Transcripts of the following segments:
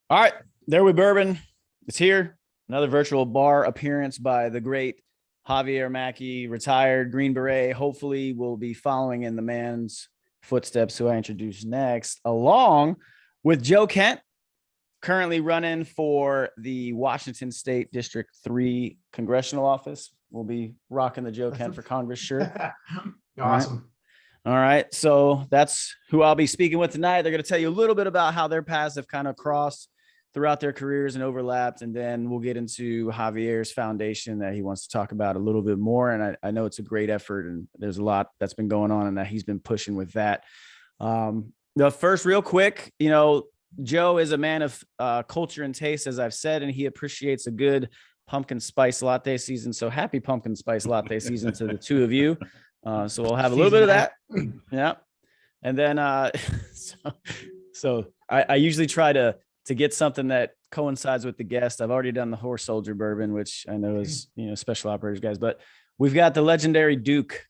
All right, there we bourbon. It's here. Another virtual bar appearance by the great Javier Mackey, retired Green Beret. Hopefully, will be following in the man's footsteps who I introduce next, along with Joe Kent, currently running for the Washington State District 3 Congressional office. We'll be rocking the Joe Kent for Congress shirt. Awesome. All right. So that's who I'll be speaking with tonight. They're going to tell you a little bit about how their paths have kind of crossed throughout their careers and overlapped. And then we'll get into Javier's foundation that he wants to talk about a little bit more. And I know it's a great effort and there's a lot that's been going on and that he's been pushing with that. The first real quick, Joe is a man of culture and taste, as I've said, and he appreciates a good pumpkin spice latte season. So happy pumpkin spice latte season to the two of you. So we'll have a little bit of that. Yeah. And then, so I usually try to get something that coincides with the guest. I've already done the horse soldier bourbon, which I know is, special operators guys, but we've got the legendary Duke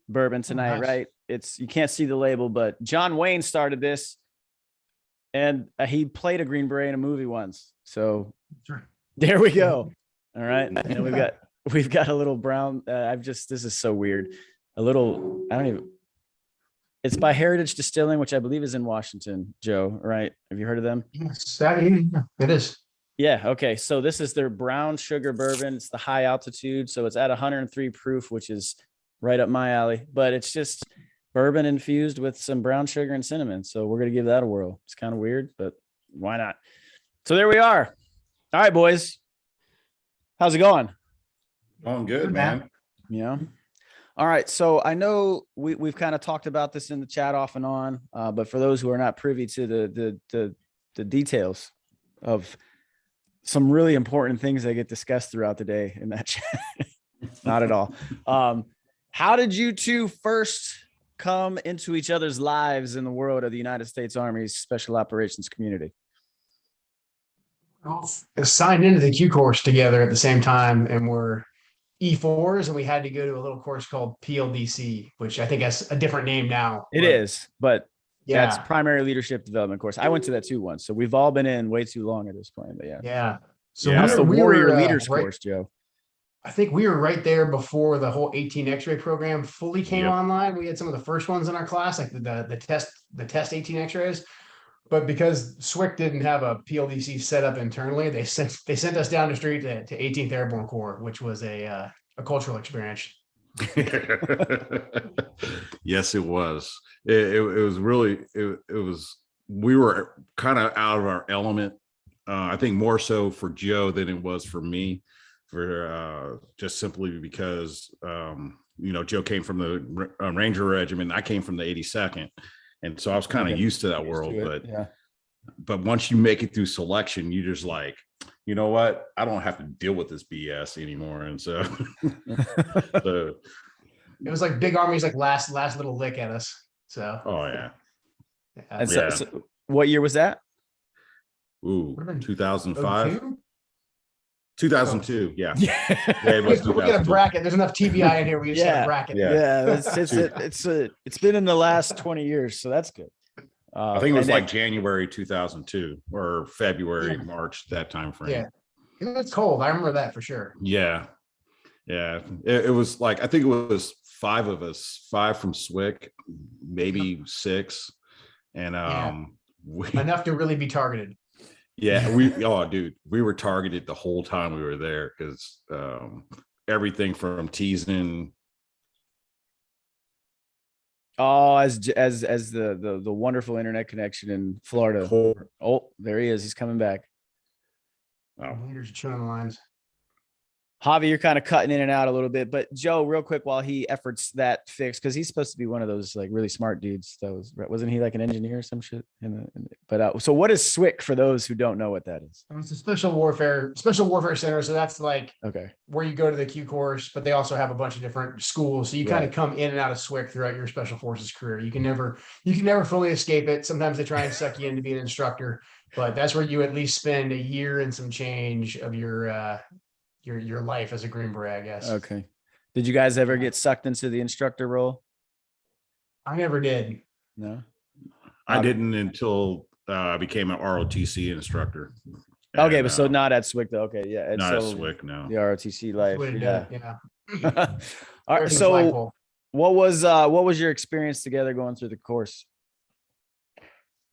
bourbon tonight, right? You can't see the label, but John Wayne started this and he played a Green Beret in a movie once. So there we go. All right. And we've got a little brown. This is so weird. It's by Heritage Distilling, which I believe is in Washington, Joe, right? Have you heard of them? Yes, it is. Yeah. Okay. So this is their brown sugar bourbon. It's the high altitude. So it's at 103 proof, which is right up my alley, but it's just bourbon infused with some brown sugar and cinnamon. So we're going to give that a whirl. It's kind of weird, but why not? So there we are. All right, boys. How's it going? Going good, man. Yeah. All right. So I know we've kind of talked about this in the chat off and on, but for those who are not privy to the details of some really important things that get discussed throughout the day in that chat, not at all. How did you two first come into each other's lives in the world of the United States Army's Special Operations community? Signed into the Q course together at the same time, and we're E4s, and we had to go to a little course called PLDC, which I think has a different name now. It is, but yeah, it's primary leadership development course. I went to that too once, so we've all been in way too long at this point. But yeah. So that's the warrior leaders course, Joe. I think we were right there before the whole 18 X-ray program fully came online. We had some of the first ones in our class, like the test 18 X-rays. But because SWCC didn't have a PLDC set up internally, they sent us down the street to 18th Airborne Corps, which was a cultural experience. Yes, it was. It was really, it was, we were kind of out of our element. I think more so for Joe than it was for me, for just simply because, Joe came from the Ranger Regiment. I came from the 82nd. And so I was kind of used to that world, but once you make it through selection, you just like, you know what? I don't have to deal with this BS anymore. And so, it was like big armies, like last little lick at us. So, oh yeah. And so what year was that? Ooh, 2005. 2002, yeah. It was we'll get a bracket. There's enough TBI in here. We just have a bracket. It's been in the last 20 years, so that's good. I think it was like January 2002 or February, March, that time frame. Yeah, it's cold. I remember that for sure. Yeah. It was like, I think it was 5 of us, 5 from SWCC, maybe 6, and enough to really be targeted. Yeah, dude, we were targeted the whole time we were there because everything from teasing. Oh, as the wonderful internet connection in Florida. Oh, there he is. He's coming back. Oh, leaders chewing the lines. Javi, you're kind of cutting in and out a little bit, but Joe, real quick, while he efforts that fix, because he's supposed to be one of those like really smart dudes. Wasn't he like an engineer or some shit? So what is SWCC for those who don't know what that is? It's a special warfare center. So that's like where you go to the Q course, but they also have a bunch of different schools. So you kind of come in and out of SWCC throughout your special forces career. You can never fully escape it. Sometimes they try and suck you in to be an instructor, but that's where you at least spend a year and some change of your life as a Green Beret, I guess. Okay. Did you guys ever get sucked into the instructor role? I never did. No. I didn't until I became an ROTC instructor. Okay, but so not at SWIC though. Okay, yeah, not at SWIC, no. The ROTC life, yeah. All right, so what was your experience together going through the course?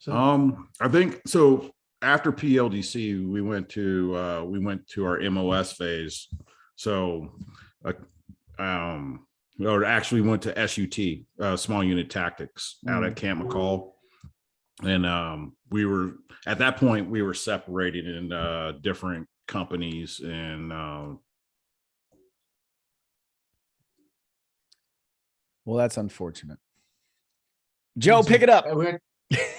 I think so. After PLDC, we went to our MOS phase. So, or actually went to SUT, Small Unit Tactics, out at Camp McCall, and we were at that point we were separated in different companies, and well, that's unfortunate. Joe, pick it up.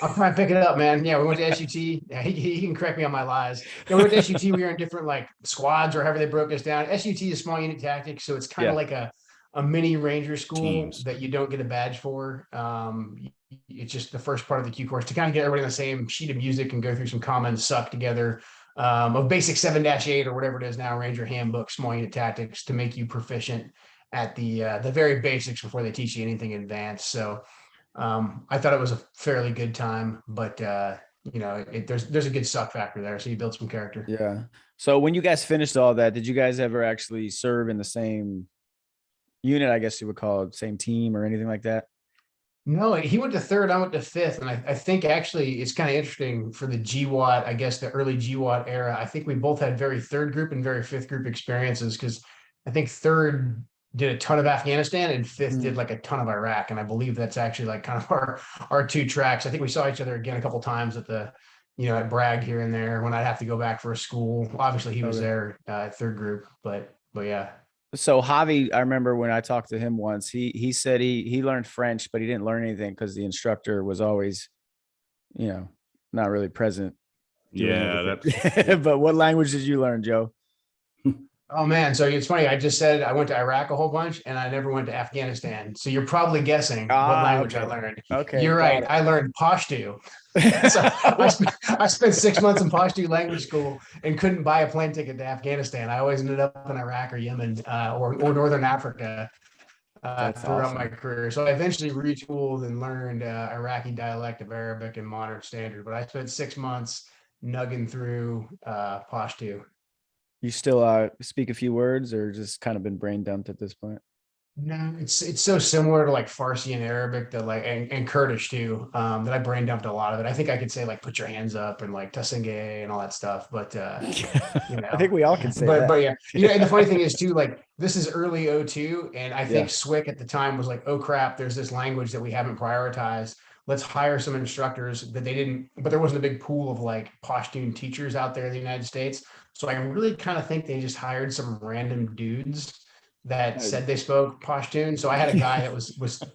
I'll try and pick it up, man. Yeah, we went to SUT. Yeah, he can correct me on my lies. Yeah, we went to SUT. We were in different like squads or however they broke us down. SUT is Small Unit Tactics, so it's kind of like a mini ranger school teams that you don't get a badge for. It's just the first part of the Q course to kind of get everybody on the same sheet of music and go through some common suck together of basic 7-8 or whatever it is now, Ranger Handbook, Small Unit Tactics, to make you proficient at the very basics before they teach you anything advanced. So I thought it was a fairly good time, but there's a good suck factor there. So you build some character. Yeah. So when you guys finished all that, did you guys ever actually serve in the same unit, I guess you would call it, same team or anything like that? No, he went to 3rd, I went to 5th. And I think actually it's kind of interesting for the GWAT, I guess the early GWAT era. I think we both had very 3rd group and very 5th group experiences, because I think 3rd did a ton of Afghanistan and 5th did like a ton of Iraq. And I believe that's actually like kind of our two tracks. I think we saw each other again a couple of times at at Bragg here and there when I'd have to go back for a school. Well, obviously he was there at 3rd group, but yeah. So Javi, I remember when I talked to him once, he said he learned French, but he didn't learn anything because the instructor was always, not really present. Yeah. But what language did you learn, Joe? Oh man, so it's funny. I just said I went to Iraq a whole bunch and I never went to Afghanistan. So you're probably guessing what language I learned. Okay. You're right. I learned Pashto. So I spent 6 months in Pashto language school and couldn't buy a plane ticket to Afghanistan. I always ended up in Iraq or Yemen or Northern Africa throughout my career. So I eventually retooled and learned Iraqi dialect of Arabic and modern standard. But I spent 6 months nugging through Pashto. You still speak a few words, or just kind of been brain dumped at this point? No, it's so similar to like Farsi and Arabic that and Kurdish too, that I brain dumped a lot of it. I think I could say like put your hands up and like Tasenge and all that stuff, but I think we all can say that. But yeah, and the funny thing is too, like this is early 02, and I think SWIC at the time was like, oh crap, there's this language that we haven't prioritized. Let's hire some instructors that they didn't, but there wasn't a big pool of like Pashtun teachers out there in the United States. So I really kind of think they just hired some random dudes that said they spoke Pashtun. So I had a guy that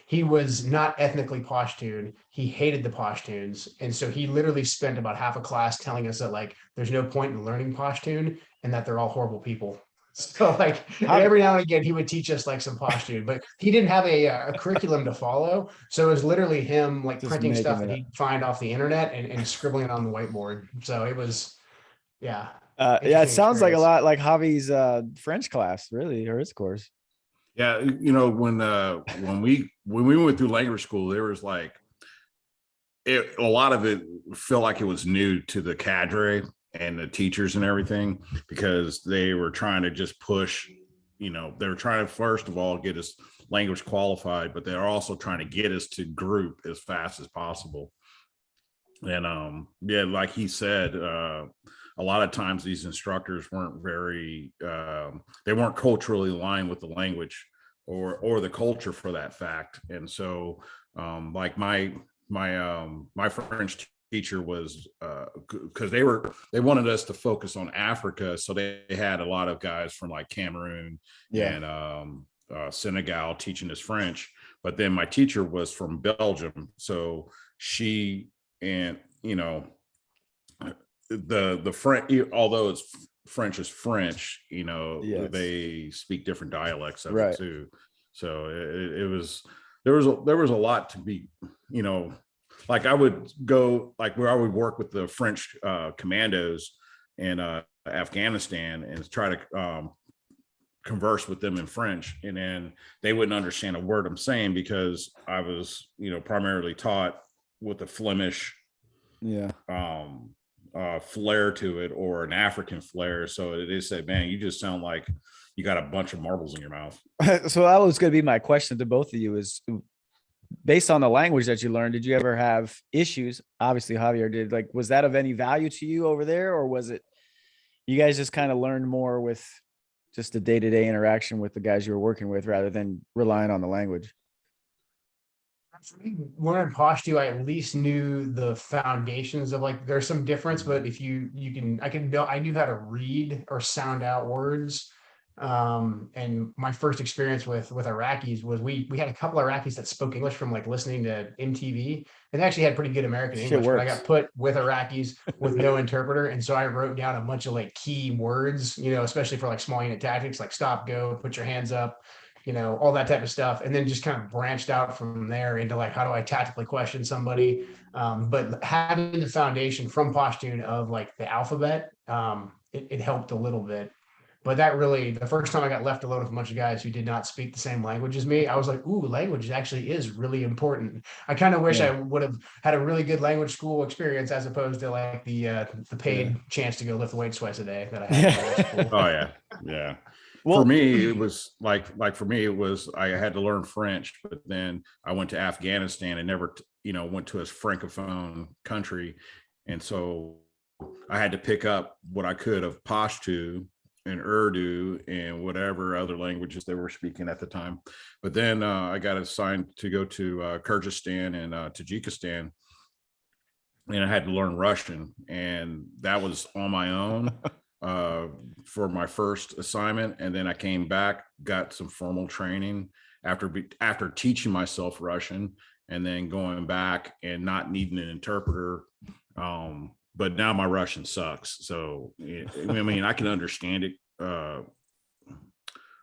he was not ethnically Pashtun. He hated the Pashtuns. And so he literally spent about half a class telling us that like, there's no point in learning Pashtun and that they're all horrible people. So like every now and again, he would teach us like some Pashtun, but he didn't have a curriculum to follow. So it was literally him like just printing stuff that he'd find off the internet and scribbling it on the whiteboard. So it was, yeah. It sounds like a lot like Javi's French class, really, or his course. Yeah, when we went through language school, there was like a lot of it felt like it was new to the cadre and the teachers and everything, because they were trying to just push, they were trying to first of all get us language qualified, but they're also trying to get us to group as fast as possible. And like he said, a lot of times these instructors weren't very they weren't culturally aligned with the language or the culture for that fact. And so like my French teacher was because they wanted us to focus on Africa, so they had a lot of guys from like Cameroon and Senegal teaching us French. But then my teacher was from Belgium, so she and the French, although it's French is French, they speak different dialects of it too. So it was there was a lot to be, like I would go like where I would work with the French commandos in Afghanistan and try to converse with them in French, and then they wouldn't understand a word I'm saying because I was primarily taught with the Flemish flair to it, or an African flair. So they said, man, you just sound like you got a bunch of marbles in your mouth. So that was going to be my question to both of you, is based on the language that you learned, did you ever have issues? Obviously Javier did. Like, was that of any value to you over there, or was it you guys just kind of learned more with just the day-to-day interaction with the guys you were working with rather than relying on the language? When in Pashto, I at least knew the foundations of, like, there's some difference, but if I knew how to read or sound out words. And my first experience with Iraqis was we had a couple of Iraqis that spoke English from, like, listening to MTV, and they actually had pretty good American English, but I got put with Iraqis with no interpreter. And so I wrote down a bunch of, like, key words, especially for, like, small unit tactics, like stop, go, put your hands up, all that type of stuff. And then just kind of branched out from there into, like, how do I tactically question somebody? But having the foundation from Pashtun of, like, the alphabet, it helped a little bit. But that really, the first time I got left alone with a bunch of guys who did not speak the same language as me, I was like, ooh, language actually is really important. I kind of wish I would have had a really good language school experience, as opposed to, like, the paid chance to go lift weights twice a day that I had in language school. Oh yeah. Yeah. Well, for me, it was like for me, it was, I had to learn French, but then I went to Afghanistan and never, went to a Francophone country. And so I had to pick up what I could of Pashto and Urdu and whatever other languages they were speaking at the time. But then I got assigned to go to Kyrgyzstan and Tajikistan, and I had to learn Russian, and that was on my own for my first assignment. And then I came back, got some formal training after teaching myself Russian, and then going back and not needing an interpreter. But now my Russian sucks. So, I mean, I can understand it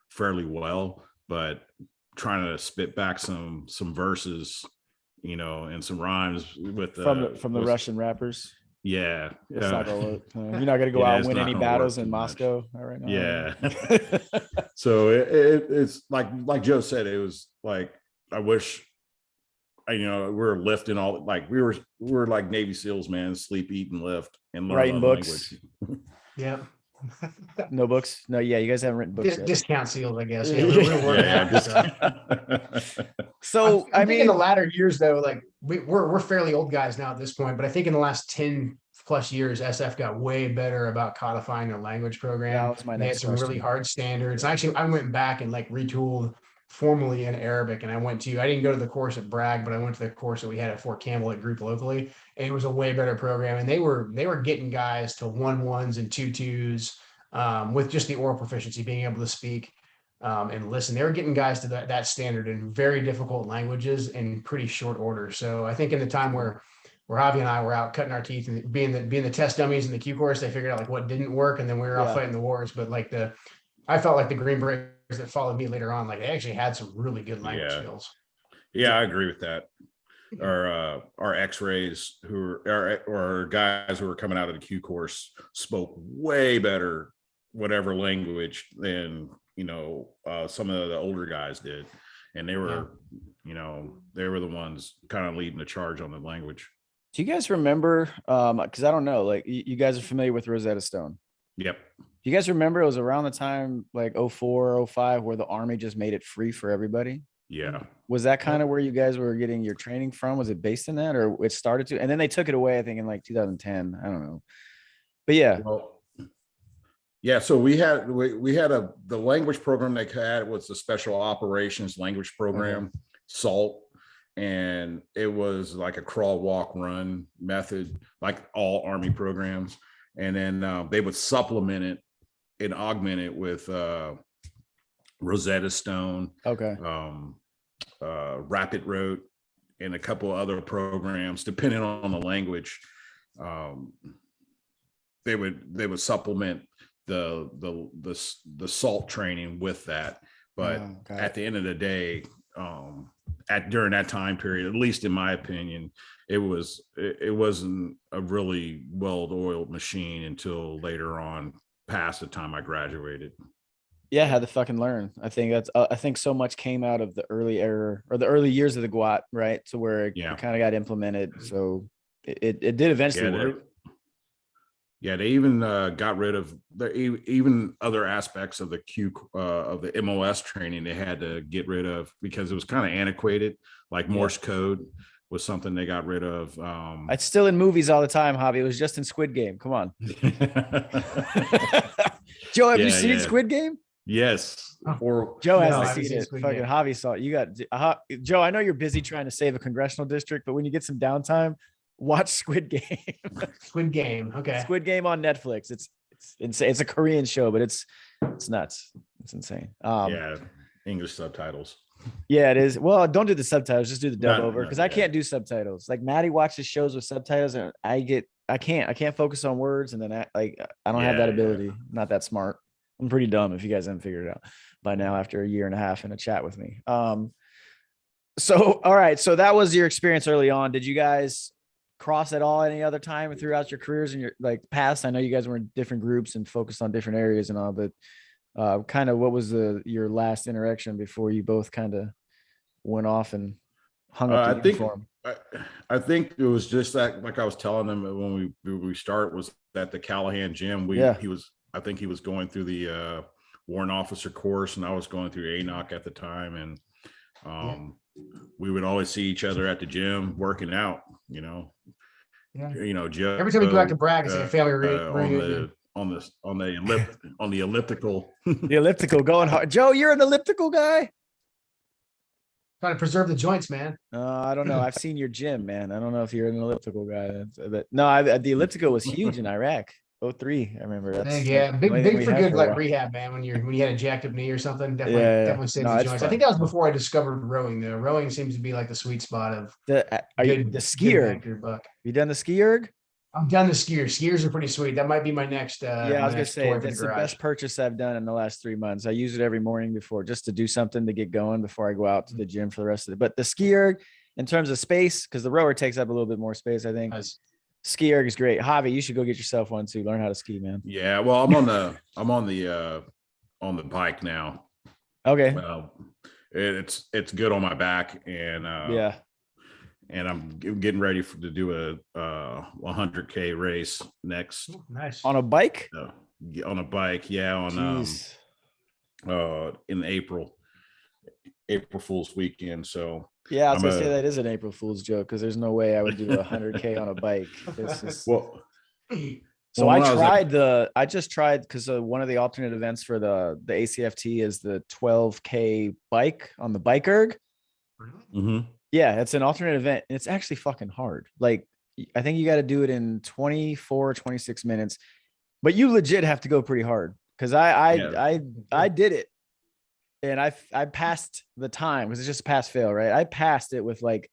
fairly well, but trying to spit back some verses, and some rhymes with from the Russian rappers. Yeah. It's not gonna work. You're not going to go out and win any battles in Moscow right now. Yeah. So it's like Joe said, it was like, I wish, we're lifting all, like, we were like Navy SEALs, man, sleep, eat, and lift, and learn writing books. Language. Yeah. No books. No. Yeah. You guys haven't written books yet. Discount SEALs, I guess. Yeah. So I mean, in the latter years, though, like, we're fairly old guys now at this point, but I think in the last 10 plus years, SF got way better about codifying their language program. That was my next They had some question. really hard standards. Actually, I went back and, like, retooled formally in Arabic, and I didn't go to the course at Bragg, but I went to the course that we had at Fort Campbell at Group locally, and it was a way better program. And they were getting guys to 1-1s and 2-2s with just the oral proficiency, being able to speak and listen. They were getting guys to that standard in very difficult languages in pretty short order. So I think in the time where Javi and I were out cutting our teeth and being the test dummies in the Q course, they figured out, like, what didn't work, and then we were out fighting the wars. But, like, I felt like the Green Berets that followed me later on, like, they actually had some really good language skills. Yeah, I agree with that. Our X-rays or guys who were coming out of the Q course spoke way better whatever language than some of the older guys did, and they were they were the ones kind of leading the charge on the language. Do you guys remember, because I don't know, like, you guys are familiar with Rosetta Stone? Yep. Do you guys remember it was around the time, like, 04, 05, where the Army just made it free for everybody? Yeah. Was that kind of where you guys were getting your training from? Was it based in that, or it started to, and then they took it away, I think, in, like, 2010. I don't know. But yeah. Well, yeah. So we had the language program they had was the Special Operations Language Program, SALT. And it was like a crawl, walk, run method, like all Army programs. And then they would supplement it and augment it with Rosetta Stone, Rapid Rote, and a couple of other programs, depending on the language. They would supplement the SALT training with that. But at the end of the day, during that time period, at least in my opinion, it wasn't a really well-oiled machine until later on, past the time I graduated. Yeah, I had to fucking learn. I think so much came out of the early era or the early years of the GWAT, right? To where it kind of got implemented. So it did eventually work. They even got rid of even other aspects of the of the MOS training they had to get rid of because it was kind of antiquated, like Morse code was something they got rid of. It's still in movies all the time, Javi. It was just in Squid Game. Come on. Joe, have you seen Squid Game? Yes. Joe hasn't seen it. Fucking Javi saw it. You got Joe. I know you're busy trying to save a congressional district, but when you get some downtime, watch Squid Game. Squid Game. Okay. Squid Game on Netflix. It's insane. It's a Korean show, but it's nuts. It's insane. English subtitles. Yeah, it is. Well, don't do the subtitles. Just do the dub over because I can't do subtitles. Like Maddie watches shows with subtitles, and I can't focus on words, and then I don't have that ability. I'm not that smart. I'm pretty dumb if you guys haven't figured it out by now after a year and a half in a chat with me. So all right, so that was your experience early on. Did you guys cross at all any other time throughout your careers and your past? I know you guys were in different groups and focused on different areas and all, but kind of what was your last interaction before you both kind of went off and hung up the uniform? I think it was just that, like I was telling them when we start, was that the Callahan gym. I think he was going through the warrant officer course, and I was going through ANOC at the time, and we would always see each other at the gym working out. Joe. Every time we go back to brag, it's like a family reunion. On the elliptical. The elliptical going hard. Joe, you're an elliptical guy? Trying to preserve the joints, man. I don't know. I've seen your gym, man. I don't know if you're an elliptical guy. The elliptical was huge in Iraq. 03, I remember. That's big for good rehab, man. When you had a jacked up knee or something, definitely saves the joints. I think that was before I discovered rowing. Though rowing seems to be like the sweet spot of the ski erg. You done the ski erg? I've done the skiers. Skiers are pretty sweet. That might be my next. I was gonna say that's the best purchase I've done in the last 3 months. I use it every morning just to do something to get going before I go out to the gym for the rest of it. But the ski erg, in terms of space, because the rower takes up a little bit more space, I think. Ski erg is great. Javi, you should go get yourself one too. Learn how to ski, man. Yeah, well, I'm on the bike now. Okay. It's good on my back, and and I'm getting ready to do a 100K race next. Nice. On a bike? On a bike, in April Fool's weekend. So yeah, I was gonna say that is an April Fool's joke because there's no way I would do 100K on a bike. So I just tried because one of the alternate events for the ACFT is the 12K bike on the bike erg. Mm-hmm. Yeah, it's an alternate event. And it's actually fucking hard. Like, I think you got to do it in 24, 26 minutes, but you legit have to go pretty hard. Cause I did it and I passed the time because it's just pass fail, right? I passed it with like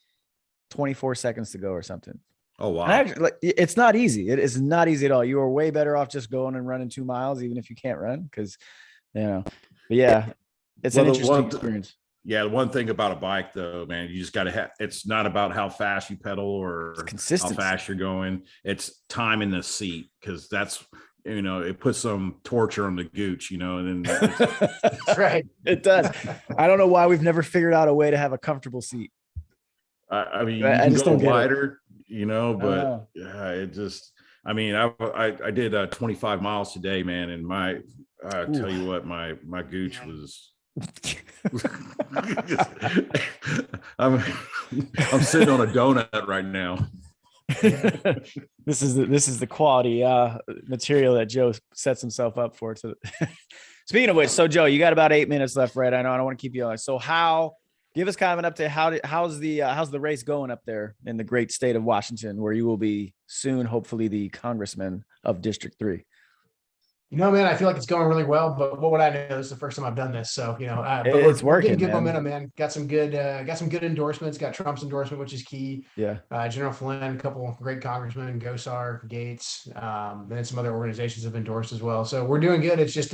24 seconds to go or something. Oh, wow. It's not easy. It is not easy at all. You are way better off just going and running 2 miles, even if you can't run. Cause but yeah, it's an interesting experience. Yeah, the one thing about a bike, though, man, you just got to have. It's not about how fast you pedal or how fast you're going. It's time in the seat because that's it puts some torture on the gooch, and then that's right. It does. I don't know why we've never figured out a way to have a comfortable seat. I mean, I just don't wider, but it just. I mean, I did 25 miles today, man, and tell you what, my gooch was. I'm sitting on a donut right now. This is the quality material that Joe sets himself up for. So, speaking of which, so Joe, you got about 8 minutes left, right? I know I don't want to keep you on. So give us kind of an update. How's the race going up there in the great state of Washington, where you will be soon, hopefully, the congressman of District 3? Man, I feel like it's going really well, but what would I know? This is the first time I've done this. So, but it's working. Getting good momentum, man. Got some good endorsements. Got Trump's endorsement, which is key. Yeah. General Flynn, a couple of great congressmen, Gosar, Gates, and then some other organizations have endorsed as well. So we're doing good. It's just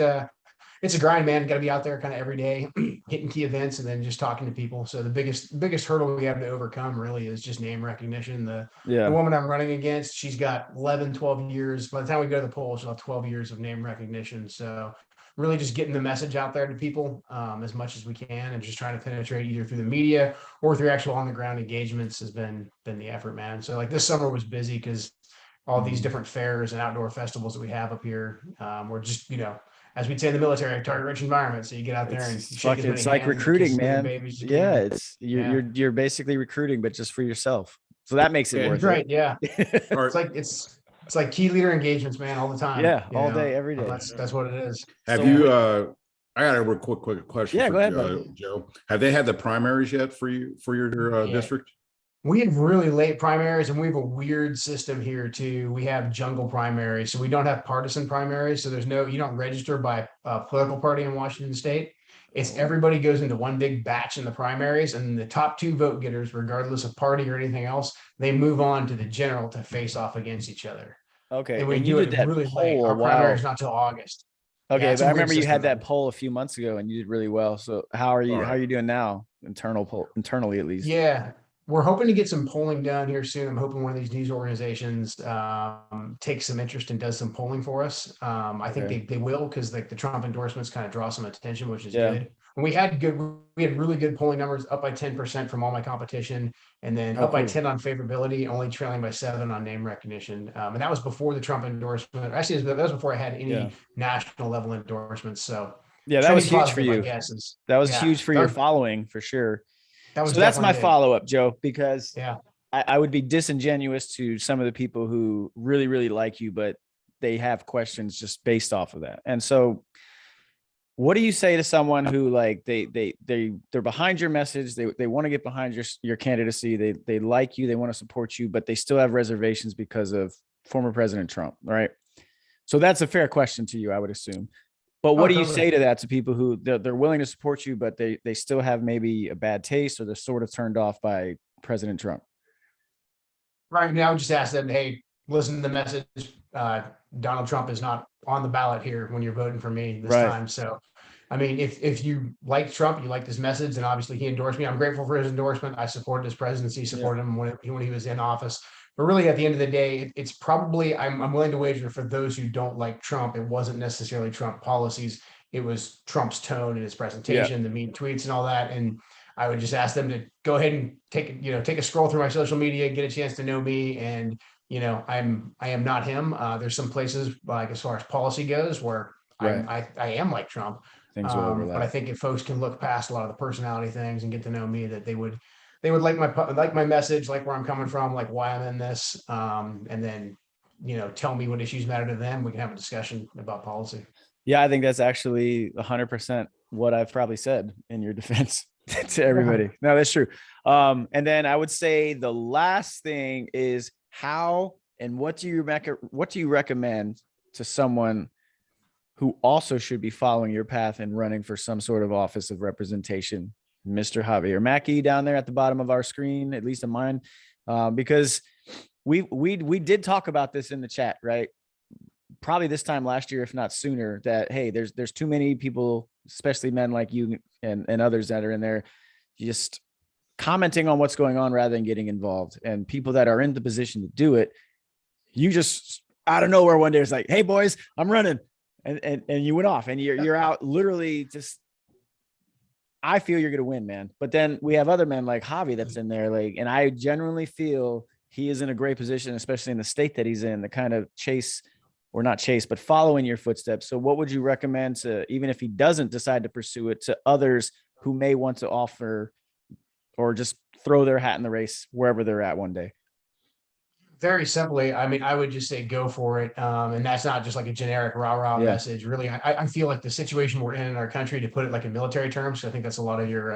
it's a grind, man. Got to be out there kind of every day, hitting key events and then just talking to people. So the biggest hurdle we have to overcome really is just name recognition. The woman I'm running against, she's got 11, 12 years. By the time we go to the polls, she'll have 12 years of name recognition. So really just getting the message out there to people as much as we can, and just trying to penetrate either through the media or through actual on the ground engagements has been the effort, man. So like this summer was busy because all these different fairs and outdoor festivals that we have up here, we're just, as we'd say in the military, target rich environment. So you get out there and it's like recruiting, man. Yeah, it's you're basically recruiting, but just for yourself. So that makes it worth right. it. Yeah. It's like key leader engagements, man, all the time. Yeah, all day, every day. That's what it is. Have you I got a real quick question. Yeah, go ahead, Joe. Have they had the primaries yet for your district? We have really late primaries, and we have a weird system here too. We have jungle primaries, so we don't have partisan primaries. So you don't register by political party in Washington State. It's everybody goes into one big batch in the primaries, and the top 2 vote getters, regardless of party or anything else, they move on to the general to face off against each other. Okay, and we do it really late. Our primaries not till August. Okay, but I remember you had that poll a few months ago, and you did really well. So how are you? How are you doing now? Internally, at least. Yeah. We're hoping to get some polling done here soon. I'm hoping one of these news organizations takes some interest and does some polling for us. I think they will, because like the Trump endorsements kind of draw some attention, which is good. And we had really good polling numbers, up by 10% from all my competition, and then up by 10 on favorability, only trailing by 7 on name recognition. And that was before the Trump endorsement. Actually, that was before I had any national level endorsements. So that was huge for you. That was huge for your following, for sure. So that's my follow-up, Joe, because I would be disingenuous to some of the people who really, really like you, but they have questions just based off of that. And so what do you say to someone who like they're behind your message, they want to get behind your candidacy, they like you, they want to support you, but they still have reservations because of former President Trump, right? So that's a fair question to you, I would assume. But what do you say to that, to people who they're willing to support you, but they still have maybe a bad taste, or they're sort of turned off by President Trump? Right now, I would just ask them, hey, listen to the message. Donald Trump is not on the ballot here when you're voting for me this time. So, I mean, if you like Trump, you like this message, and obviously he endorsed me. I'm grateful for his endorsement. I supported his presidency, supported him when he was in office. But really, at the end of the day, it's probably, I'm willing to wager, for those who don't like Trump, it wasn't necessarily Trump policies. It was Trump's tone in his presentation, the mean tweets and all that. And I would just ask them to go ahead and take a scroll through my social media, get a chance to know me. And, I am not him. There's some places, like as far as policy goes, where I am like Trump. But I think if folks can look past a lot of the personality things and get to know me, that they would like my message, like where I'm coming from, like why I'm in this, and then, tell me what issues matter to them. We can have a discussion about policy. Yeah, I think that's actually 100% what I've probably said in your defense to everybody. No, that's true. And then I would say the last thing is how and what do you recommend to someone who also should be following your path and running for some sort of office of representation, Mr. Javier Mackey down there at the bottom of our screen, at least in mine, because we did talk about this in the chat, right? Probably this time last year, if not sooner, that, hey, there's too many people, especially men like you and others that are in there, just commenting on what's going on rather than getting involved. And people that are in the position to do it, you just out of nowhere one day, it's like, hey boys, I'm running. And you went off and you're out literally just, I feel you're going to win, man. But then we have other men like Javi that's in there. Like, and I genuinely feel he is in a great position, especially in the state that he's in, the kind of but follow in your footsteps. So what would you recommend to, even if he doesn't decide to pursue it, to others who may want to offer or just throw their hat in the race wherever they're at one day? Very simply, I mean, I would just say go for it. And that's not just like a generic rah-rah message. Really, I feel like the situation we're in our country, to put it like in military terms, I think that's a lot of your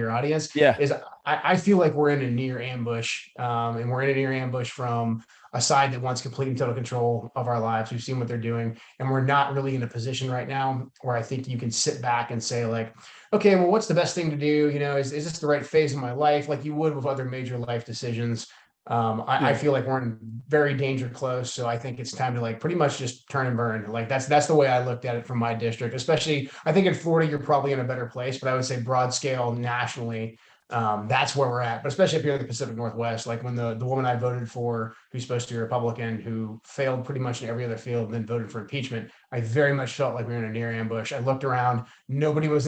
audience. Is I feel like we're in a near ambush, and we're in a near ambush from a side that wants complete and total control of our lives. We've seen what they're doing, and we're not really in a position right now where I think you can sit back and say like, okay, well, what's the best thing to do? Is this the right phase of my life? Like you would with other major life decisions. I feel like we're in very danger close. So I think it's time to like pretty much just turn and burn. Like that's the way I looked at it from my district, especially I think in Florida, you're probably in a better place, but I would say broad scale nationally, that's where we're at. But especially up here in the Pacific Northwest, like when the woman I voted for who's supposed to be a Republican, who failed pretty much in every other field and then voted for impeachment, I very much felt like we were in a near ambush. I looked around, nobody was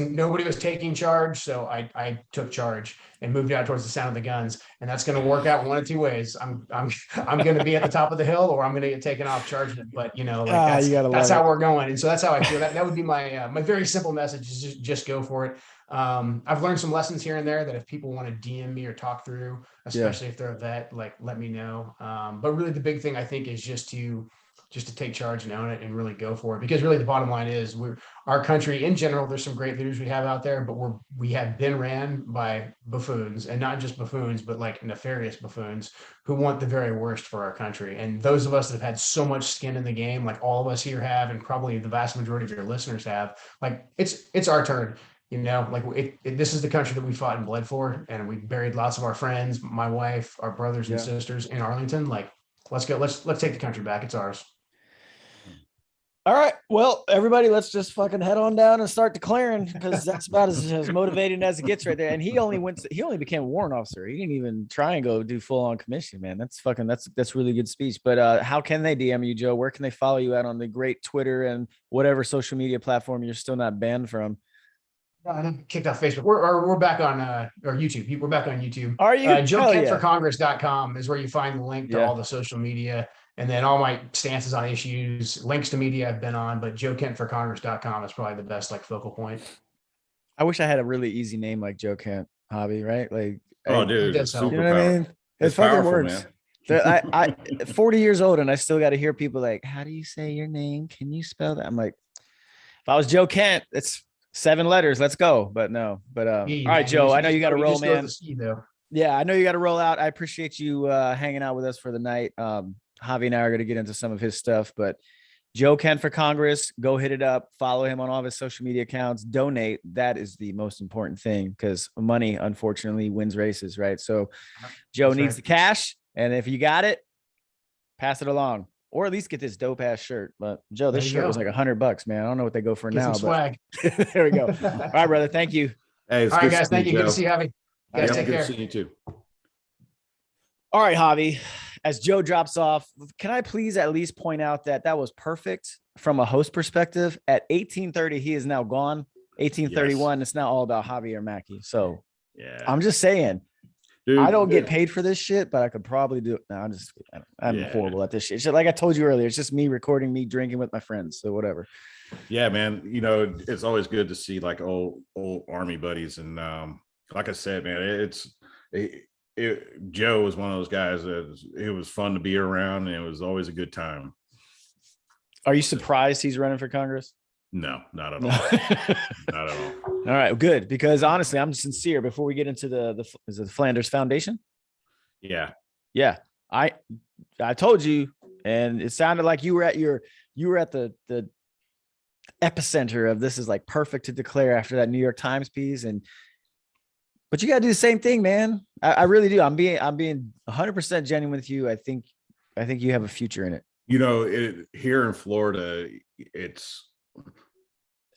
taking charge. So I took charge and moved out towards the sound of the guns. And that's going to work out one of two ways. I'm going to be at the top of the hill, or I'm going to get taken off charging it. But that's how we're going. And so that's how I feel. That would be my my very simple message, is just go for it. I've learned some lessons here and there that if people want to DM me or talk through, especially if they're a vet, like, let me know. But really the big thing I think is just to take charge and own it and really go for it. Because really the bottom line is our country in general, there's some great leaders we have out there, but we have been ran by buffoons, and not just buffoons, but like nefarious buffoons who want the very worst for our country. And those of us that have had so much skin in the game, like all of us here have, and probably the vast majority of your listeners have, like it's our turn. This is the country that we fought and bled for, and we buried lots of our friends, my wife, our brothers and sisters in Arlington. Like, let's go. Let's take the country back. It's ours. All right. Well, everybody, let's just fucking head on down and start declaring, because that's about as motivating as it gets right there. And he only became a warrant officer. He didn't even try and go do full on commission, man. That's really good speech. But how can they DM you, Joe? Where can they follow you at on the great Twitter and whatever social media platform you're still not banned from? I kicked off Facebook. We're back on or YouTube. We're back on YouTube. Are you? JoeKentForCongress.com is where you find the link to all the social media, and then all my stances on issues, links to media I've been on. But JoeKentForCongress.com is probably the best focal point. I wish I had a really easy name like Joe Kent, Hobby, right? Like, dude, it's you know what I mean? It's fucking works. I 40 years old and I still got to hear people like, how do you say your name? Can you spell that? I'm like, if I was Joe Kent, it's 7 letters. Let's go. But no. But all right, Joe, I know you got to roll, man. Yeah, I know you got to roll out. I appreciate you hanging out with us for the night. Javi and I are going to get into some of his stuff, but Joe Kent for Congress, go hit it up. Follow him on all of his social media accounts. Donate. That is the most important thing, because money, unfortunately, wins races, right? So Joe needs the cash, and if you got it, pass it along. Or at least get this dope ass shirt. But Joe, this shirt was like $100, man. I don't know what they go for now. Swag. But there we go. All right, brother. Thank you. Hey, all right, guys. Thank you. Good to see you, Javi. Guys, take care. Good to see you too. All right, Javi. As Joe drops off, can I please at least point out that was perfect from a host perspective? At 18:30, he is now gone. 18:31, it's now all about Javier Mackey. So yeah, I'm just saying. Dude, I don't get paid for this shit, but I could probably do it. No, I'm horrible at this shit. Like I told you earlier, it's just me recording me drinking with my friends. So whatever. Yeah, man. It's always good to see like old Army buddies. And like I said, man, Joe was one of those guys that it was fun to be around, and it was always a good time. Are you surprised he's running for Congress? No, not at all. Not at all. All right, good. Because honestly, I'm sincere. Before we get into is it the Flanders Foundation? Yeah. I told you, and it sounded like you were at the epicenter of this is like perfect to declare after that New York Times piece. But you got to do the same thing, man. I really do. I'm being 100% genuine with you. I think you have a future in it. Here in Florida,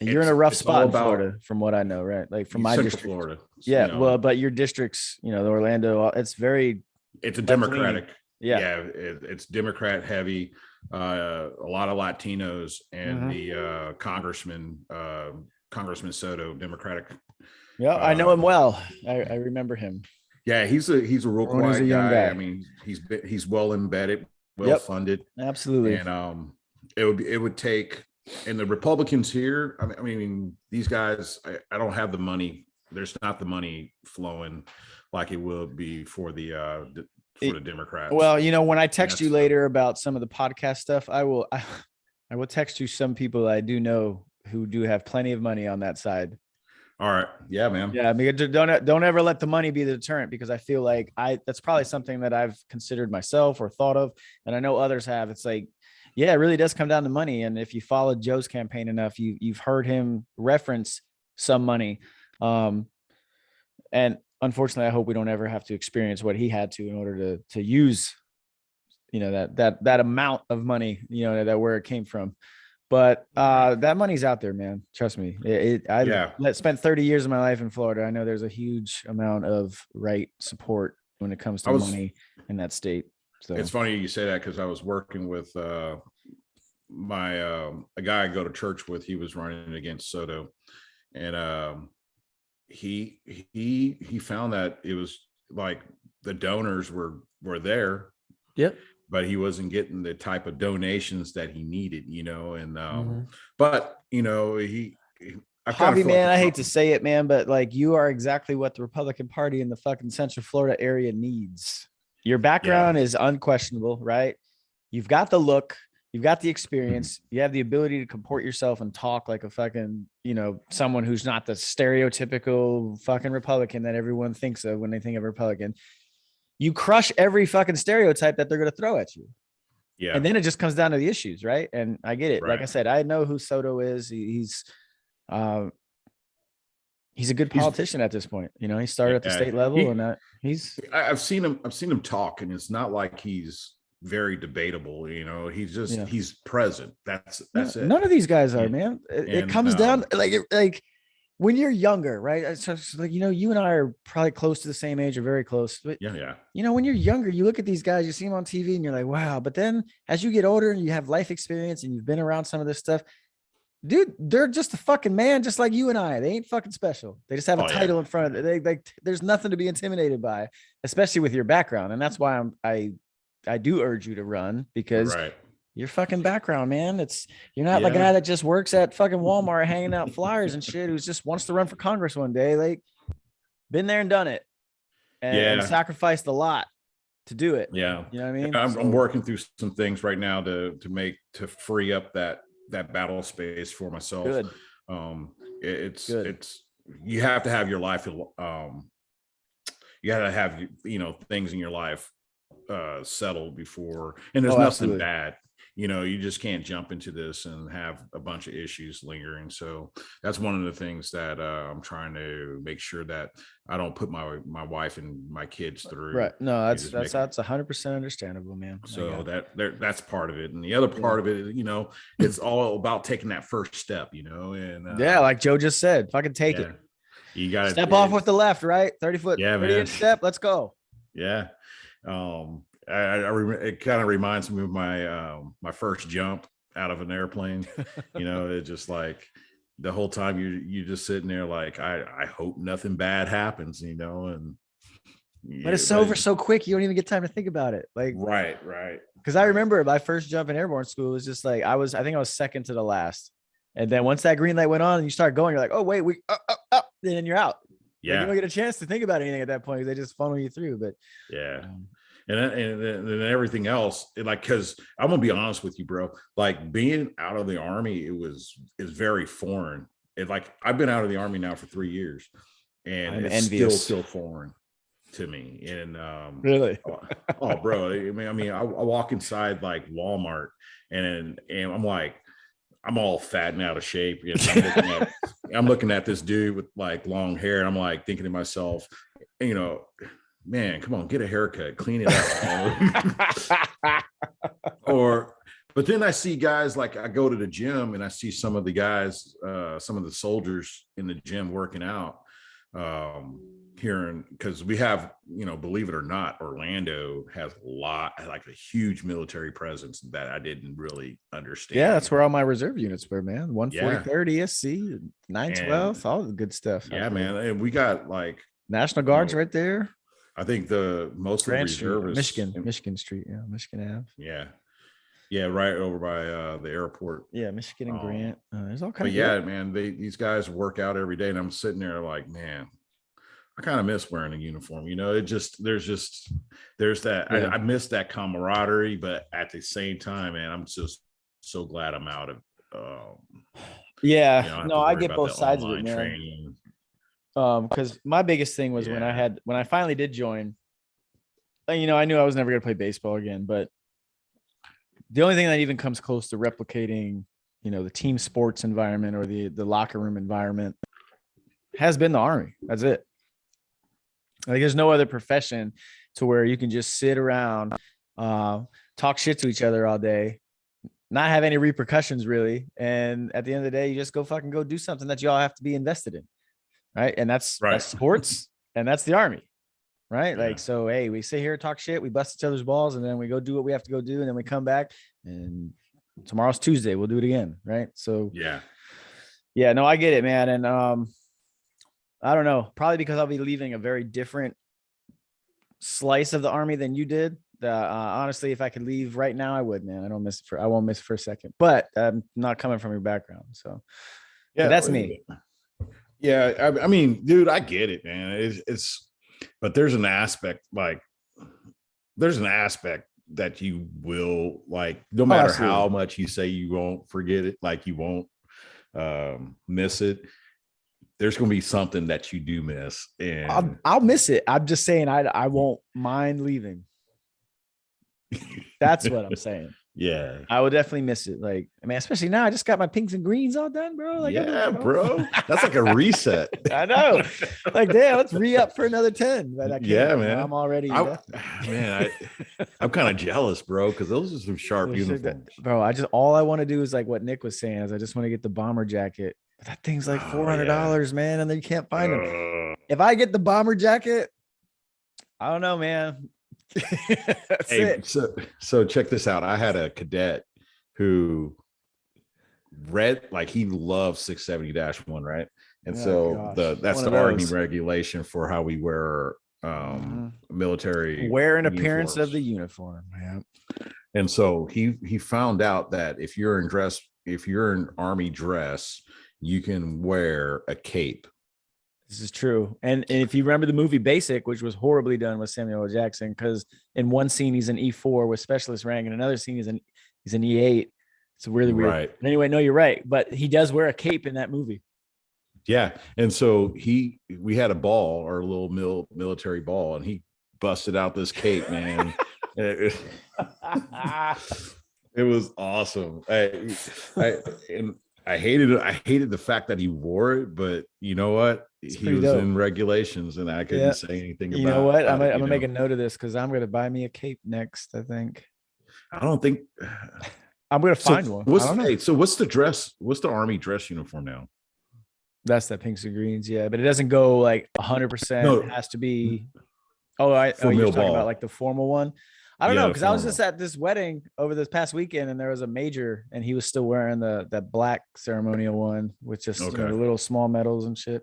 you're in a rough spot in Florida, from what I know, right? Like from my district, Florida. Yeah, well, but your districts, the Orlando, it's a Democratic. Yeah, it's Democrat heavy. A lot of Latinos, and the Congressman Soto, Democratic. Yeah, I know him well. I remember him. Yeah, he's a real quiet guy. I mean, he's well embedded, well funded. Absolutely. And it would take. And the Republicans here, I mean, these guys, I don't have the money. There's not the money flowing like it will be for the Democrats. Well, when I text you later about some of the podcast stuff, I will text you some people I do know who do have plenty of money on that side. All right. Yeah, man. Yeah. I mean, don't ever let the money be the deterrent, because I feel like that's probably something that I've considered myself or thought of. And I know others have. It's like, yeah, it really does come down to money. And if you followed Joe's campaign enough, you've heard him reference some money. And unfortunately, I hope we don't ever have to experience what he had to in order to use, that amount of money, that where it came from. But that money's out there, man. Trust me. I spent 30 years of my life in Florida. I know there's a huge amount of right support when it comes to money in that state. So it's funny you say that, because I was working with a guy I go to church with. He was running against Soto, and he found that it was like the donors were there. Yep. But he wasn't getting the type of donations that he needed, and but Javi, man, I hate to say it, man, but like you are exactly what the Republican Party in the fucking Central Florida area needs. Your background is unquestionable, right? You've got the look, you've got the experience, you have the ability to comport yourself and talk like a fucking, someone who's not the stereotypical fucking Republican that everyone thinks of when they think of Republican. You crush every fucking stereotype that they're going to throw at you. Yeah. And then it just comes down to the issues, right? And I get it. Right. Like I said, I know who Soto is. He's a good politician at this point. He started at the state level, and I've seen him talk, and it's not like he's very debatable. He's present. That's it. None of these guys are, man. It comes down like when you're younger, right? So like, you and I are probably close to the same age or very close. But yeah. When you're younger, you look at these guys, you see them on TV and you're like, wow. But then as you get older and you have life experience and you've been around some of this stuff, dude, they're just a fucking man, just like you and I. They ain't fucking special. They just have a title in front of it. There's nothing to be intimidated by, especially with your background. And that's why I do urge you to run, because your fucking background, man. You're not the guy that just works at fucking Walmart hanging out flyers and shit, who's just wants to run for Congress one day. Like, been there and done it, and sacrificed a lot to do it. Yeah, you know what I mean. I'm working through some things right now to free up that battle space for myself. Good. It's you have to have your life. You got to have things in your life settled before, and there's nothing bad. You just can't jump into this and have a bunch of issues lingering. So that's one of the things that I'm trying to make sure that I don't put my wife and my kids through. Right. No, that's 100% understandable, man. So that's part of it. And the other part of it, it's all about taking that first step, and like Joe just said, fucking take it. You got to step off with the left, right? 30 foot, 30-inch step. Let's go. Yeah. It kind of reminds me of my first jump out of an airplane. It's just like the whole time you just sitting there like, I hope nothing bad happens, and but it's over so quick, you don't even get time to think about it. Like right. Because I remember my first jump in airborne school was just like I think I was second to the last, and then once that green light went on and you start going, you're like, oh wait, we up, then you're out. Yeah, you don't get a chance to think about anything at that point. They just funnel you through. But and then everything else, because I'm gonna be honest with you, bro. Like being out of the Army, is very foreign. I've been out of the Army now for 3 years, and it's still foreign to me. And really, oh, bro. I mean, I walk inside like Walmart, and I'm like, I'm all fat and out of shape. I'm looking at this dude with like long hair, and I'm like thinking to myself, man, come on, get a haircut, clean it up. But then I see guys, like I go to the gym and I see some of the guys, some of the soldiers in the gym working out here, because we have, believe it or not, Orlando has a huge military presence that I didn't really understand. Yeah, that's where all my reserve units were, man. 143rd ESC, 912, all the good stuff. Yeah, man. And we got like National Guards right there. I think the most of the reservists, Michigan Street, Michigan Ave. Yeah, right over by the airport. Yeah, Michigan and Grant. There's all kinds. But yeah, man, these guys work out every day, and I'm sitting there like, man, I kind of miss wearing a uniform. There's that. Yeah. I miss that camaraderie, but at the same time, man, I'm just so glad I'm out of. I get both sides of it, man. Training. Because my biggest thing was when I finally did join, I knew I was never going to play baseball again, but the only thing that even comes close to replicating, the team sports environment or the locker room environment has been the Army. That's it. Like there's no other profession to where you can just sit around, talk shit to each other all day, not have any repercussions really. And at the end of the day, you just go do something that you all have to be invested in. Right. And that's sports, and that's the Army. right? Like, so, hey, we sit here, talk shit, we bust each other's balls, and then we go do what we have to go do, and then we come back, and tomorrow's Tuesday, we'll do it again, right? So yeah, no, I get it, man. And I don't know, probably because I'll be leaving a very different slice of the Army than you did. Honestly, if I could leave right now, I would, man. I won't miss it for a second, but I'm not coming from your background. So yeah, that's me. Yeah. I mean, dude, I get it, man. But there's an aspect that you will, like, no matter how much you say you won't forget it, like you won't miss it, there's going to be something that you do miss, and I'll miss it. I'm just saying I won't mind leaving. That's what I'm saying. Yeah, I will definitely miss it. Like, I mean, especially now, I just got my pinks and greens all done, bro. Like, yeah, bro, that's like a reset. I know. Like, damn, let's re-up for another 10. But I can't. Yeah, man. I'm already. I'm kind of jealous, bro, because those are some sharp uniforms, bro. All I want to do is like what Nick was saying, is I just want to get the bomber jacket. But that thing's like $400, man, and then you can't find them. If I get the bomber jacket, I don't know, man. So check this out. I had a cadet who he loves 670-1, right? And that's the Army regulation for how we wear military wear an appearance of the uniform. Yeah. And so he found out that if you're in Army dress, you can wear a cape. This is true. And if you remember the movie Basic, which was horribly done with Samuel L. Jackson, because in one scene he's an E4 with specialist rank, and another scene he's an E8. It's really weird. Right. But anyway, no, you're right. But he does wear a cape in that movie. Yeah. And so we had a ball, or a little military ball, and he busted out this cape, man. It was awesome. I hated it. I hated the fact that he wore it, but you know what? He was dope. In regulations, and I couldn't say anything about it. You know what? I'm gonna make a note of this, because I'm gonna buy me a cape next, I think. I don't think I'm gonna find one. So what's the dress? What's the Army dress uniform now? That's the pinks and greens, yeah. But it doesn't go like 100%. No. It has to be. You're talking about like the formal one. I don't know, because I was just at this wedding over this past weekend, and there was a major, and he was still wearing that black ceremonial one with just the little small medals and shit.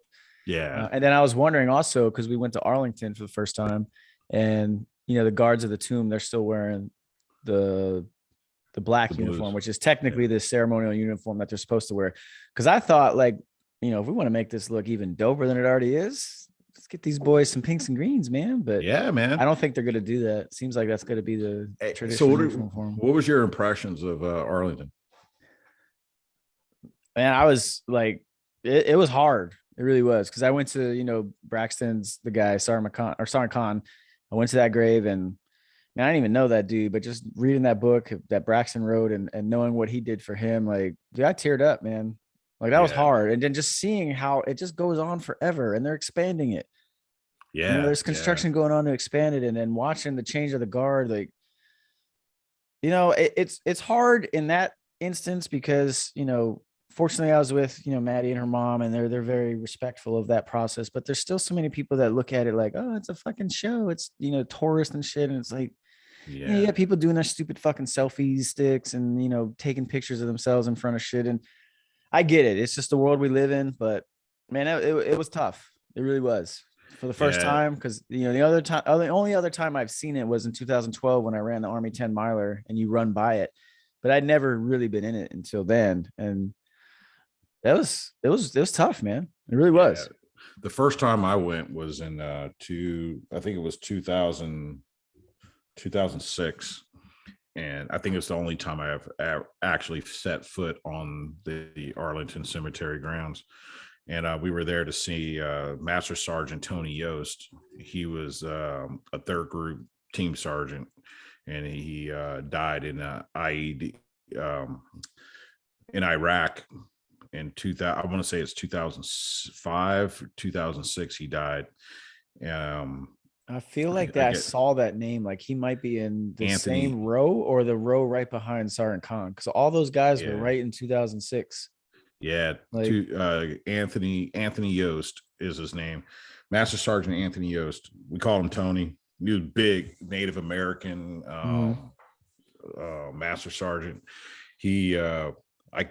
Yeah. And then I was wondering also, because we went to Arlington for the first time, and the guards of the tomb, they're still wearing the black uniform, which is technically the ceremonial uniform that they're supposed to wear. Because I thought, like, if we want to make this look even doper than it already is, let's get these boys some pinks and greens, man. But yeah, man, I don't think they're going to do that. It seems like that's going to be the traditional uniform for them. What was your impressions of Arlington? Man, I was like, it was hard. It really was, because I went to Braxton's, the guy Sergeant Khan. I went to that grave, and man, I didn't even know that dude, but just reading that book that Braxton wrote and knowing what he did for him, like, dude, I teared up, man. Like, that was hard. And then just seeing how it just goes on forever, and they're expanding it. Yeah. There's construction going on to expand it, and then watching the change of the guard, like, it's hard in that instance, because, fortunately I was with, Maddie and her mom, and they're very respectful of that process, but there's still so many people that look at it like, oh, it's a fucking show. It's, tourist and shit. And it's like, you got people doing their stupid fucking selfie sticks and, taking pictures of themselves in front of shit. And I get it. It's just the world we live in, but man, it was tough. It really was, for the first time. Cause the only other time I've seen it was in 2012 when I ran the Army 10 miler, and you run by it, but I'd never really been in it until then. And it was tough, man. It really was. The first time I went was in I think it was 2006. And I think it's the only time I have actually set foot on the Arlington Cemetery grounds. And we were there to see Master Sergeant Tony Yost. He was a third group team sergeant, and he died in IED in Iraq in 2000. I want to say it's 2005 or 2006. He died. I feel like I saw that name. Like, he might be in the same row, or the row right behind Sergeant Khan, because all those guys were right in 2006. Yeah, like, Anthony Yost is his name, Master Sergeant Anthony Yost. We call him Tony. He was big Native American Master Sergeant. He, if I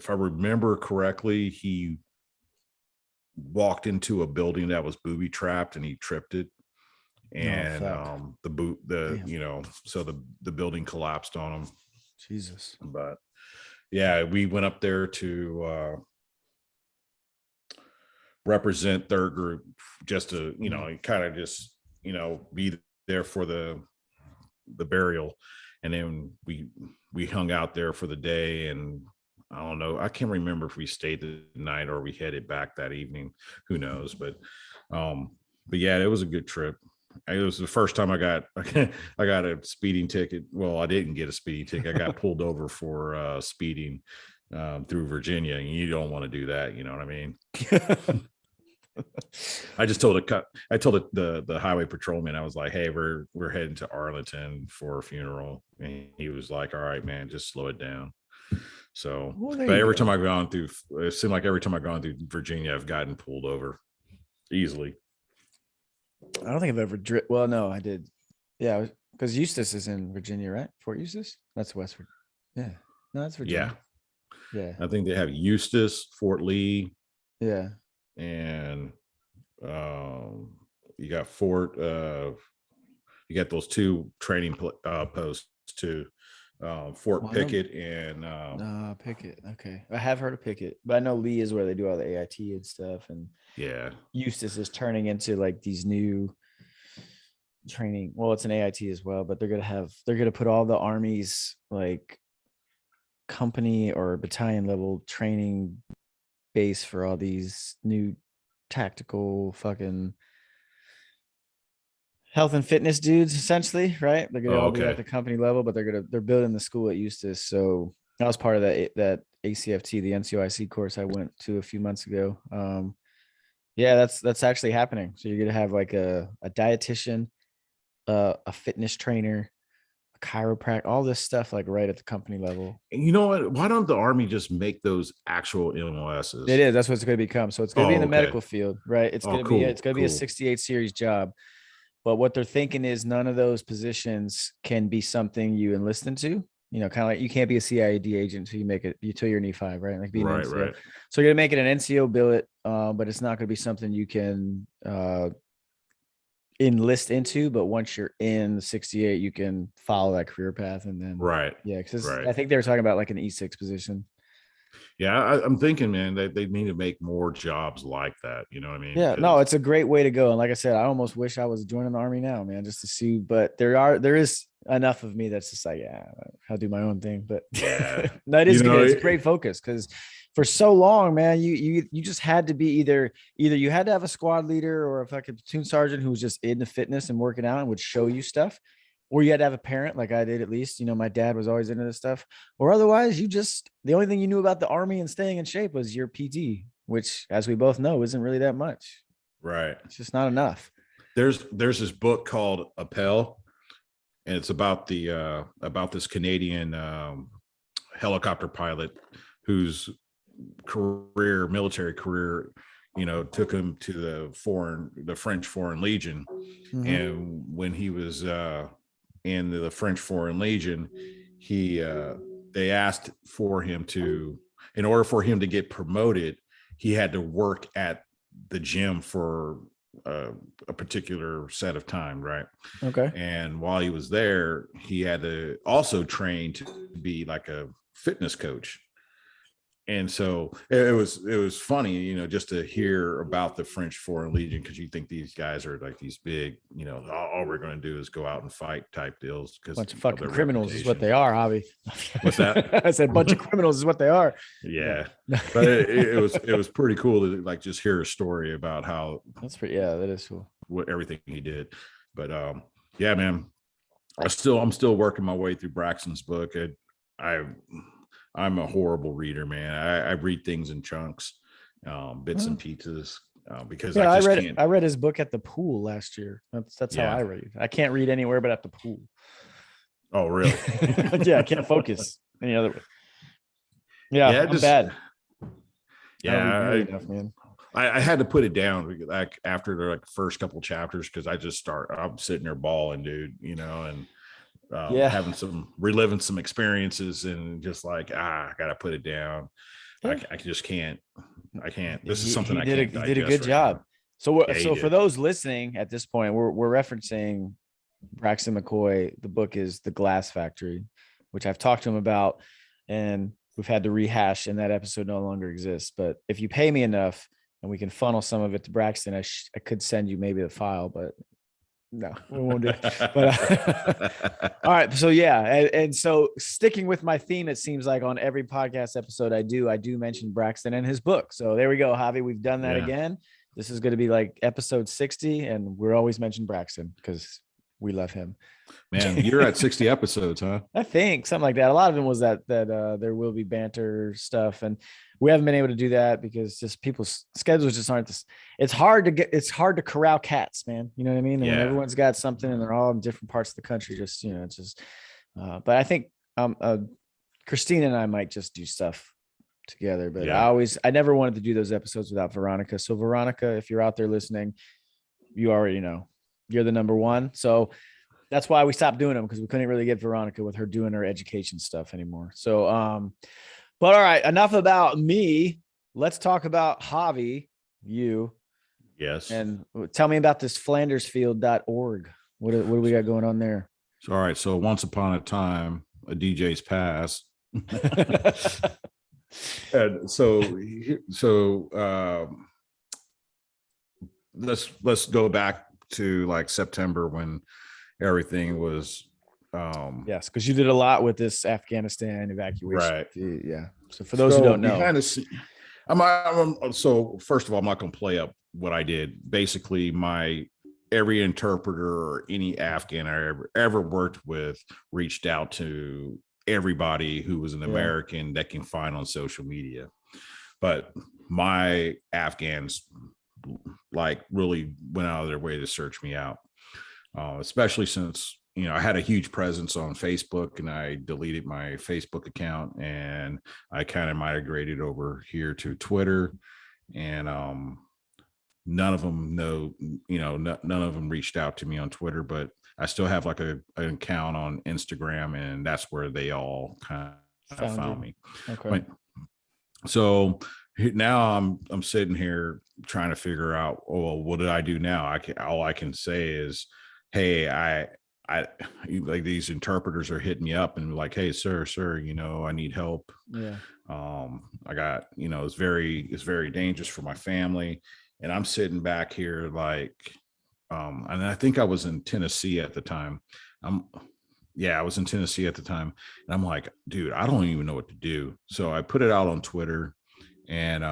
remember correctly, he walked into a building that was booby trapped and he tripped it. And so the building collapsed on him. Jesus. But yeah, we went up there to represent their group, just to kind of just be there for the burial. And then we hung out there for the day, and I don't know, I can't remember if we stayed the night or we headed back that evening, who knows. But yeah, it was a good trip. It was the first time I got a speeding ticket. Well, I didn't get a speeding ticket. I got pulled over for speeding through Virginia, and you don't want to do that. You know what I mean? I just told the highway patrolman, I was like, hey, we're heading to Arlington for a funeral. And he was like, all right, man, just slow it down. So, but every time I've gone through, it seemed like every time I've gone through Virginia, I've gotten pulled over easily. I don't think I've ever well, no, I did. Yeah, because Eustis is in Virginia, right? Fort Eustis? That's West Virginia. Yeah. No, that's Virginia. Yeah. I think they have Eustis, Fort Lee. Yeah. And you got Fort, you got those two training posts too. Fort Pickett and Pickett. Okay. I have heard of Pickett, but I know Lee is where they do all the AIT and stuff. And yeah, Eustis is turning into like these new training. Well, it's an AIT as well, but they're gonna put all the Army's like company or battalion level training base for all these new tactical fucking health and fitness dudes, essentially, right? They're gonna all be at the company level, but they're building the school at Eustis. So that was part of that ACFT, the NCOIC course I went to a few months ago. Yeah, that's actually happening. So you're gonna have like a dietitian, a fitness trainer, a chiropractor, all this stuff like right at the company level. And you know what? Why don't the Army just make those actual MOSs? It is. That's what it's going to become. So it's going to be in the medical field, right? It's going to be a 68 series job. But what they're thinking is none of those positions can be something you enlist into. Kind of like you can't be a CID agent until you make it until you're an E5, right? Like being right. So you're going to make it an NCO billet, but it's not going to be something you can enlist into. But once you're in the 68, you can follow that career path, and then because I think they were talking about like an E6 position. Yeah, I'm thinking, man, that they need to make more jobs like that. You know what I mean? Yeah, no, it's a great way to go. And like I said, I almost wish I was joining the Army now, man, just to see. But there is enough of me that's just like, yeah, I'll do my own thing. But yeah, that is good. It's a great focus because for so long, man, you just had to be either you had to have a squad leader or a fucking platoon sergeant who was just into fitness and working out and would show you stuff. Or you had to have a parent like I did, at least, my dad was always into this stuff, or otherwise the only thing you knew about the Army and staying in shape was your PT, which as we both know, isn't really that much. Right. It's just not enough. There's this book called Appel, and it's about this Canadian helicopter pilot whose military career, took him to the French Foreign Legion. Mm-hmm. And when he was in the French Foreign Legion, they asked for him in order for him to get promoted, he had to work at the gym for a particular set of time, right? Okay. And while he was there, he had to also train to be like a fitness coach. And so it was funny, just to hear about the French Foreign Legion, because you think these guys are like these big, all we're going to do is go out and fight type deals. Because bunch of fucking criminals is what they are, Javi. What's that? I said bunch of criminals is what they are. Yeah, but it was pretty cool to like just hear a story about how that is cool. What everything he did. But yeah, man, I'm still working my way through Braxton's book. I'm a horrible reader, man. I read things in chunks, bits and pieces, because I read his book at the pool last year. That's how I read. I can't read anywhere but at the pool. Oh, really? Yeah, I can't focus any other way. Yeah, I'm bad. Yeah, enough, man. I had to put it down like after the first couple chapters, because I'm sitting there bawling, dude, and reliving some experiences, and just like, I gotta put it down. Yeah. I just can't. I can't. This is something he did a good job. So for those listening at this point, we're referencing Braxton McCoy. The book is The Glass Factory, which I've talked to him about, and we've had to rehash, and that episode no longer exists. But if you pay me enough and we can funnel some of it to Braxton, I could send you maybe the file, but no, we won't do it. But all right. So yeah. And so sticking with my theme, it seems like on every podcast episode I do mention Braxton and his book. So there we go, Javi. We've done that again. This is going to be like episode 60, and we're always mentioning Braxton because we love him. Man, you're at 60 episodes, huh? I think something like that. A lot of them was that there will be banter stuff, and we haven't been able to do that because just people's schedules just aren't this. It's hard to corral cats, man. You know what I mean? And when everyone's got something and they're all in different parts of the country, but I think Christina and I might just do stuff together, but I never wanted to do those episodes without Veronica. So Veronica, if you're out there listening, you already know you're the number one. So that's why we stopped doing them, because we couldn't really get Veronica with her doing her education stuff anymore. So, but all right, enough about me. Let's talk about Javi, you. Yes. And tell me about this FlandersField.org. What do we got going on there? All right. So once upon a time, a DJ's past. And let's go back to like September when everything was yes, because you did a lot with this Afghanistan evacuation. Right. Yeah. So for those who don't know, kind of see, so first of all, I'm not going to play up what I did. Basically, every interpreter or any Afghan I ever worked with reached out to everybody who was an American that can find on social media. But my Afghans like really went out of their way to search me out, especially since I had a huge presence on Facebook, and I deleted my Facebook account and I kind of migrated over here to Twitter, and none of them none of them reached out to me on Twitter, but I still have like an account on Instagram, and that's where they all kind of found me. Okay. So now I'm sitting here trying to figure out, well, what did I do now? All I can say is, hey, I like, these interpreters are hitting me up and like, hey, sir, I need help. Yeah. I got, it's very dangerous for my family. And I'm sitting back here like, and I think I was in Tennessee at the time. I was in Tennessee at the time, and I'm like, dude, I don't even know what to do. So I put it out on Twitter, and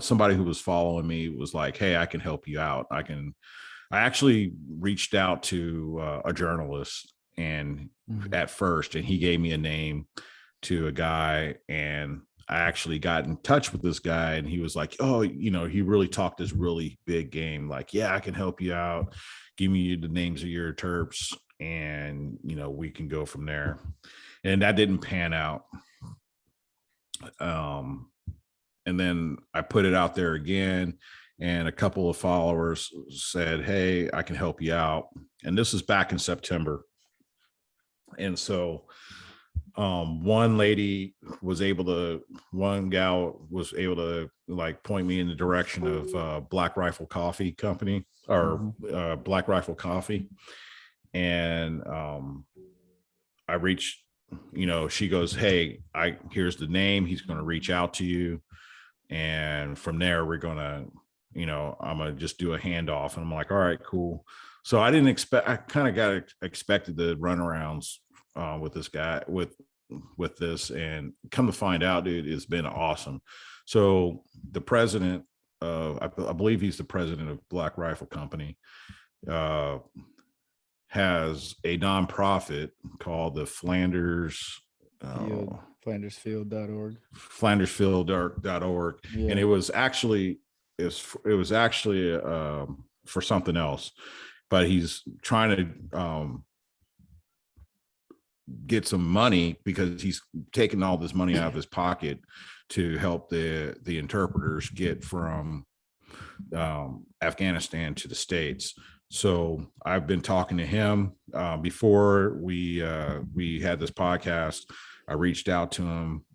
somebody who was following me was like, hey, I can help you out. I actually reached out to a journalist, and at first, and he gave me a name to a guy, and I actually got in touch with this guy, and he was like, oh, he really talked this really big game. Like, yeah, I can help you out. Give me the names of your terps, and, we can go from there. And that didn't pan out. And then I put it out there again, and a couple of followers said, hey, I can help you out. And this is back in September. And so one gal was able to like point me in the direction of Black Rifle Coffee Company, or Black Rifle Coffee. And I reached, she goes, hey, here's the name. He's going to reach out to you. And from there, we're going to, I'm going to just do a handoff. And I'm like, all right, cool. So I kind of expected the runarounds with this guy, with this, and come to find out, dude, it's been awesome. So the president of, I believe he's the president of Black Rifle Company, has a nonprofit called the FlandersField.org. FlandersField.org. Yeah. And it was actually for something else, but he's trying to get some money because he's taking all this money out of his pocket to help the interpreters get from Afghanistan to the States. So I've been talking to him before we had this podcast. I reached out to him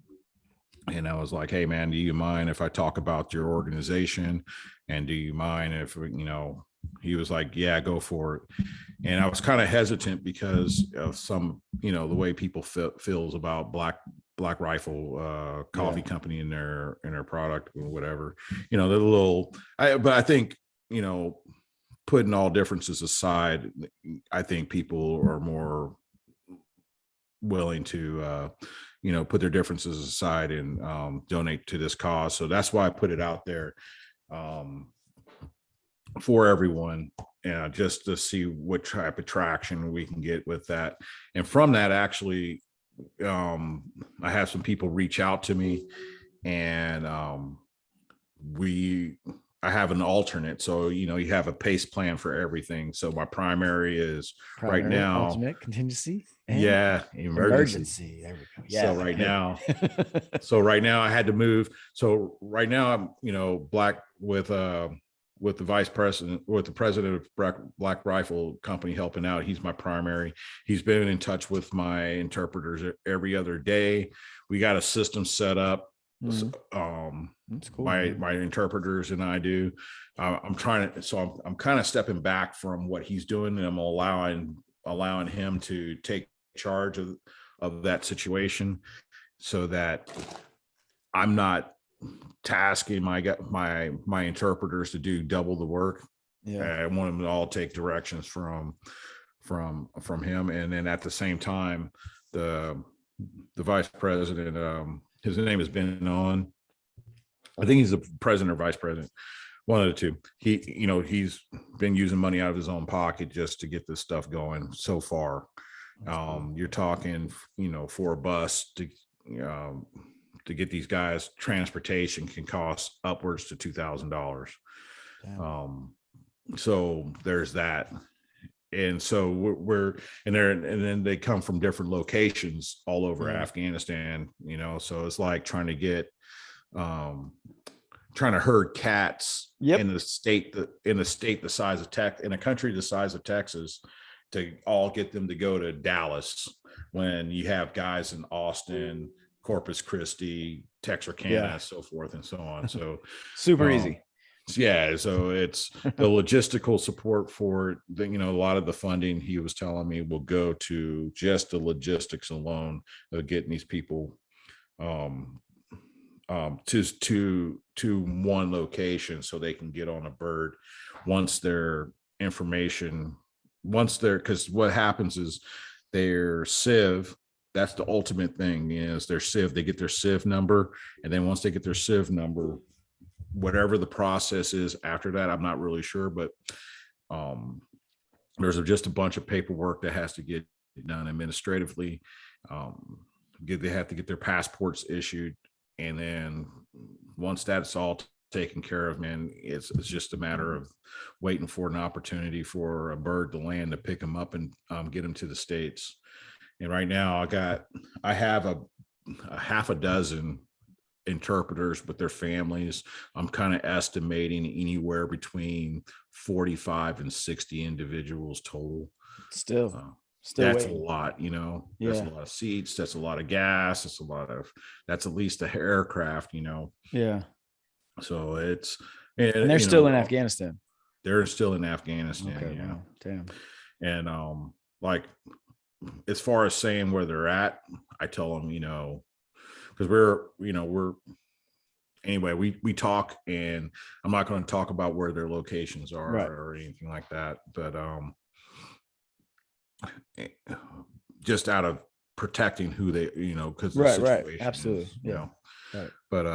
and I was like, hey man, do you mind if I talk about your organization? And do you mind if, he was like, yeah, go for it. And I was kind of hesitant because of some, the way people feels about Black Rifle coffee company in their product or whatever, they're a little, but I think, putting all differences aside, I think people are more willing to, put their differences aside and donate to this cause. So that's why I put it out there for everyone, just to see what type of traction we can get with that. And from that, actually, I have some people reach out to me, and I have an alternate. So, you have a pace plan for everything. So my primary is right now, alternate, contingency. Emergency. There we go. Yeah. So right now I had to move. So right now I'm, Black with the vice president, with the president of Black Rifle Company helping out. He's my primary. He's been in touch with my interpreters every other day. We got a system set up. That's cool. My interpreters and I do. I'm kind of stepping back from what he's doing, and I'm allowing him to take charge of that situation, so that I'm not tasking my interpreters to do double the work. I want them to all take directions from him. And then at the same time, the vice president, his name has been on, I think he's the president or vice president, one of the two. He's been using money out of his own pocket just to get this stuff going so far. You're talking, for a bus to get these guys transportation can cost upwards to $2,000. So there's that. And so and then they come from different locations all over Afghanistan, so it's like trying to herd cats in a state the size of in a country the size of Texas, to all get them to go to Dallas when you have guys in Austin, Corpus Christi, Texarkana, so forth and so on. So super easy. Yeah, so it's the logistical support for a lot of the funding, he was telling me, will go to just the logistics alone of getting these people to one location so they can get on a bird because what happens is their civ, that's the ultimate thing, is their civ, they get their civ number, and then once they get their civ number, whatever the process is after that, I'm not really sure, but there's just a bunch of paperwork that has to get done administratively. They have to get their passports issued, and then once that's all taken care of, man, it's just a matter of waiting for an opportunity for a bird to land to pick them up and get them to the States. And right now I have a half a dozen interpreters with their families. I'm kind of estimating anywhere between 45 and 60 individuals total. Still that's waiting. A lot, that's a lot of seats, that's a lot of gas, that's at least a aircraft, so it's, and they're still in Afghanistan. They're still in Afghanistan. Okay, wow. Damn. And like, as far as saying where they're at, I tell them, because we talk, and I'm not going to talk about where their locations are or anything like that, but just out of protecting who they, because the situation absolutely is, but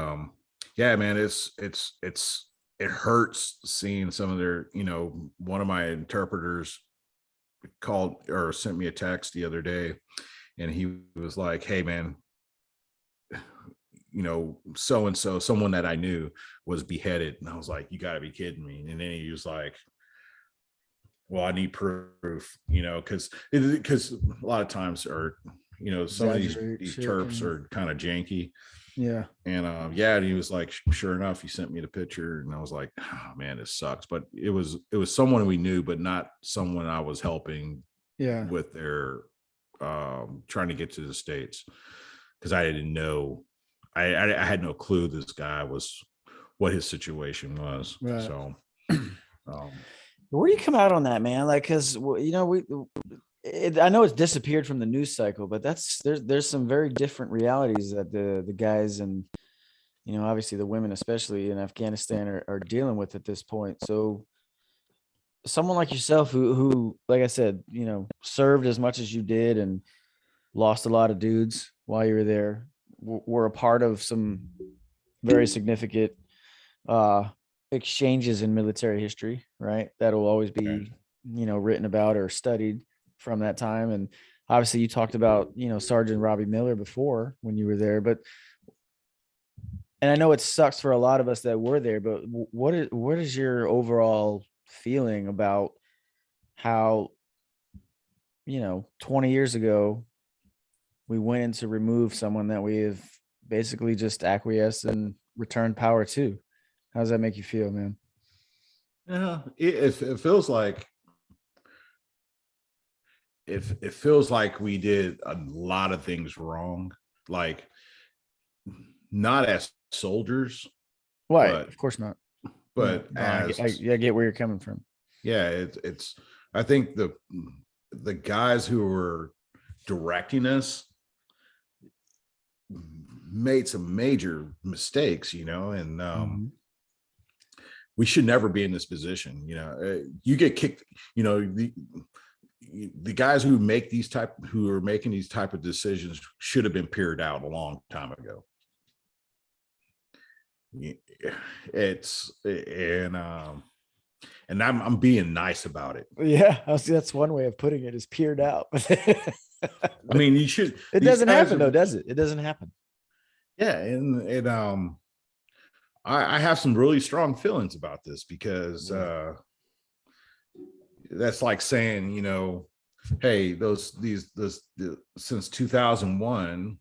yeah, man, it hurts seeing some of their, one of my interpreters called or sent me a text the other day, and he was like, hey man, so-and-so, someone that I knew was beheaded. And I was like, you gotta be kidding me. And then he was like, well, I need proof, because a lot of times, or some of these shit, Terps are kind of janky. Yeah. And and he was like, sure enough, he sent me the picture, and I was like, oh man, this sucks. But it was someone we knew, but not someone I was helping with their trying to get to the States, because I didn't know, I had no clue this guy was what his situation was. Right. So where do you come out on that, man? Like, because I know it's disappeared from the news cycle, but there's some very different realities that the guys and obviously the women, especially in Afghanistan, are dealing with at this point. So someone like yourself who like I said, served as much as you did and lost a lot of dudes while you were there, were a part of some very significant exchanges in military history, right? That'll always be, written about or studied from that time. And obviously you talked about, Sergeant Robbie Miller before when you were there, and I know it sucks for a lot of us that were there, but what is your overall feeling about how, 20 years ago, we went in to remove someone that we have basically just acquiesced and returned power to? How does that make you feel, man? Yeah, it feels like it feels like we did a lot of things wrong, like not as soldiers. Right, of course not. But I get where you're coming from. Yeah, it's I think the guys who were directing us made some major mistakes, and we should never be in this position. You get kicked, the guys who are making these type of decisions should have been peered out a long time ago. And I'm being nice about it. Yeah, that's one way of putting it, is peered out. I mean, you should. It doesn't happen though, does it? It doesn't happen. Yeah, and I have some really strong feelings about this, because that's like saying, hey, since 2001,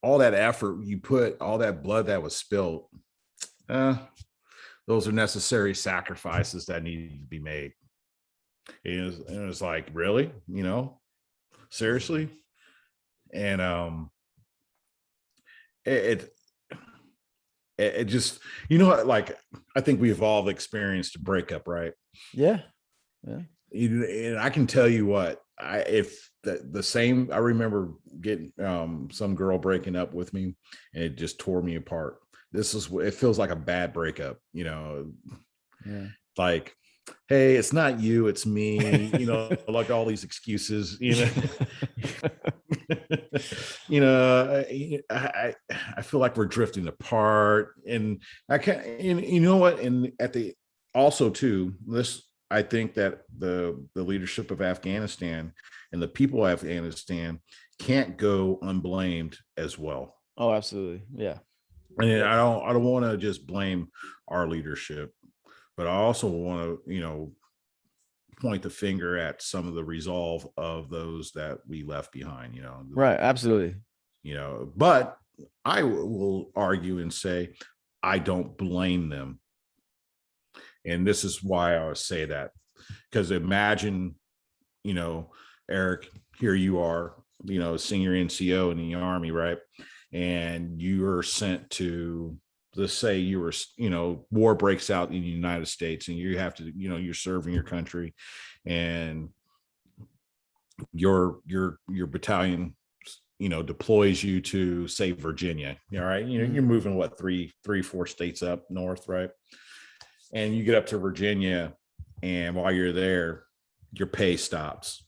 all that effort you put, all that blood that was spilled, those are necessary sacrifices that needed to be made. And it was like, really, seriously? And it just, like, I think we've all experienced a breakup, right? Yeah. And I can tell you what, I remember getting some girl breaking up with me, and it just tore me apart. It feels like a bad breakup, like, hey, it's not you, it's me, like all these excuses, I feel like we're drifting apart, and I can't, you know what? And also too, I think that the leadership of Afghanistan and the people of Afghanistan can't go unblamed as well. Oh, absolutely. Yeah. And I don't want to just blame our leadership, but I also want to, point the finger at some of the resolve of those that we left behind, Right. Absolutely. But I will argue and say, I don't blame them. And this is why I would say that, because imagine, Eric, here you are, senior NCO in the Army, right? And you are sent to, let's say you were, war breaks out in the United States, and you have to, you're serving your country, and your battalion, deploys you to, say, Virginia. All right. You're moving what, 4 states up north, right? And you get up to Virginia, and while you're there, your pay stops.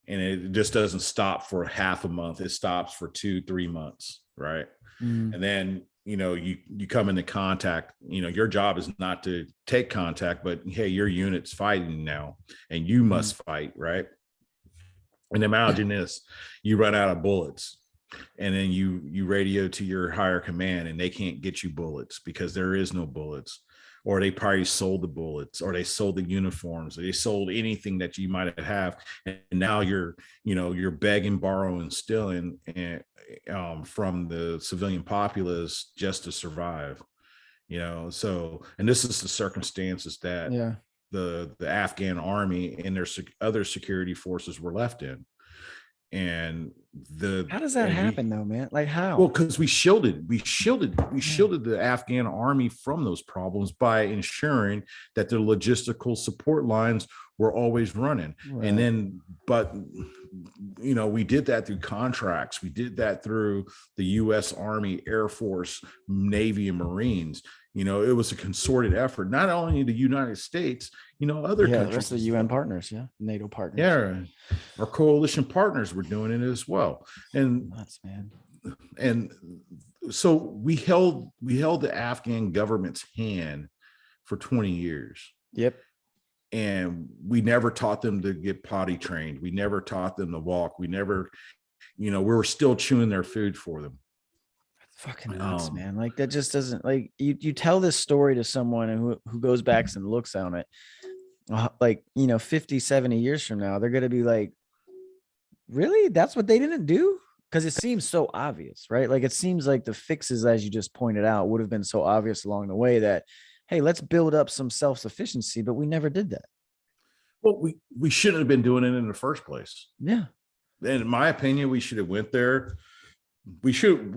And it just doesn't stop for half a month. It stops for 2-3 months, right? And then, you come into contact, your job is not to take contact, but hey, your unit's fighting now, and you must fight, right? And imagine this, you run out of bullets, and then you radio to your higher command, and they can't get you bullets because there is no bullets. or they probably sold the bullets, or they sold the uniforms, or they sold anything that you might have. And now you're begging, borrowing, stealing from the civilian populace just to survive. So, and this is the circumstances that the Afghan army and their other security forces were left in. And how does that happen though, man? Like how? Well, because we shielded the Afghan army from those problems by ensuring that the logistical support lines were always running. Right. And then, but we did that through contracts. We did that through the U.S. Army, Air Force, Navy, and Marines. It was a concerted effort, not only the United States, other countries. The rest of the UN partners, NATO partners. Yeah, our coalition partners were doing it as well. And nuts, man. And so we held the Afghan government's hand for 20 years. Yep. And we never taught them to get potty trained. We never taught them to walk. We never, we were still chewing their food for them. Fucking nuts, man. Like that just doesn't, like, you tell this story to someone who goes back and looks on it, 50, 70 years from now, they're going to be like, really? That's what they didn't do? Because it seems so obvious, right? Like it seems like the fixes, as you just pointed out, would have been so obvious along the way that, hey, let's build up some self-sufficiency, but we never did that. Well, we shouldn't have been doing it in the first place. Yeah. And in my opinion, we should have went there. We should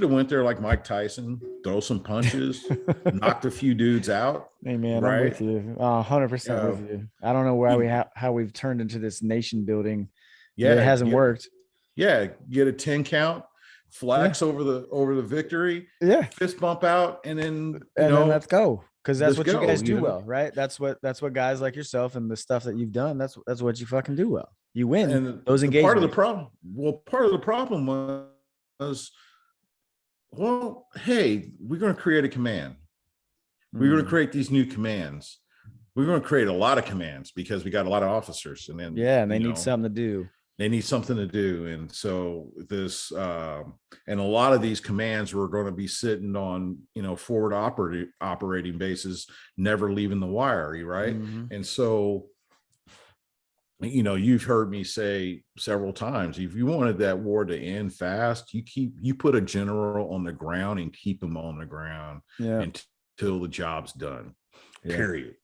have went there like Mike Tyson, throw some punches, knocked a few dudes out. Hey man, right? I'm with you, 100% with you. I don't know why how we've turned into this nation building. Yeah, it hasn't worked. Yeah, get a 10 count, flex over the victory. Yeah, fist bump out, and then then let's go, because that's what you guys do well, right? That's what guys like yourself and the stuff that you've done. That's what you fucking do well. You win and those engagements. Part of the problem was, well, hey, we're going to create a command. We're going to create these new commands. We're going to create a lot of commands because we got a lot of officers, and then and they need something to do. They need something to do, and so this and a lot of these commands were going to be sitting on forward operating bases, never leaving the wire, right? Mm-hmm. And so you've heard me say several times, if you wanted that war to end fast, you put a general on the ground and keep him on the ground until the job's done. Period.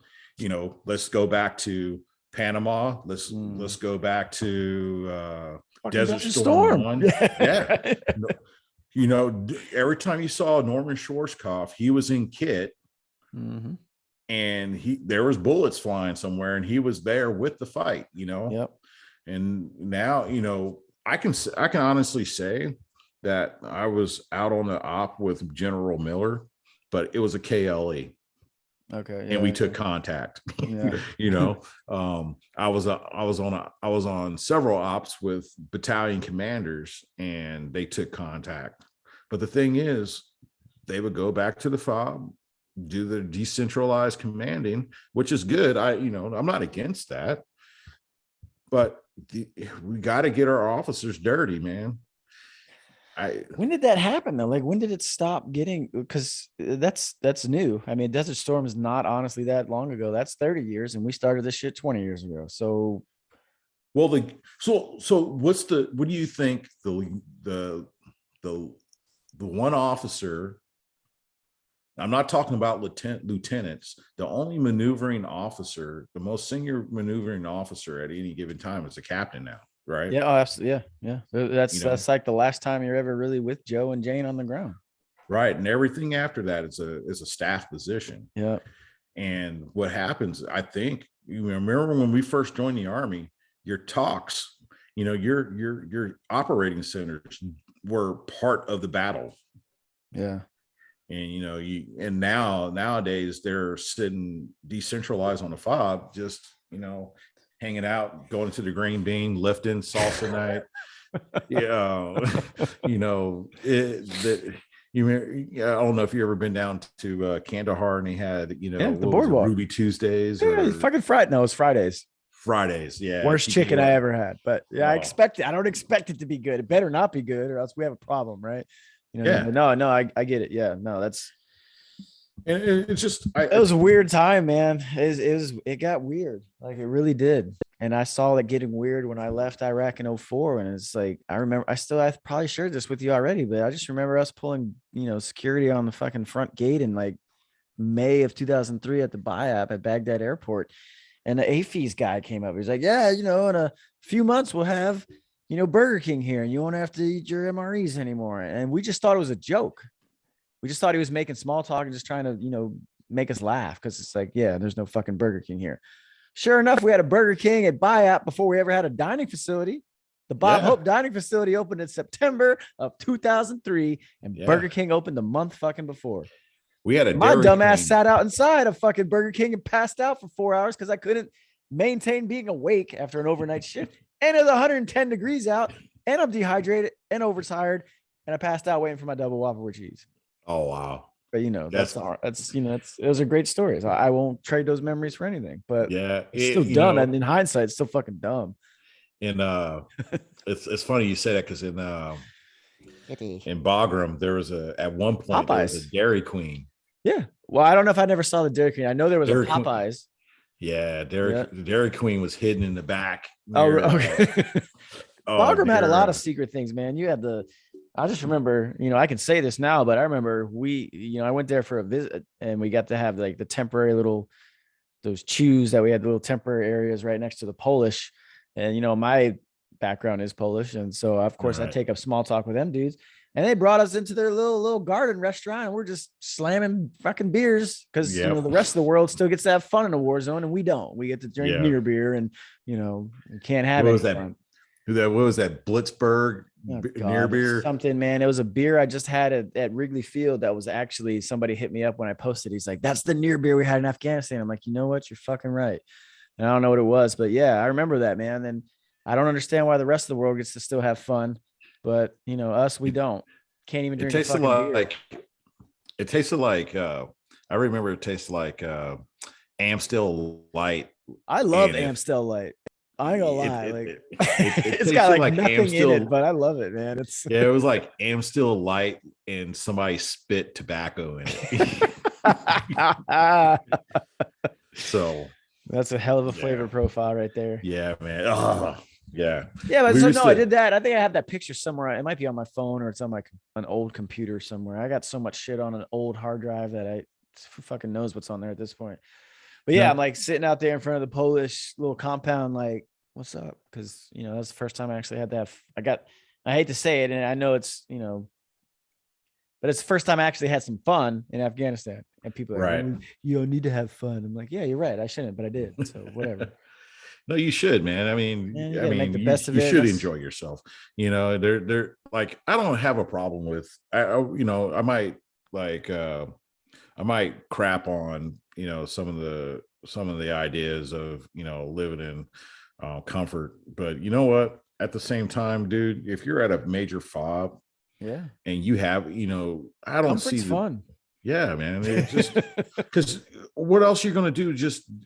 Let's go back to Panama. Let's go back to Desert Storm 1. Yeah. Every time you saw Norman Schwarzkopf, he was in kit. Mm-hmm. And there was bullets flying somewhere, and he was there with the fight, Yep. And now, I can honestly say that I was out on the op with General Miller, but it was a KLE. Okay. And we took contact. Yeah. I was on several ops with battalion commanders, and they took contact. But the thing is, they would go back to the FOB, do the decentralized commanding, which is good. I'm not against that, but we got to get our officers dirty, man. When did that happen though? Like, when did it stop getting? Because that's new. I mean, Desert Storm is not honestly that long ago. That's 30 years, and we started this shit 20 years ago. So, well, what do you think the one officer? I'm not talking about lieutenants. The only maneuvering officer, the most senior maneuvering officer at any given time is a captain now, right? Yeah, absolutely. Yeah. That's like the last time you're ever really with Joe and Jane on the ground. Right. And everything after that is a staff position. Yeah. And what happens, I think, you remember when we first joined the Army, your talks, your operating centers were part of the battle. Yeah. And nowadays they're sitting decentralized on the FOB, just hanging out, going to the green bean, lifting salsa night. I don't know if you ever been down to Kandahar, and he had the boardwalk, Ruby Tuesdays. Fucking Friday. No, it's Fridays. Yeah. Worst chicken I ever had, but I expect it. I don't expect it to be good. It better not be good, or else we have a problem, right? No, I get it. Yeah, no, And it's just, it was a weird time, man. It got weird. Like it really did. And I saw it getting weird when I left Iraq in 04. And it's like, I remember, I probably shared this with you already, but I just remember us pulling, security on the fucking front gate in like May of 2003 at the BIAP at Baghdad airport. And the AFES guy came up. He's like, yeah, in a few months we'll have, Burger King here and you won't have to eat your MREs anymore. And we just thought it was a joke. We just thought he was making small talk and just trying to, make us laugh. Cause it's like, yeah, there's no fucking Burger King here. Sure enough, we had a Burger King at BIAP before we ever had a dining facility. The Bob Hope dining facility opened in September of 2003 and Burger King opened the month fucking before. We had my dumbass sat out inside a fucking Burger King and passed out for 4 hours because I couldn't maintain being awake after an overnight shift. And it was 110 degrees out and I'm dehydrated and overtired. And I passed out waiting for my double waffle with cheese. Oh, wow. But it was a great story. So I won't trade those memories for anything. But it's still dumb. And in hindsight, it's still fucking dumb. And it's funny you say that because in Bagram there was at one point there was a Dairy Queen. Yeah. Well, I don't know if I never saw the Dairy Queen. I know there was Dairy a Popeyes. Yeah, Dairy Queen was hidden in the back. Okay. Bagram had a lot of secret things, man. You had I just remember, I can say this now, but I remember I went there for a visit and we got to have like the temporary those chews that we had, the little temporary areas right next to the Polish. And, my background is Polish. And so, of course, I take up small talk with them dudes. And they brought us into their little garden restaurant. And we're just slamming fucking beers because, the rest of the world still gets to have fun in a war zone. And we don't. We get to drink near beer and, we can't have it. What was that? Blitzberg near beer? Something, man. It was a beer I just had at Wrigley Field that was actually somebody hit me up when I posted. He's like, that's the near beer we had in Afghanistan. I'm like, you know what? You're fucking right. And I don't know what it was, but yeah, I remember that, man. And I don't understand why the rest of the world gets to still have fun, but us, we don't. Can't even drink. It tasted like I remember it tasted like Amstel Light. I love Amstel Light. I ain't gonna lie, it's got like nothing Amstel, in it, but I love it, man. It was like Amstel Light and somebody spit tobacco in it. So that's a hell of a flavor profile right there. Yeah, man. Oh, yeah. Yeah, but I did that. I think I have that picture somewhere. It might be on my phone or it's on an old computer somewhere. I got so much shit on an old hard drive that who fucking knows what's on there at this point. But yeah, I'm like sitting out there in front of the Polish little compound, like, what's up? Because that's the first time I actually had that. I hate to say it, and I know it's but it's the first time I actually had some fun in Afghanistan. And people are like, you don't need to have fun. I'm like, yeah, you're right. I shouldn't, but I did. So whatever. No, you should, man. I mean, make the best of it. You should enjoy yourself. They're like, I don't have a problem with, I might crap on, some of the ideas of, living in comfort, but you know what? At the same time, dude, if you're at a major fob, and you have, I don't Comfort's see fun. Yeah, man. It's just because what else you're going to do?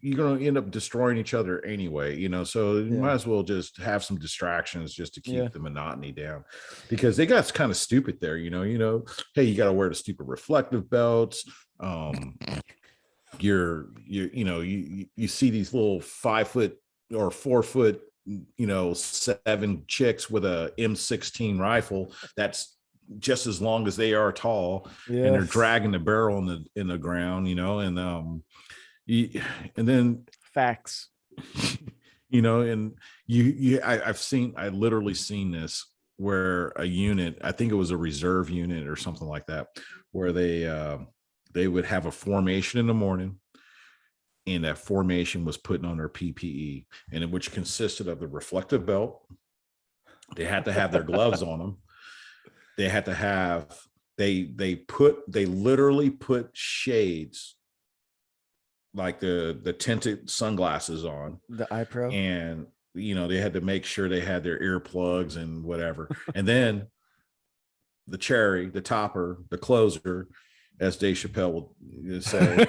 You're going to end up destroying each other anyway, so you might as well just have some distractions just to keep the monotony down, because they got kind of stupid there, hey, you got to wear the stupid reflective belts. You see these little 5 foot or 4 foot, 7 chicks with a M16 rifle that's just as long as they are tall, and they're dragging the barrel in the ground, and then facts, and I literally seen this where a unit, I think it was a reserve unit or something like that, where they would have a formation in the morning, and that formation was putting on their PPE, and which consisted of the reflective belt. They had to have their gloves on them. They had to have, they literally put shades, like the tinted sunglasses on, the eye pro, and they had to make sure they had their earplugs and whatever. And then the cherry, the topper, the closer, as Dave Chappelle would say,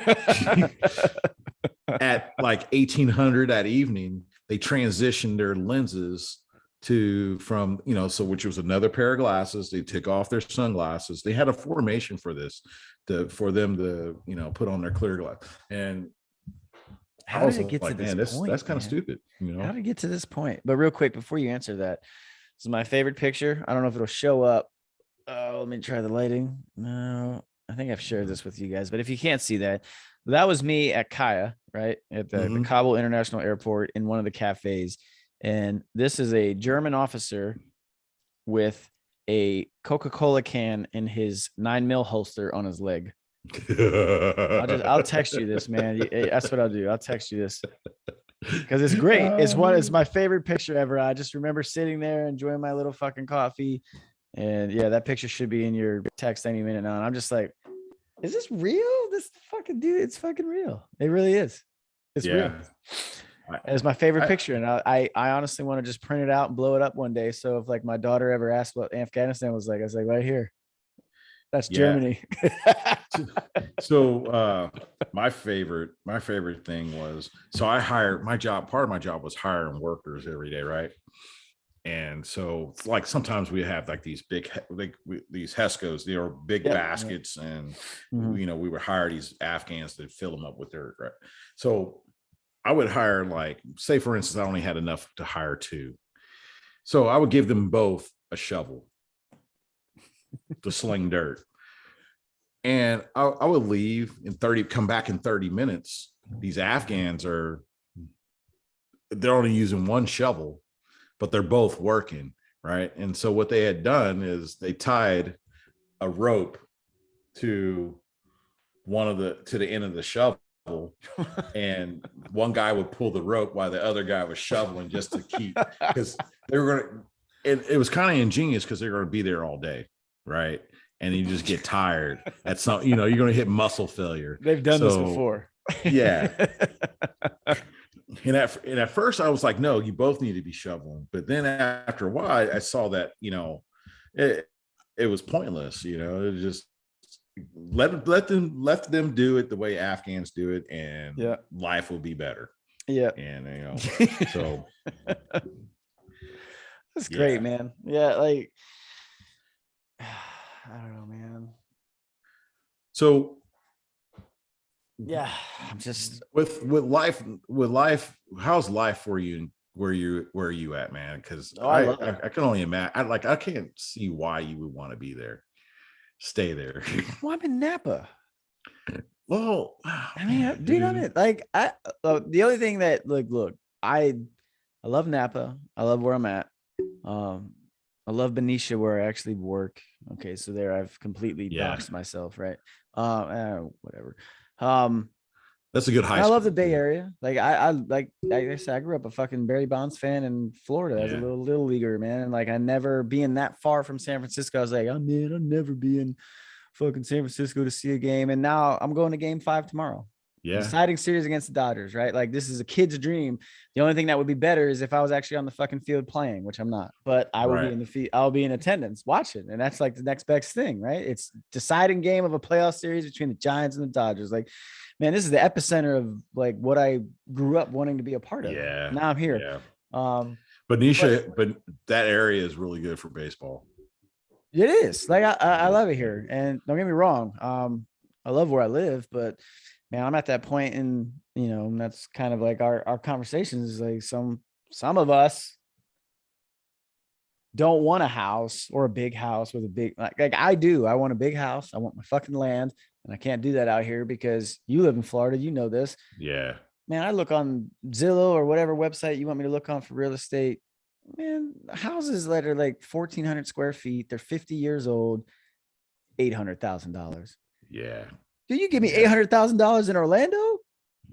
at like 1800 that evening, they transitioned their lenses which was another pair of glasses. They took off their sunglasses. They had a formation for this. for them to, put on their clear glass. And how did it get to this point? That's kind of stupid. How did it get to this point? But real quick, before you answer that, this is my favorite picture. I don't know if it'll show up. Let me try the lighting. No, I think I've shared this with you guys, but if you can't see that, that was me at Kaya, right? At the Kabul International Airport in one of the cafes. And this is a German officer with a Coca-Cola can in his 9mm holster on his leg. I'll text you this, man. That's what I'll do. I'll text you this because it's great. It's my favorite picture ever. I just remember sitting there enjoying my little fucking coffee. And yeah, that picture should be in your text any minute now. And I'm just like, is this real? This fucking dude, it's fucking real. It really is. It's real. It's my favorite picture. And I honestly want to just print it out and blow it up one day. So if like my daughter ever asked what Afghanistan was like, I was like, right here. That's Germany. So my favorite thing was, so I hired part of my job was hiring workers every day, right? And so like sometimes we have like these big these Heskos, they are big baskets, and we would hire these Afghans to fill them up with their, right? So I would hire, like, say for instance, I only had enough to hire 2. So I would give them both a shovel to sling dirt. And I would leave come back in 30 minutes. These Afghans they're only using one shovel, but they're both working, right? And so what they had done is they tied a rope to the end of the shovel, and one guy would pull the rope while the other guy was shoveling, just to keep, because they were going to, it was kind of ingenious because they're going to be there all day, right? And you just get tired at some, you're going to hit muscle failure. They've done this before. Yeah. And at first I was like, no, you both need to be shoveling. But then after a while, I saw that, it was pointless. It just let them do it the way Afghans do it, and life will be better. Yeah. And, so. That's great, man. Yeah. Like, I don't know, man. So. Yeah, I'm just with life. How's life for you? Where are you at, man? Because I can only imagine. I can't see why you would want to be there, stay there. Well, I'm in Napa. Well, I mean, dude, I'm in, like, the only thing that, look, I love Napa. I love where I'm at. I love Benicia, where I actually work. Okay, so there I've completely doxed myself, right? Whatever. That's a good high school. I love the Bay Area. Like like I said, I grew up a fucking Barry Bonds fan in Florida as a little leaguer, man. And like, I never being that far from San Francisco, I was like, oh man, I'll never be in fucking San Francisco to see a game. And now I'm going to game 5 tomorrow. Yeah. Deciding series against the Dodgers, right? Like, this is a kid's dream. The only thing that would be better is if I was actually on the fucking field playing, which I'm not, but I will be in the field. I'll be in attendance watching. And that's like the next best thing, right? It's deciding game of a playoff series between the Giants and the Dodgers. Like, man, this is the epicenter of like what I grew up wanting to be a part of. Yeah. Now I'm here. Yeah. But that area is really good for baseball. It is. Like, I love it here. And don't get me wrong. I love where I live, but man, I'm at that point in, and that's kind of like our conversations is like some of us don't want a house or a big house with a big, like I do. I want a big house. I want my fucking land, and I can't do that out here because you live in Florida. You know this. Yeah. Man, I look on Zillow or whatever website you want me to look on for real estate. Man, houses that are like 1,400 square feet, they're 50 years old, $800,000. Yeah. Do you give me $800,000 in Orlando?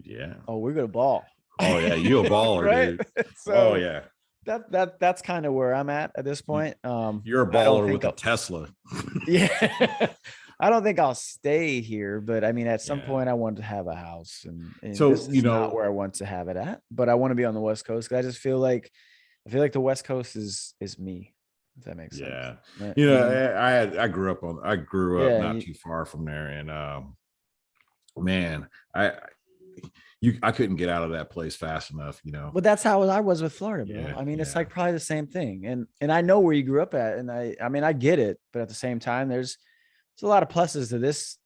Yeah. Oh, we're gonna ball. Oh yeah, you a baller, right? Dude. So oh yeah. That's kind of where I'm at this point. You're a baller with a Tesla. Yeah. I don't think I'll stay here, but I mean, at some point, I want to have a house, and so this is not where I want to have it at. But I want to be on the West Coast because I just feel like the West Coast is me. If that makes sense. Yeah. I grew up not too far from there, and man, I couldn't get out of that place fast enough, But that's how I was with Florida, bro. Yeah, I mean, it's like probably the same thing. And I know where you grew up at, and I mean, I get it, but at the same time, there's a lot of pluses to this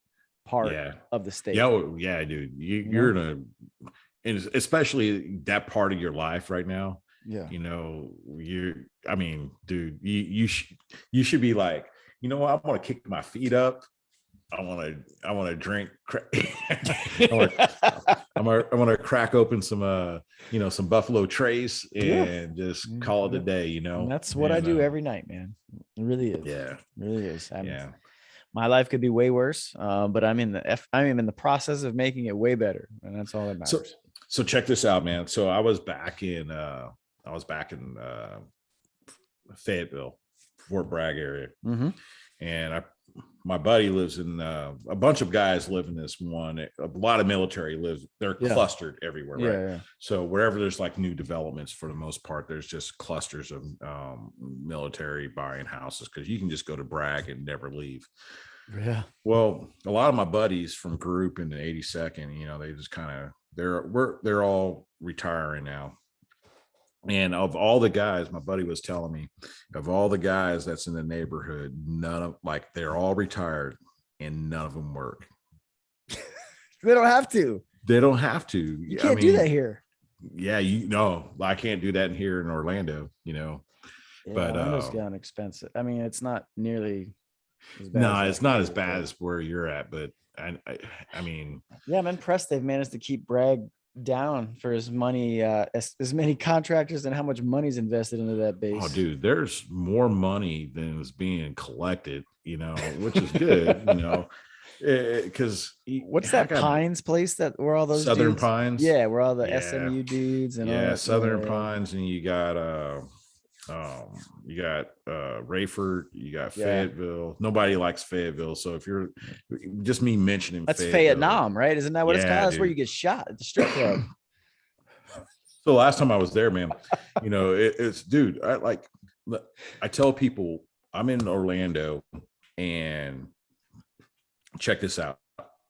part of the state. Yeah, well, yeah, dude. You're in a, and especially that part of your life right now. Yeah. You know, I mean, dude, you should be like, you know what? I want to kick my feet up. I want to drink. I want to crack open some, some Buffalo Trace and just call it a day, you know. And that's what I do every night, man. It really is. Yeah. It really is. Yeah. My life could be way worse, but I'm in the process of making it way better, and that's all that matters. So check this out, man. So I was back in Fayetteville, Fort Bragg area, and my buddy lives in a bunch of guys live in this one. A lot of military lives. They're clustered everywhere, right? Yeah. So wherever there's like new developments, for the most part, there's just clusters of military buying houses because you can just go to Bragg and never leave. Yeah. Well, a lot of my buddies from group in the 82nd, they just kind of they're all retiring now. And of all the guys, my buddy was telling me, of all the guys that's in the neighborhood, they're all retired and none of them work. They don't have to. They don't have to. You can't do that here. Yeah, I can't do that here in Orlando, Yeah, but Orlando's gotten expensive. I mean, it's not nearly as bad. No, it's not as bad as where you're at, but I mean, yeah, I'm impressed they've managed to keep Bragg down for as many as many contractors and how much money's invested into that base. Oh, dude, there's more money than is being collected, which is good, because what's that Pines place that where all those Southern dudes? Pines? Yeah, where all the SMU dudes and all Southern Pines, and you got Rayford, you got Fayetteville. Nobody likes Fayetteville, so if you're just me mentioning that's Vietnam, right? Isn't that what it's called? That's where you get shot at the strip club. So last time I was there, man, it's dude. I tell people I'm in Orlando, and check this out.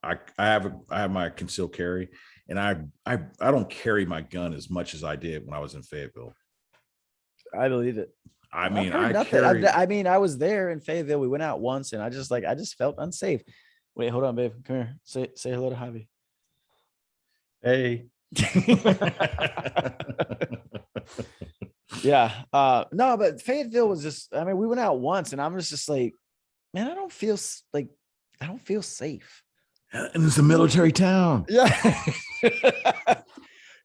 I have my concealed carry, and I don't carry my gun as much as I did when I was in Fayetteville. I believe it. I mean, I was there in Fayetteville. We went out once, and I just felt unsafe. Wait, hold on, babe. Come here. Say hello to Javi. Hey. Yeah. No, but Fayetteville was just. I mean, we went out once, and I'm just like, man, I don't feel safe. And it's a military town. Yeah.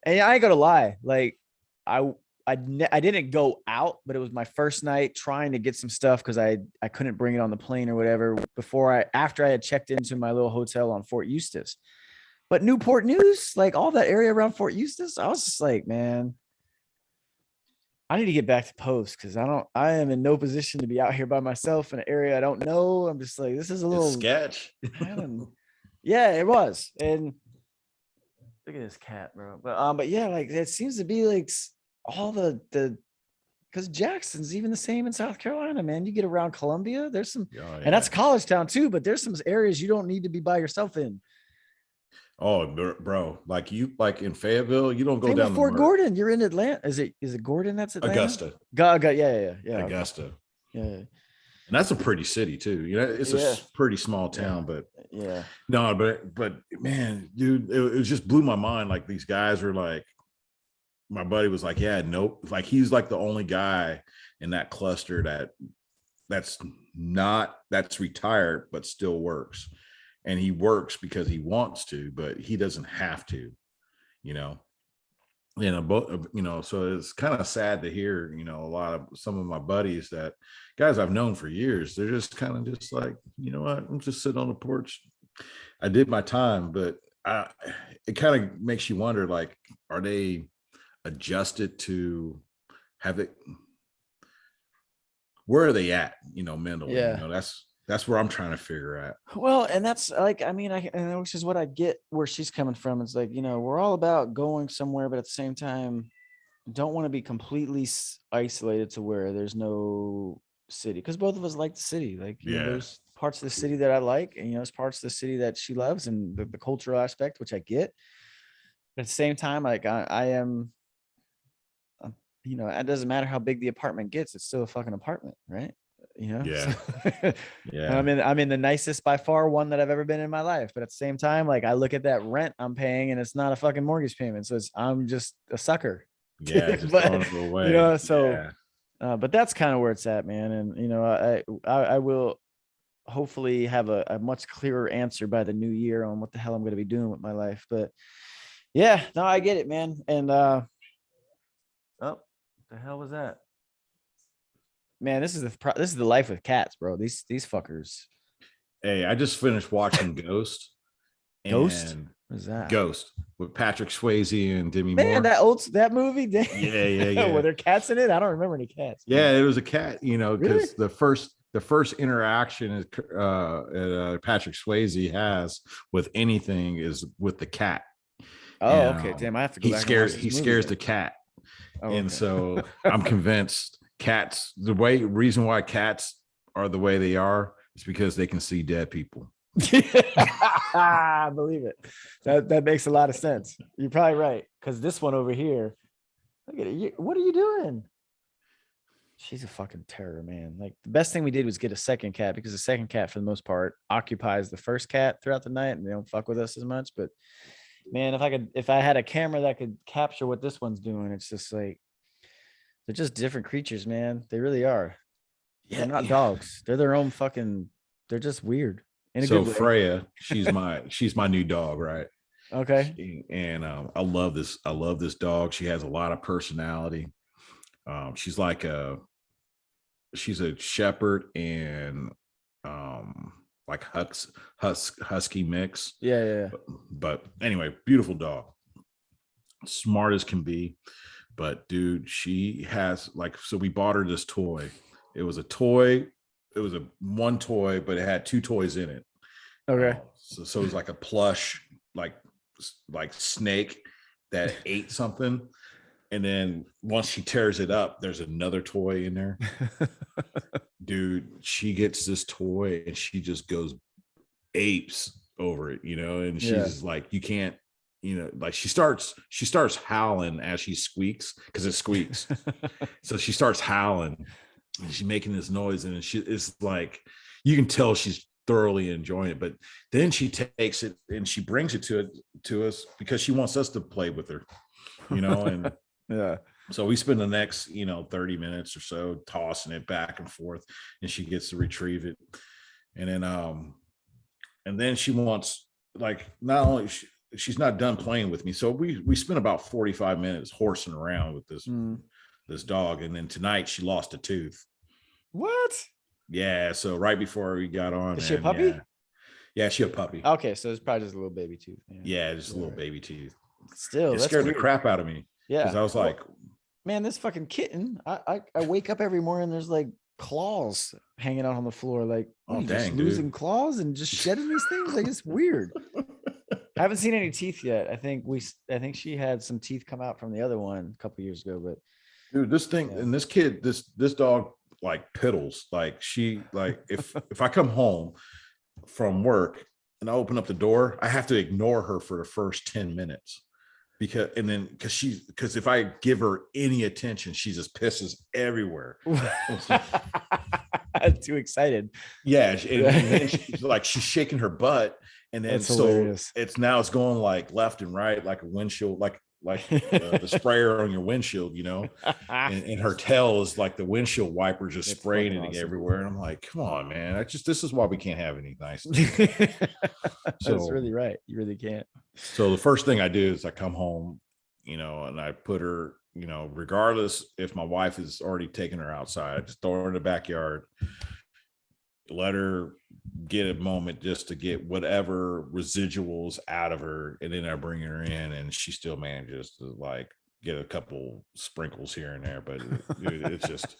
And I ain't gonna lie, like I didn't go out, but it was my first night trying to get some stuff because I couldn't bring it on the plane or whatever after I had checked into my little hotel on Fort Eustis. But Newport News, like all that area around Fort Eustis, I was just like, man, I need to get back to post because I am in no position to be out here by myself in an area I don't know. I'm just like, this is a little sketch. Yeah, it was. And look at this cat, bro. But yeah, like it seems to be like all the because Jackson's even the same in South Carolina, man. You get around Columbia, there's some, and that's college town too, but there's some areas you don't need to be by yourself in. Oh, bro, like in Fayetteville, you don't go down to Fort Gordon. You're in Atlanta. Is it Gordon? That's Atlanta? Augusta. Yeah. Augusta. Yeah. And that's a pretty city too. It's a pretty small town, but no, but man, dude, it just blew my mind. Like these guys were like, my buddy was like, yeah, nope. Like he's like the only guy in that cluster that's retired, but still works. And he works because he wants to, but he doesn't have to, so it's kind of sad to hear, some of my buddies that guys I've known for years, they're just kind of just like, you know what, I'm just sitting on the porch. I did my time, but it kind of makes you wonder, like, are they adjusted to have it? Where are they at, mentally? That's where I'm trying to figure out. Well, and that's like, I mean, which is what I get where she's coming from. It's like, we're all about going somewhere, but at the same time, don't want to be completely isolated to where there's no city. Because both of us like the city. Like, there's parts of the city that I like, and there's parts of the city that she loves, and the cultural aspect, which I get. But at the same time, like I am, it doesn't matter how big the apartment gets, it's still a fucking apartment, right? you know? Yeah. So, Yeah. I'm in the nicest by far one that I've ever been in my life. But at the same time, like I look at that rent I'm paying and it's not a fucking mortgage payment. So I'm just a sucker. Yeah. Just But, throwing it away. you know, so, Yeah. but that's kind of where it's at, man. And, you know, I will hopefully have a much clearer answer by the new year on what the hell I'm going to be doing with my life. But yeah, no, I get it, man. And, oh, what the hell was that? Man, this is the life with cats, bro. These fuckers. Hey, I just finished watching Ghost. Ghost? What is that? Ghost with Patrick Swayze and Demi Moore. Man, that movie. Yeah. Were there cats in it? I don't remember any cats. Yeah, it was a cat. You know, because really? the first interaction Patrick Swayze has with anything is with the cat. Oh, and, okay. Damn, I have to go back. He scares the cat, and so I'm convinced cats. Reason why cats are the way they are is because they can see dead people. I believe it. That makes a lot of sense. You're probably right. Because this one over here, look at it. What are you doing? She's a fucking terror, man. Like the best thing we did was get a second cat because the second cat, for the most part, occupies the first cat throughout the night and they don't fuck with us as much. But man, if I had a camera that could capture what this one's doing, it's just like they're just different creatures, man. They really are. Yeah, they're not dogs. They're their own fucking. They're just weird. So Freya, she's my new dog, right? Okay. And I love this dog. She has a lot of personality. She's a shepherd and like husky mix. Yeah. But anyway, beautiful dog, smart as can be. But dude, she has so we bought her this toy. It was a toy. It was one toy, but it had two toys in it. Okay. So it was like a plush, like snake that ate something. And then once she tears it up, there's another toy in there. Dude, she gets this toy and she just goes apes over it, you know, and she's like, you can't, you know, like she starts howling as she squeaks because it squeaks. So she starts howling and she's making this noise and it's like, you can tell she's thoroughly enjoying it, but then she takes it and she brings it to us because she wants us to play with her, you know, and yeah. So we spend the next, 30 minutes or so tossing it back and forth and she gets to retrieve it. And then she wants, like, not only she's not done playing with me. So we spent about 45 minutes horsing around with this dog. And then tonight she lost a tooth. What? Yeah. So right before we got on. Is she a puppy? Yeah, she's a puppy. Okay. So it's probably just a little baby tooth. Yeah, just a little baby tooth. Still, it scared the crap out of me. Yeah. Because I was like, man, this fucking kitten. I wake up every morning, there's like claws hanging out on the floor. Like, oh, dang, just losing claws and just shedding these things. Like, it's weird. I haven't seen any teeth yet. I think she had some teeth come out from the other one a couple years ago. But dude, this thing and this kid, this dog like piddles. Like if I come home from work and I open up the door, I have to ignore her for the first 10 minutes. Because if I give her any attention, she just pisses everywhere. Too excited. Yeah, and then she's shaking her butt, and then it's going like left and right, like a windshield, like the sprayer on your windshield, you know. And her tail is like the windshield wiper just spraying it everywhere. And I'm like, come on, man! This is why we can't have any nice. That's really right. You really can't. So the first thing I do is I come home, and I put her, regardless if my wife has already taken her outside, I just throw her in the backyard, let her get a moment just to get whatever residuals out of her. And then I bring her in and she still manages to like get a couple sprinkles here and there. But dude, it's just,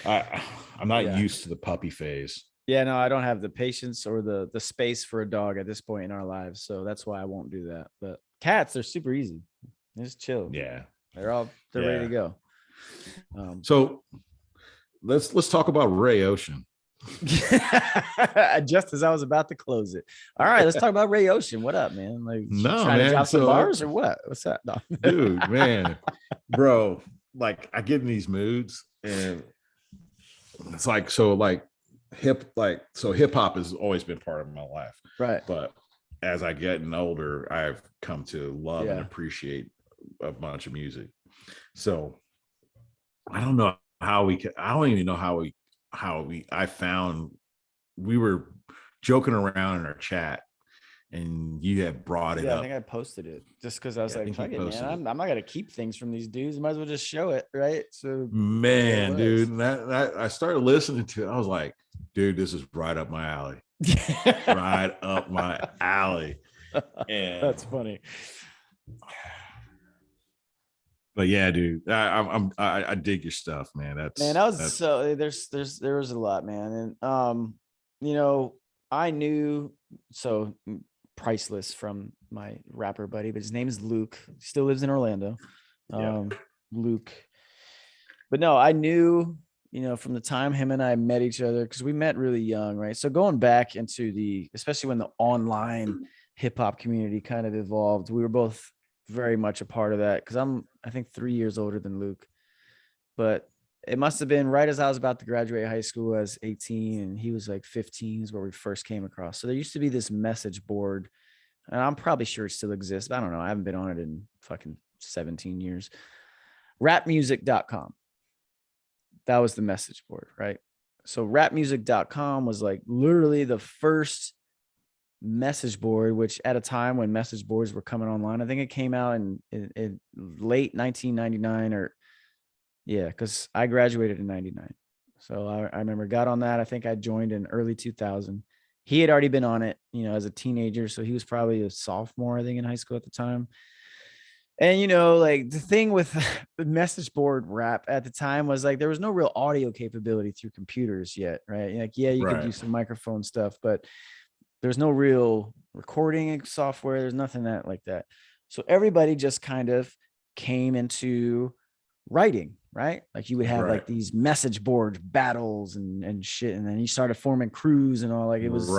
I'm not used to the puppy phase. Yeah, no, I don't have the patience or the space for a dog at this point in our lives. So that's why I won't do that. But cats, they're super easy. They're just chill. Yeah. They're ready to go. So let's talk about Ray Ocean. Just as I was about to close it. All right, let's talk about Ray Ocean. What up, man? Like, no, trying man. to drop some bars or what? What's that? No. Dude, man, bro, like I get in these moods and it's like hip hop has always been part of my life, right? But as I getting older, I've come to love and appreciate a bunch of music. So I don't know how I don't even know I found, we were joking around in our chat and you had brought it up. I think I posted it just because I was like, fuck it, man. I'm not gonna keep things from these dudes. Might as well just show it, right? So man, dude, that I started listening to it. I was like, dude, this is right up my alley. Right up my alley. And that's funny. But yeah, dude, I dig your stuff, man. So there was a lot, man. And you know, I knew so Priceless from my rapper buddy, but his name is Luke. He still lives in Orlando. Luke. But no, I knew, you know, from the time him and I met each other, because we met really young, right? So going back into especially when the online hip hop community kind of evolved, we were both very much a part of that, because I think 3 years older than Luke. But it must have been right as I was about to graduate high school. I was 18 and he was like 15 is where we first came across. So there used to be this message board, and I'm probably sure it still exists, but I don't know. I haven't been on it in fucking 17 years. Rapmusic.com. That was the message board, right? So rapmusic.com was like literally the first message board, which at a time when message boards were coming online, I think it came out in late 1999 or because I graduated in 99. So I remember got on that. I think I joined in early 2000. He had already been on it, you know, as a teenager. So he was probably a sophomore, I think, in high school at the time. And, you know, like the thing with the message board rap at the time was like, there was no real audio capability through computers yet, right? Like, you could do some microphone stuff, but there's no real recording software. There's nothing like that. So everybody just kind of came into writing, right? Like you would have like these message board battles and shit. And then you started forming crews and all, like it was,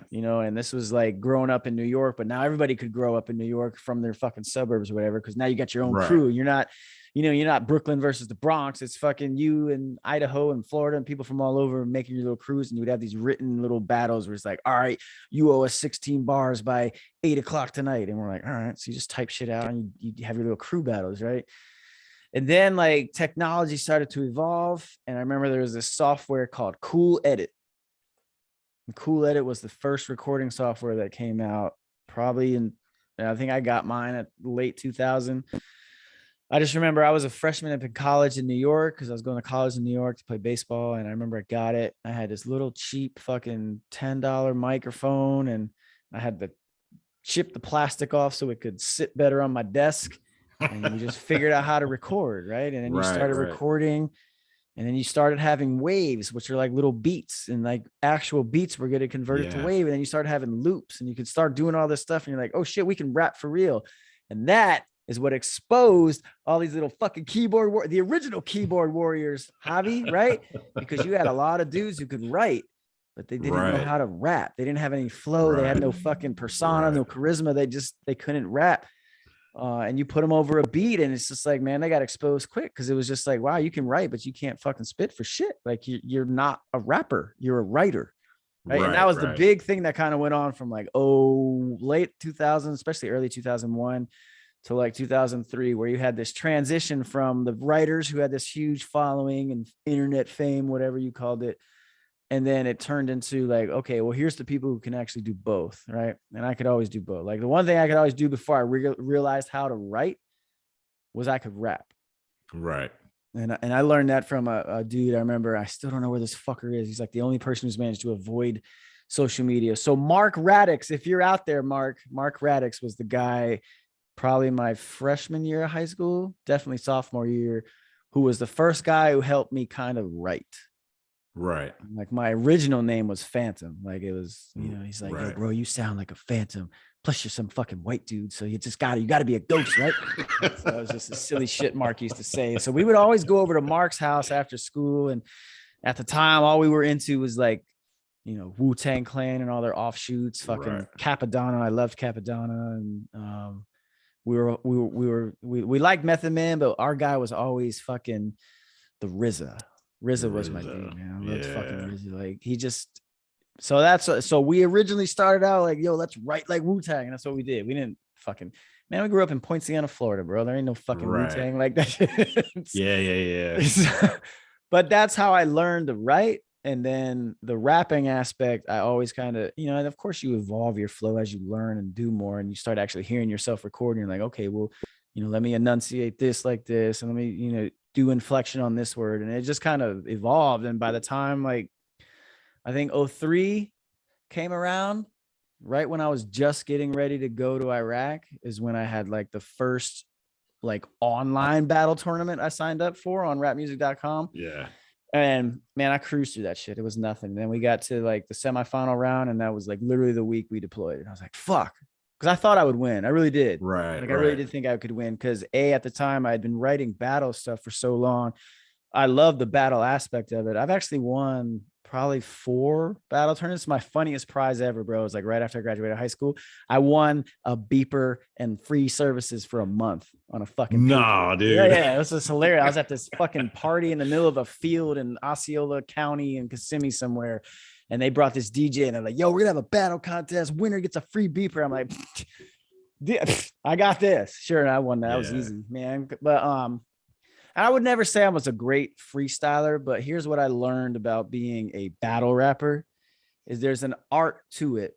you know, and this was like growing up in New York, but now everybody could grow up in New York from their fucking suburbs or whatever. Cause now you got your own crew. You're not, you know, you're not Brooklyn versus the Bronx. It's fucking you and Idaho and Florida and people from all over making your little crews. And you would have these written little battles where it's like, all right, you owe us 16 bars by 8 o'clock tonight. And we're like, all right. So you just type shit out and you have your little crew battles, right? And then like technology started to evolve. And I remember there was this software called Cool Edit. And Cool Edit was the first recording software that came out probably I think I got mine at late 2000. I just remember I was a freshman up in college in New York because I was going to college in New York to play baseball. And I remember I got it. I had this little cheap fucking $10 microphone, and I had to chip the plastic off so it could sit better on my desk. And we just figured out how to record, right? And then you started recording, and then you started having waves, which are like little beats, and like actual beats were getting converted to wave. And then you started having loops, and you could start doing all this stuff. And you're like, oh shit, we can rap for real. And that is what exposed all these little fucking the original keyboard warriors, Javi, right? Because you had a lot of dudes who could write, but they didn't know how to rap. They didn't have any flow. They had no fucking persona, no charisma. They couldn't rap. And you put them over a beat, and it's just like, man, they got exposed quick, because it was just like, wow, you can write, but you can't fucking spit for shit. Like you're not a rapper, you're a writer, right? And that was the big thing that kind of went on from like late 2000, especially early 2001 to like 2003, where you had this transition from the writers who had this huge following and internet fame, whatever you called it. And then it turned into like, okay, well, here's the people who can actually do both, right? And I could always do both. Like the one thing I could always do before I realized how to write was I could rap. Right. And I learned that from a dude. I remember, I still don't know where this fucker is. He's like the only person who's managed to avoid social media. So Mark Radix, if you're out there, Mark Radix was the guy, probably my freshman year of high school, definitely sophomore year, who was the first guy who helped me kind of write. Right. Like my original name was Phantom. Like it was, you know, he's like, yo, bro, you sound like a phantom. Plus you're some fucking white dude. So you got to be a ghost, right? So that was just a silly shit Mark used to say. So we would always go over to Mark's house after school. And at the time, all we were into was like, you know, Wu-Tang Clan and all their offshoots, fucking Capadonna. I loved Capadonna. And we liked Method Man, but our guy was always fucking the RZA. RZA was my dude, man. I loved fucking RZA. Like he just, so we originally started out like, yo, let's write like Wu-Tang. And that's what we did. We didn't fucking, man, we grew up in Poinciana, Florida, bro. There ain't no fucking Wu-Tang like that. Yeah. But that's how I learned to write. And then the rapping aspect, I always kind of, you know, and of course you evolve your flow as you learn and do more, and you start actually hearing yourself recording. You're like, okay, well, you know, let me enunciate this like this, and let me, you know, do inflection on this word. And it just kind of evolved. And by the time, like, I think 03 came around, right when I was just getting ready to go to Iraq, is when I had like the first like online battle tournament I signed up for on rapmusic.com. Yeah. And man, I cruised through that shit. It was nothing. Then we got to like the semifinal round, and that was like literally the week we deployed. And I was like, fuck. Because I thought I would win. I really did. Right. Like I really did think I could win. Because at the time I had been writing battle stuff for so long. I love the battle aspect of it. I've actually won probably 4 battle tournaments. My funniest prize ever, bro, was like right after I graduated high school. I won a beeper and free services for a month on a fucking nah, dude. Yeah, this was hilarious. I was at this fucking party in the middle of a field in Osceola County in Kissimmee somewhere, and they brought this DJ, and they're like, yo, we're gonna have a battle contest. Winner gets a free beeper. I'm like, I got this. Sure, and I won that. That was easy, man. But I would never say I was a great freestyler, but here's what I learned about being a battle rapper is there's an art to it,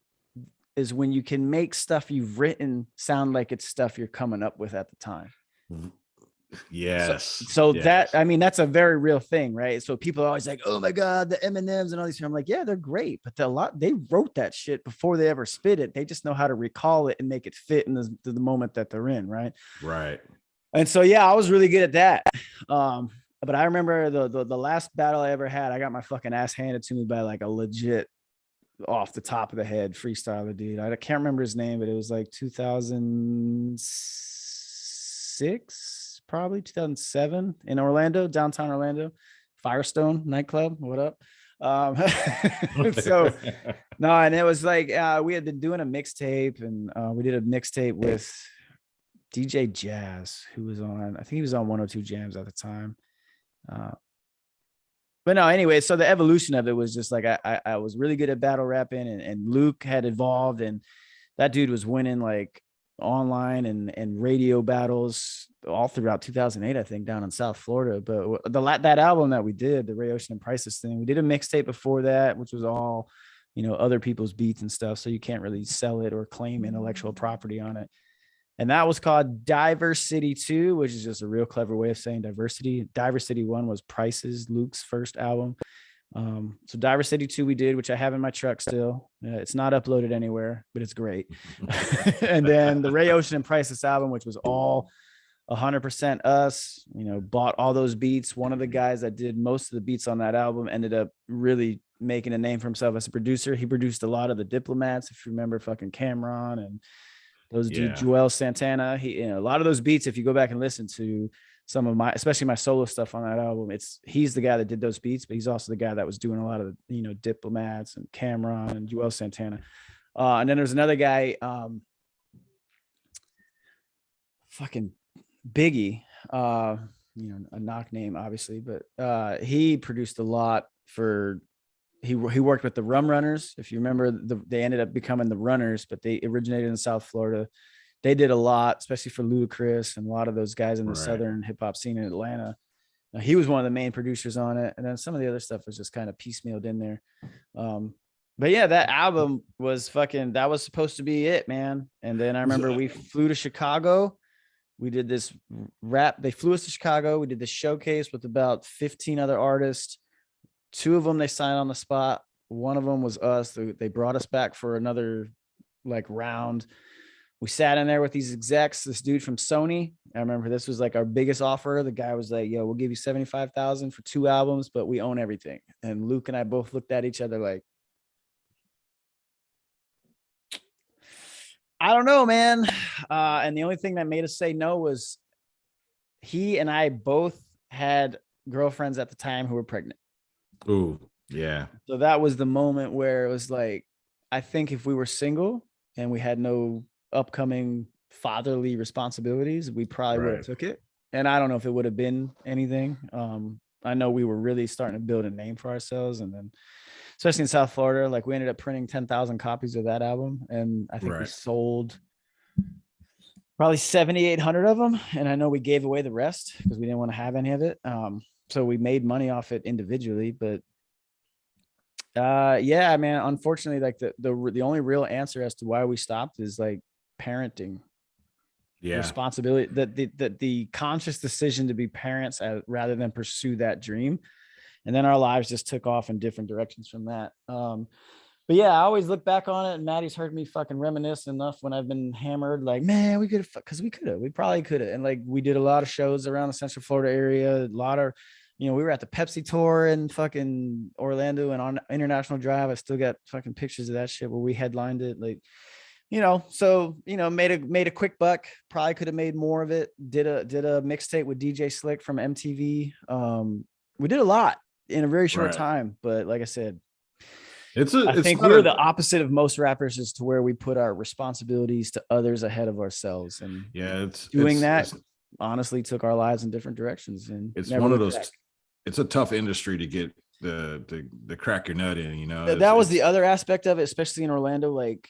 is when you can make stuff you've written sound like it's stuff you're coming up with at the time. Yes. So that, I mean, that's a very real thing, right? So people are always like, oh my God, the Eminems and all these. I'm like, yeah, they're great, but they wrote that shit before they ever spit it. They just know how to recall it and make it fit in the moment that they're in, right? Right. And so, yeah, I was really good at that. But I remember the last battle I ever had, I got my fucking ass handed to me by like a legit off the top of the head freestyler dude. I can't remember his name, but it was like 2006, probably 2007 in Orlando, downtown Orlando, Firestone nightclub. What up? So no, and it was like we had been doing a mixtape, and we did a mixtape with DJ Jazz, who was on, I think he was on 102 Jams at the time. But no, anyway, so the evolution of it was just like I was really good at battle rapping, and Luke had evolved, and that dude was winning like online and radio battles all throughout 2008, I think, down in South Florida. But that album that we did, the Ray Ocean and Priceless thing, we did a mixtape before that, which was all, you know, other people's beats and stuff. So you can't really sell it or claim intellectual property on it. And that was called Diversity 2, which is just a real clever way of saying diversity. Diversity 1 was Price's, Luke's first album. So Diversity 2 we did, which I have in my truck still. It's not uploaded anywhere, but it's great. And then the Ray Ocean and Priceless album, which was all 100% us, you know, bought all those beats. One of the guys that did most of the beats on that album ended up really making a name for himself as a producer. He produced a lot of the Diplomats, if you remember fucking Cameron and those dude, Joel Santana. He, you know, a lot of those beats, if you go back and listen to some of my, especially my solo stuff on that album, he's the guy that did those beats, but he's also the guy that was doing a lot of the, you know, Diplomats and Cameron and Joel Santana. And then there's another guy, fucking Biggie, you know, a knock name obviously, but he produced a lot for, he worked with the Rum Runners. If you remember, they ended up becoming the Runners, but they originated in South Florida. They did a lot, especially for Ludacris and a lot of those guys in the Southern hip hop scene in Atlanta. Now, he was one of the main producers on it. And then some of the other stuff was just kind of piecemealed in there. But yeah, that album was that was supposed to be it, man. And then I remember we flew to Chicago. We did this rap. They flew us to Chicago. We did this showcase with about 15 other artists. 2 of them they signed on the spot. One of them was us. They brought us back for another like round. We sat in there with these execs, this dude from Sony. I remember this was like our biggest offer. The guy was like, yo, we'll give you $75,000 for 2 albums, but we own everything. And Luke and I both looked at each other like, I don't know, man. And the only thing that made us say no was he and I both had girlfriends at the time who were pregnant. Ooh, yeah. So that was the moment where it was like, I think if we were single and we had no upcoming fatherly responsibilities, we probably would have took it. And I don't know if it would have been anything. I know we were really starting to build a name for ourselves. And then, especially in South Florida, like we ended up printing 10,000 copies of that album. And I think we sold probably 7,800 of them. And I know we gave away the rest because we didn't want to have any of it. So we made money off it individually, but yeah, man, unfortunately, like the only real answer as to why we stopped is like parenting. Responsibility, that the conscious decision to be parents rather than pursue that dream. And then our lives just took off in different directions from that. But yeah, I always look back on it, and Maddie's heard me fucking reminisce enough when I've been hammered, like, man, we could have, because we probably could have. And like, we did a lot of shows around the Central Florida area, a lot of, we were at the Pepsi tour in fucking Orlando and on International Drive. I still got fucking pictures of that shit where we headlined it. Like, so, made a quick buck, probably could have made more of it. Did a mixtape with DJ Slick from MTV. We did a lot in a very short time, but like I said, I think we're the opposite of most rappers as to where we put our responsibilities to others ahead of ourselves. And doing that honestly took our lives in different directions. And it's one of those, it's a tough industry to get the crack your nut in, that was the other aspect of it, especially in Orlando, like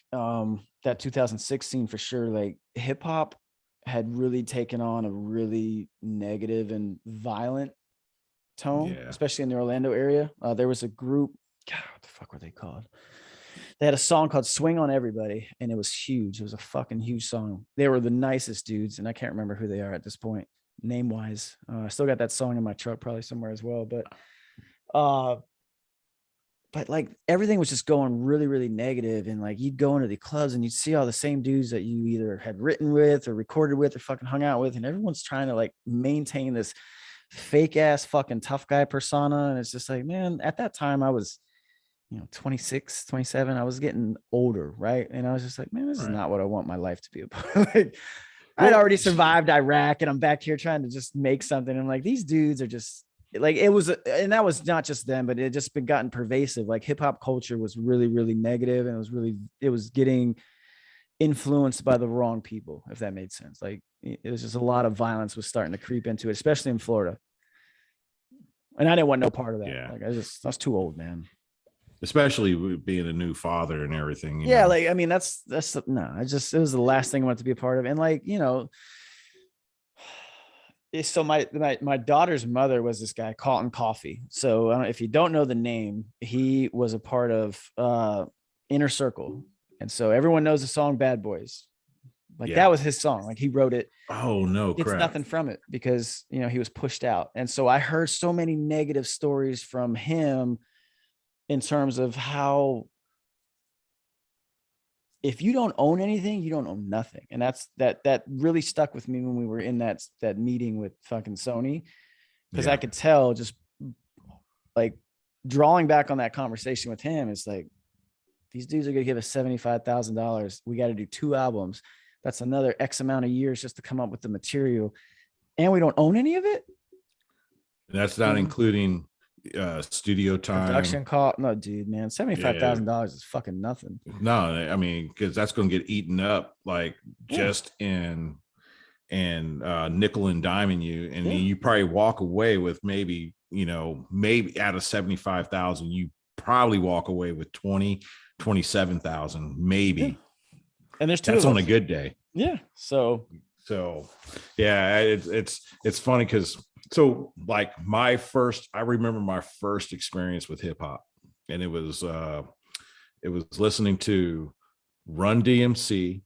that 2016 for sure. Like hip hop had really taken on a really negative and violent tone, especially in the Orlando area. There was a group, God, what the fuck were they called? They had a song called Swing on Everybody, and it was huge. It was a fucking huge song. They were the nicest dudes, and I can't remember who they are at this point, name wise. I still got that song in my truck probably somewhere as well, but like everything was just going really, really negative. And like you'd go into the clubs and you'd see all the same dudes that you either had written with or recorded with or fucking hung out with. And everyone's trying to like maintain this fake ass fucking tough guy persona. And it's just like, man, at that time I was, 26, 27. I was getting older. Right. And I was just like, man, this is not what I want my life to be about. Like, I'd already survived Iraq and I'm back here trying to just make something. And like, these dudes are just, like it was, and that was not just them, but it just been gotten pervasive. Like hip hop culture was really, really negative, and it was getting influenced by the wrong people, if that made sense. Like it was just a lot of violence was starting to creep into it, especially in Florida. And I didn't want no part of that. Yeah. Like I was too old, man. Especially being a new father and everything. Yeah. Like, I mean, that's no, it was the last thing I wanted to be a part of. And like, so my daughter's mother was this guy, Carlton Coffee. So I don't know if you don't know the name, he was a part of Inner Circle. And so everyone knows the song Bad Boys. Like that was his song. Like he wrote it. Oh no, it's nothing from it because, he was pushed out. And so I heard so many negative stories from him in terms of how if you don't own anything, you don't own nothing. And that really stuck with me when we were in that meeting with fucking Sony, because I could tell just like drawing back on that conversation with him, it's like, these dudes are going to give us $75,000. We got to do 2 albums. That's another X amount of years just to come up with the material. And we don't own any of it. That's not including studio time, production cost. No, dude, man, $75,000 is fucking nothing. No, I mean, because that's going to get eaten up like just in nickel and diming you, and you probably walk away with maybe out of 75,000, you probably walk away with 27,000, maybe. And there's that's on a good day. Yeah. So yeah, it's funny because. So like I remember my first experience with hip hop, and it was listening to Run DMC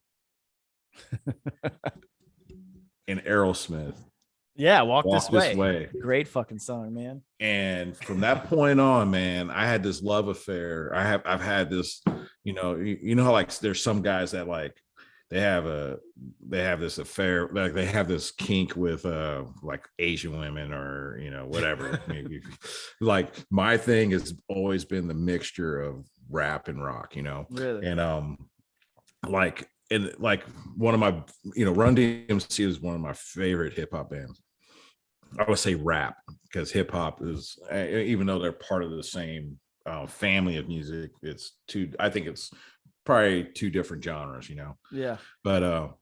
and Aerosmith. Yeah. Walk this way. Great fucking song, man. And from that point on, man, I had this love affair. I've had this, how like there's some guys that like, they have this affair, like they have this kink with like Asian women or whatever. Maybe. Like my thing has always been the mixture of rap and rock, really. And like one of my Run DMC is one of my favorite hip hop bands. I would say rap because hip hop is, even though they're part of the same family of music, I think it's probably 2 different genres, Yeah. But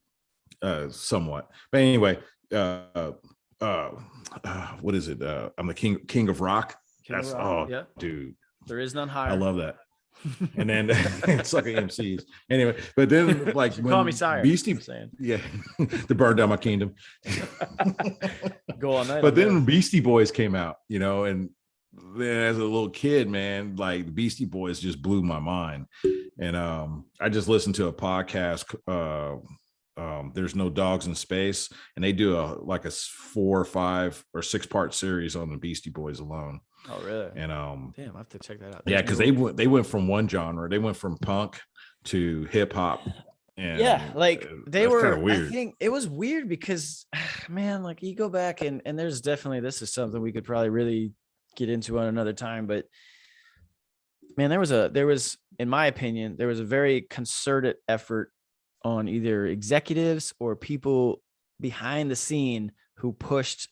somewhat. But anyway, what is it? I'm the king of rock. Yeah. Dude, there is none higher. I love that. And then it's like MCs anyway, but then like when call me sire, Beastie, yeah, to burn down my kingdom. Go all night. But then Beastie Boys came out, you know, and then as a little kid, man, like the Beastie Boys just blew my mind. And I just listened to a podcast, There's No Dogs in Space, and they do a 4 or 5 or 6-part series on the Beastie Boys alone. Oh, really? And damn, I have to check that out. Yeah, because they went from one genre, they went from punk to hip hop. And yeah, like they were kind of weird. I think it was weird because, man, like you go back and there's definitely, this is something we could probably really get into on another time, but man, there was, in my opinion, there was a very concerted effort on either executives or people behind the scene who pushed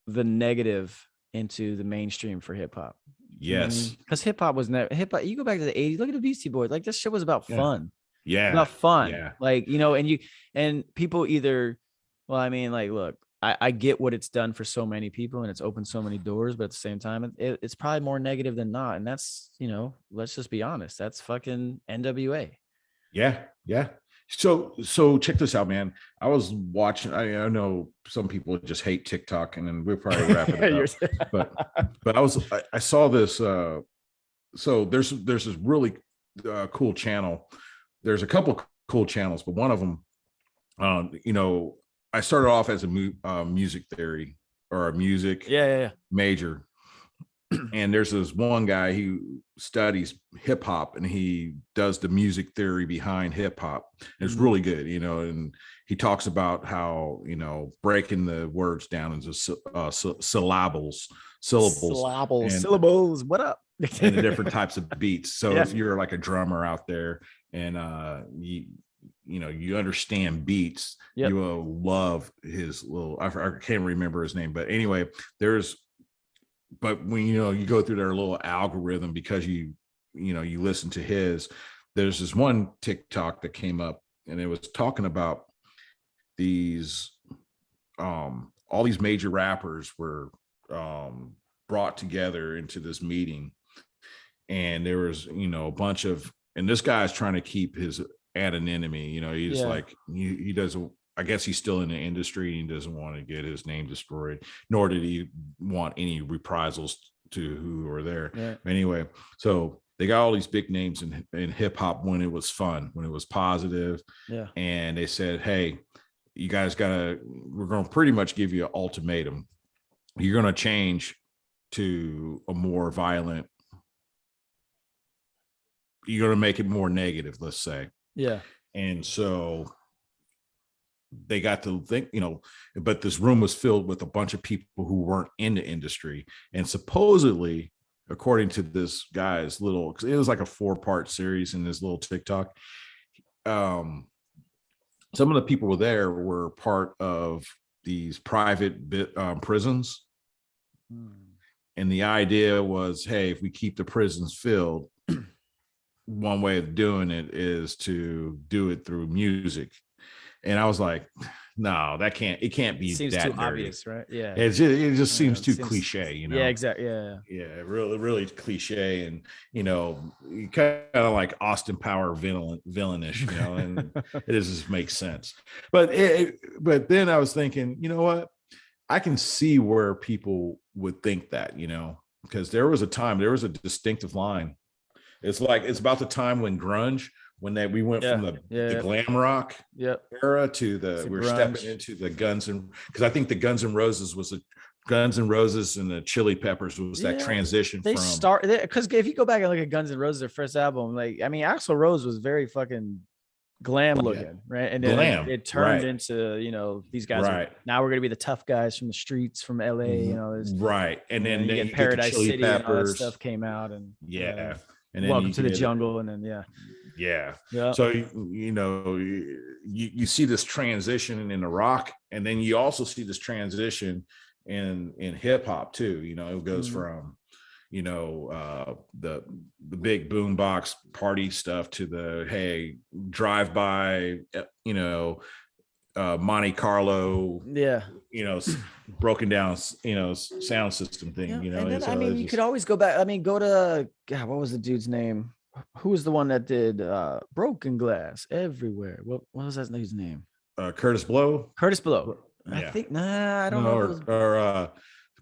the negative into the mainstream for hip hop. Yes. Because hip hop was never hip hop. You go back to the 80s, look at the Beastie Boys. Like this shit was about fun. Yeah. About fun. Yeah. Like, you know, and people either, well, I mean, like, look, I get what it's done for so many people and it's opened so many doors, but at the same time, it's probably more negative than not. And that's, you know, let's just be honest. That's fucking NWA. Yeah. Yeah. So check this out, man. I was watching, I know some people just hate TikTok, and then we'll probably wrap it up. but I saw this. So there's this really cool channel. There's a couple cool channels, but one of them, you know, I started off as a music theory or a music major. And there's this one guy who studies hip hop, and he does the music theory behind hip hop. It's really good, you know, and he talks about how, you know, breaking the words down into syllables, what up? And the different types of beats. So if you're like a drummer out there and you know, you understand beats, you will love his little, I can't remember his name, but anyway, but when, you know, you go through their little algorithm, because you listen to his, there's this one TikTok that came up, and it was talking about these, all these major rappers were brought together into this meeting, and there was, you know, a bunch of, and this guy's trying to keep his anonymity, you know, he's like, he doesn't, I guess he's still in the industry and he doesn't want to get his name destroyed, nor did he want any reprisals to who were there. Yeah. Anyway, so they got all these big names in hip hop when it was fun, when it was positive. Yeah. And they said, hey, you guys we're going to pretty much give you an ultimatum. You're going to change to a more violent, you're going to make it more negative, let's say. Yeah. And so they got to think, you know, but this room was filled with a bunch of people who weren't in the industry. And supposedly, according to this guy's little, it was like a 4-part series in this little TikTok. Some of the people were there were part of these private prisons. And the idea was, hey, if we keep the prisons filled, one way of doing it is to do it through music. And I was like, no, it can't be seems that too dirty. Obvious, right? Yeah. It just seems too cliche, you know? Yeah, exactly. Yeah. Yeah, really, really cliche. And, you know, kind of like Austin Power villainish, you know, and it just makes sense. But then I was thinking, you know what? I can see where people would think that, you know, because there was a distinctive line. It's about the time when grunge, when we went from the glam rock era to we're stepping into the because I think the Guns N' Roses and the Chili Peppers was that transition. They started because if you go back and look at Guns N' Roses, their first album, like, I mean, Axl Rose was very fucking glam looking, right? And then it turned into, you know, these guys now we're gonna be the tough guys from the streets from LA, you know, right. And then you get Paradise City Peppers. And all that stuff came out, and and then Welcome to the Jungle, and then so you know, you see this transition in the rock, and then you also see this transition in hip hop too. You know, it goes from, you know, the big boombox party stuff to the, hey, drive by, you know, Monte Carlo, yeah, broken down, sound system thing, And then, I mean, you could always go back. I mean, go to God, what was the dude's name? Who was the one that did Broken Glass Everywhere? What was that dude's name? Curtis Blow. Curtis Blow. Yeah. I think I don't know. Or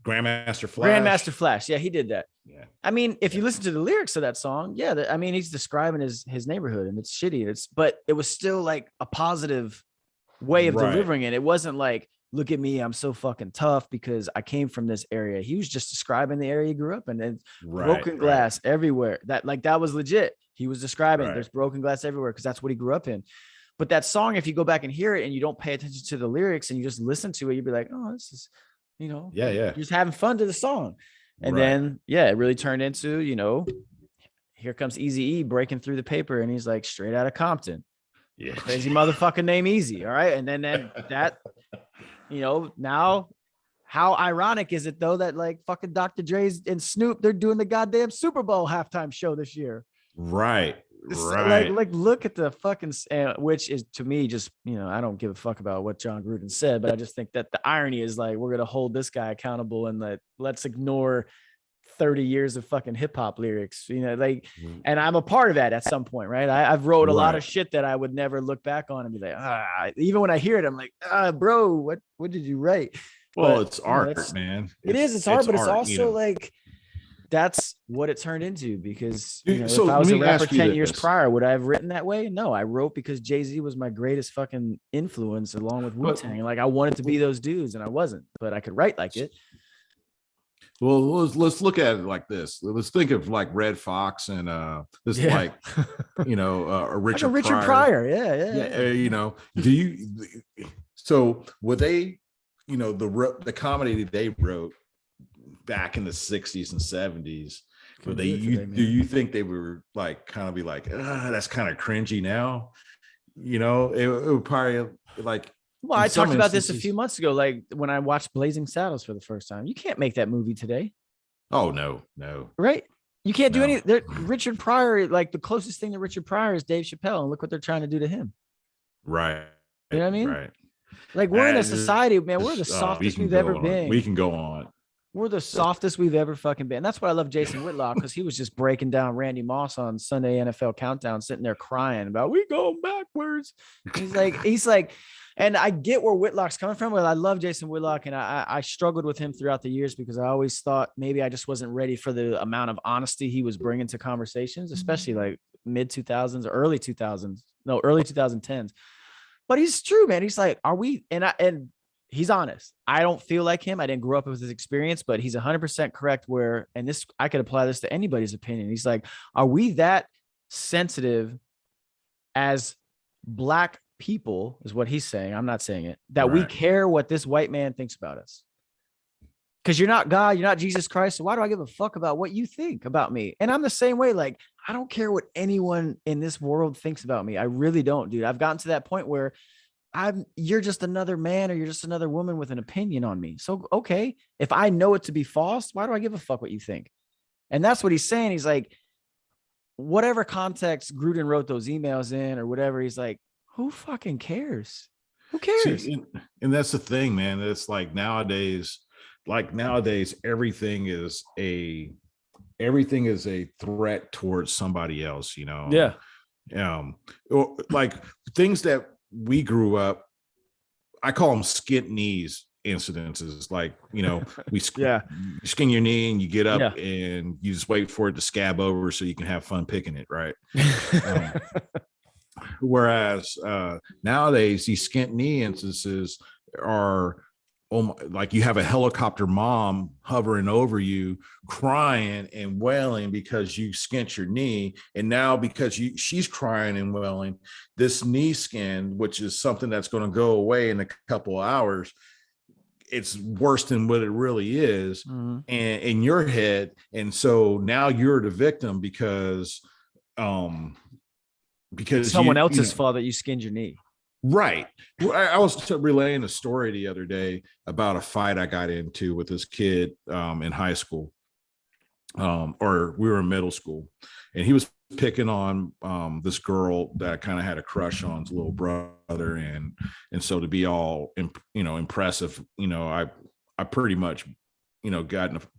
Grandmaster Flash. Grandmaster Flash. Yeah, he did that. Yeah. I mean, if you listen to the lyrics of that song, yeah, I mean, he's describing his neighborhood and it's shitty. But it was still like a positive way of delivering it. It wasn't like, look at me, I'm so fucking tough because I came from this area. He was just describing the area he grew up in. And broken glass everywhere. That was legit. He was describing there's broken glass everywhere because that's what he grew up in. But that song, if you go back and hear it and you don't pay attention to the lyrics and you just listen to it, you'd be like, oh, this is, you're just having fun to the song. And then, it really turned into, here comes Eazy-E breaking through the paper and he's like straight out of Compton. Yeah. Crazy motherfucking name Easy. All right. And then that, now how ironic is it though that like fucking Dr. Dre's and Snoop, they're doing the goddamn Super Bowl halftime show this year. Right. Like look at the fucking, which is to me just, I don't give a fuck about what John Gruden said, but I just think that the irony is like, we're going to hold this guy accountable and let's ignore 30 years of fucking hip hop lyrics, and I'm a part of that at some point. Right. I've wrote a lot of shit that I would never look back on and be like, even when I hear it, I'm like, bro, what did you write? Well, it's art, man. It's art, but it's also like, that's what it turned into because so if I was a rapper 10 years prior, would I have written that way? No, I wrote because Jay-Z was my greatest fucking influence along with Wu-Tang. Like I wanted to be those dudes and I wasn't, but I could write like it. Well, let's look at it like this. Let's think of like Red Fox and Richard Pryor. Yeah. Do you? So would they? The comedy that they wrote back in the 60s and 70s. Do you think they were like kind of be like, that's kind of cringy now? It would probably like. Well, I talked about this a few months ago, like when I watched Blazing Saddles for the first time. You can't make that movie today. Oh, no. Right? You can't do any. Richard Pryor, like the closest thing to Richard Pryor is Dave Chappelle, and look what they're trying to do to him. Right. You know what I mean? Right. Like we're in a society, man. We're the softest we've ever been. We can go on. We're the softest we've ever fucking been. And that's why I love Jason Whitlock, because he was just breaking down Randy Moss on Sunday NFL Countdown, sitting there crying about we going backwards. He's like, and I get where Whitlock's coming from. Well, I love Jason Whitlock, and I struggled with him throughout the years because I always thought maybe I just wasn't ready for the amount of honesty he was bringing to conversations, especially like mid 2000s or early 2010s. But he's true, man. He's like, are we? And he's honest. I don't feel like him. I didn't grow up with his experience, but he's 100% correct where, and this, I could apply this to anybody's opinion. He's like, are we that sensitive as Black people is what he's saying. I'm not saying it, that we care what this white man thinks about us. Because you're not God, you're not Jesus Christ. So why do I give a fuck about what you think about me? And I'm the same way. Like, I don't care what anyone in this world thinks about me. I really don't, dude. I've gotten to that point where you're just another man or you're just another woman with an opinion on me. So, okay, if I know it to be false, why do I give a fuck what you think? And that's what he's saying. He's like, whatever context Gruden wrote those emails in or whatever, he's like, who fucking cares? Who cares? See, and that's the thing, man. It's like nowadays, everything is a threat towards somebody else, you know? Yeah. Or like things that we grew up, I call them skint knees incidences. Like, you know, you skin your knee and you get up and you just wait for it to scab over so you can have fun picking it, right? Whereas nowadays these skint knee instances are like you have a helicopter mom hovering over you crying and wailing because you skint your knee, and now because she's crying and wailing, this knee skin, which is something that's going to go away in a couple of hours, it's worse than what it really is, and in your head. And so now you're the victim because someone else's fault that you skinned your knee. Right. I was relaying a story the other day about a fight I got into with this kid in high school, or we were in middle school, and he was picking on this girl that I kind of had a crush on's little brother, and so to be all impressive, I pretty much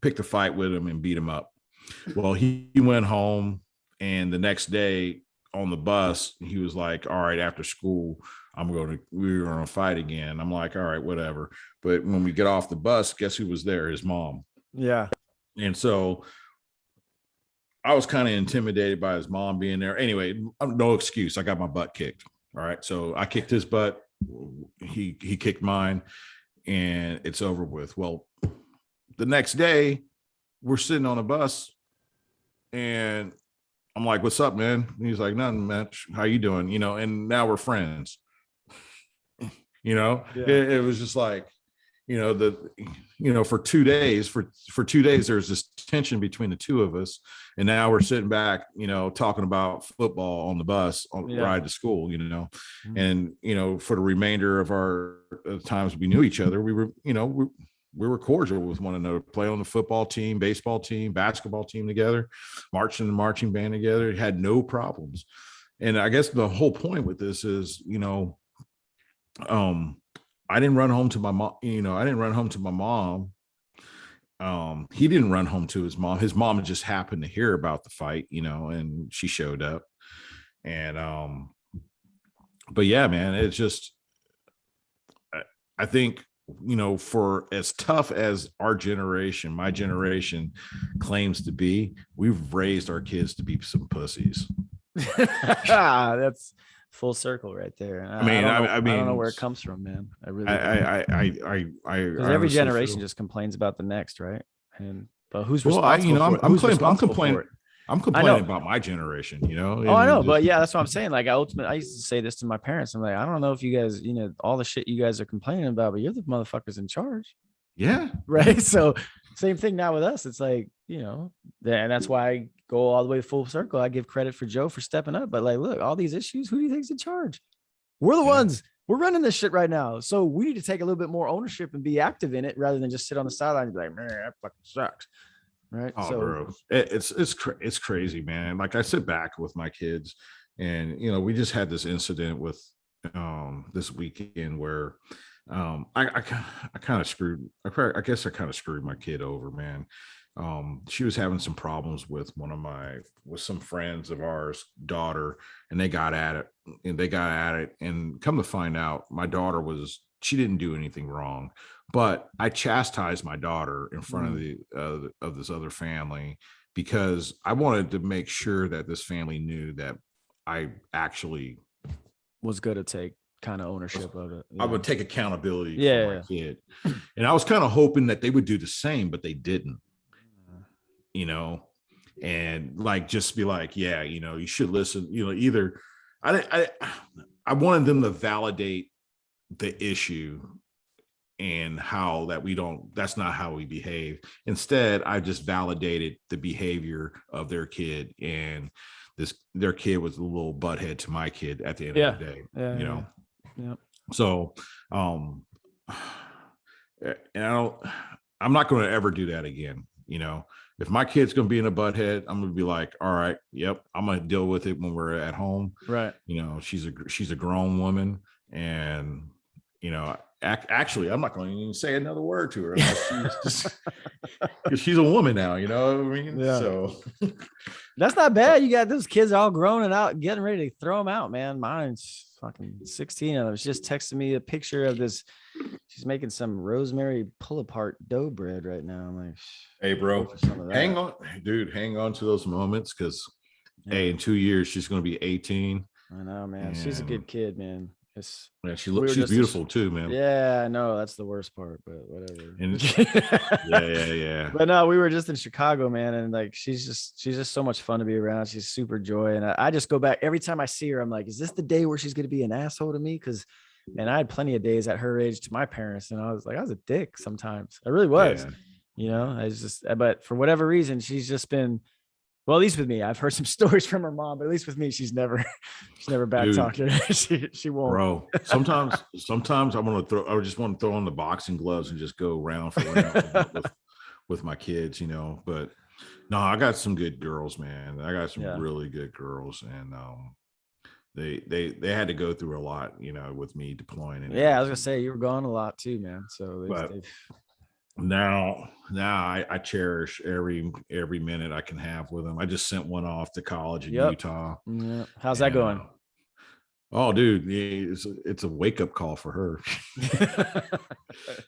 picked a fight with him and beat him up. Well, he went home, and the next day on the bus, he was like, all right, after school, we were going to fight again. I'm like, all right, whatever. But when we get off the bus, guess who was there? His mom. Yeah. And so I was kind of intimidated by his mom being there. Anyway, no excuse. I got my butt kicked. All right. So I kicked his butt. He kicked mine, and it's over with. Well, the next day we're sitting on a bus, and I'm like, what's up, man? And he's like, nothing, man. How you doing? And now we're friends. It was just like, for 2 days, for 2 days, there's this tension between the two of us. And now we're sitting back, talking about football on the bus on ride to school, Mm-hmm. and, for the remainder of our times we knew each other, we were cordial with one another, play on the football team, baseball team, basketball team together, marching in the marching band together, had no problems. And I guess the whole point with this is, I didn't run home to my mom. I didn't run home to my mom. He didn't run home to his mom. His mom just happened to hear about the fight, and she showed up. And, but yeah, man, it's just, I think, for as tough as our generation, my generation claims to be, we've raised our kids to be some pussies. That's full circle right there. I don't know where it comes from, man. I really don't. Because every generation just complains about the next, right? But who's responsible for it? I'm complaining about my generation, Oh, I know, but yeah, that's what I'm saying. Like, I used to say this to my parents. I'm like, I don't know if you guys, all the shit you guys are complaining about, but you're the motherfuckers in charge. Yeah. Right. So same thing now with us. It's like, and that's why I go all the way full circle. I give credit for Joe for stepping up, but like, look, all these issues, who do you think's in charge? We're the ones. We're running this shit right now. So we need to take a little bit more ownership and be active in it rather than just sit on the sideline and be like, man, that fucking sucks. Right. Oh, bro. It's crazy, man. Like, I sit back with my kids, and we just had this incident with this weekend where I kind of screwed my kid over, man. She was having some problems with some friends of ours' daughter, and they got at it, and come to find out, my daughter she didn't do anything wrong, but I chastised my daughter in front of this other family because I wanted to make sure that this family knew that I actually was going to take kind of ownership of it. I would take accountability for my kid. And I was kind of hoping that they would do the same, but they didn't, and like, just be like, yeah, you should listen, either I wanted them to validate the issue and how that's not how we behave. Instead, I just validated the behavior of their kid, and their kid was a little butthead to my kid at the end of the day, Yeah. So, and I'm not going to ever do that again. If my kid's going to be in a butthead, I'm going to be like, all right, yep, I'm going to deal with it when we're at home. Right. She's a grown woman, and, actually, I'm not going to even say another word to her because she's a woman now, you know what I mean? Yeah. So that's not bad. You got those kids all grown and out, getting ready to throw them out, man. Mine's fucking 16 of them. She just texted me a picture of this. She's making some rosemary pull apart dough bread right now. I'm like, hey, bro, hang on to those moments, because hey, in 2 years she's going to be 18. I know, man. She's a good kid, man. She's beautiful too, man. Yeah, I know, that's the worst part, but whatever. Yeah. But no, we were just in Chicago, man, and like she's just so much fun to be around. She's super joy, and I just go back every time I see her. I'm like, is this the day where she's gonna be an asshole to me? Because, man, I had plenty of days at her age to my parents, and I was a dick sometimes. I really was, but for whatever reason, she's just been. Well, at least with me, I've heard some stories from her mom, but at least with me, she's never back talking. she won't. Bro, sometimes I just want to throw on the boxing gloves and just go round for round with my kids, but No, I got some good girls, man. I got some Yeah. really good girls, and they had to go through a lot, with me deploying. And Yeah, I was gonna everything. say you were gone a lot too, man. So But they've now I cherish every minute I can have with them. I just sent one off to college in Yep. Utah. Yeah. How's that going? Oh, dude, it's a wake up call for her.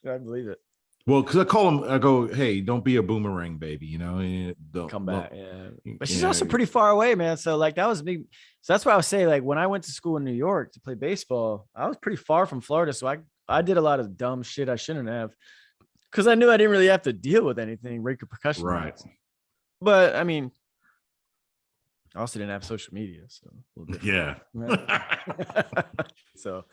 I believe it. Well, because I go, hey, don't be a boomerang, baby. Don't Come back. Yeah. But she's yeah. also pretty far away, man. So like that was big. So that's why I was saying, like, when I went to school in New York to play baseball, I was pretty far from Florida. So I did a lot of dumb shit I shouldn't have, because I knew I didn't really have to deal with anything repercussion. Right. But I mean, I also didn't have social media, so a little yeah. So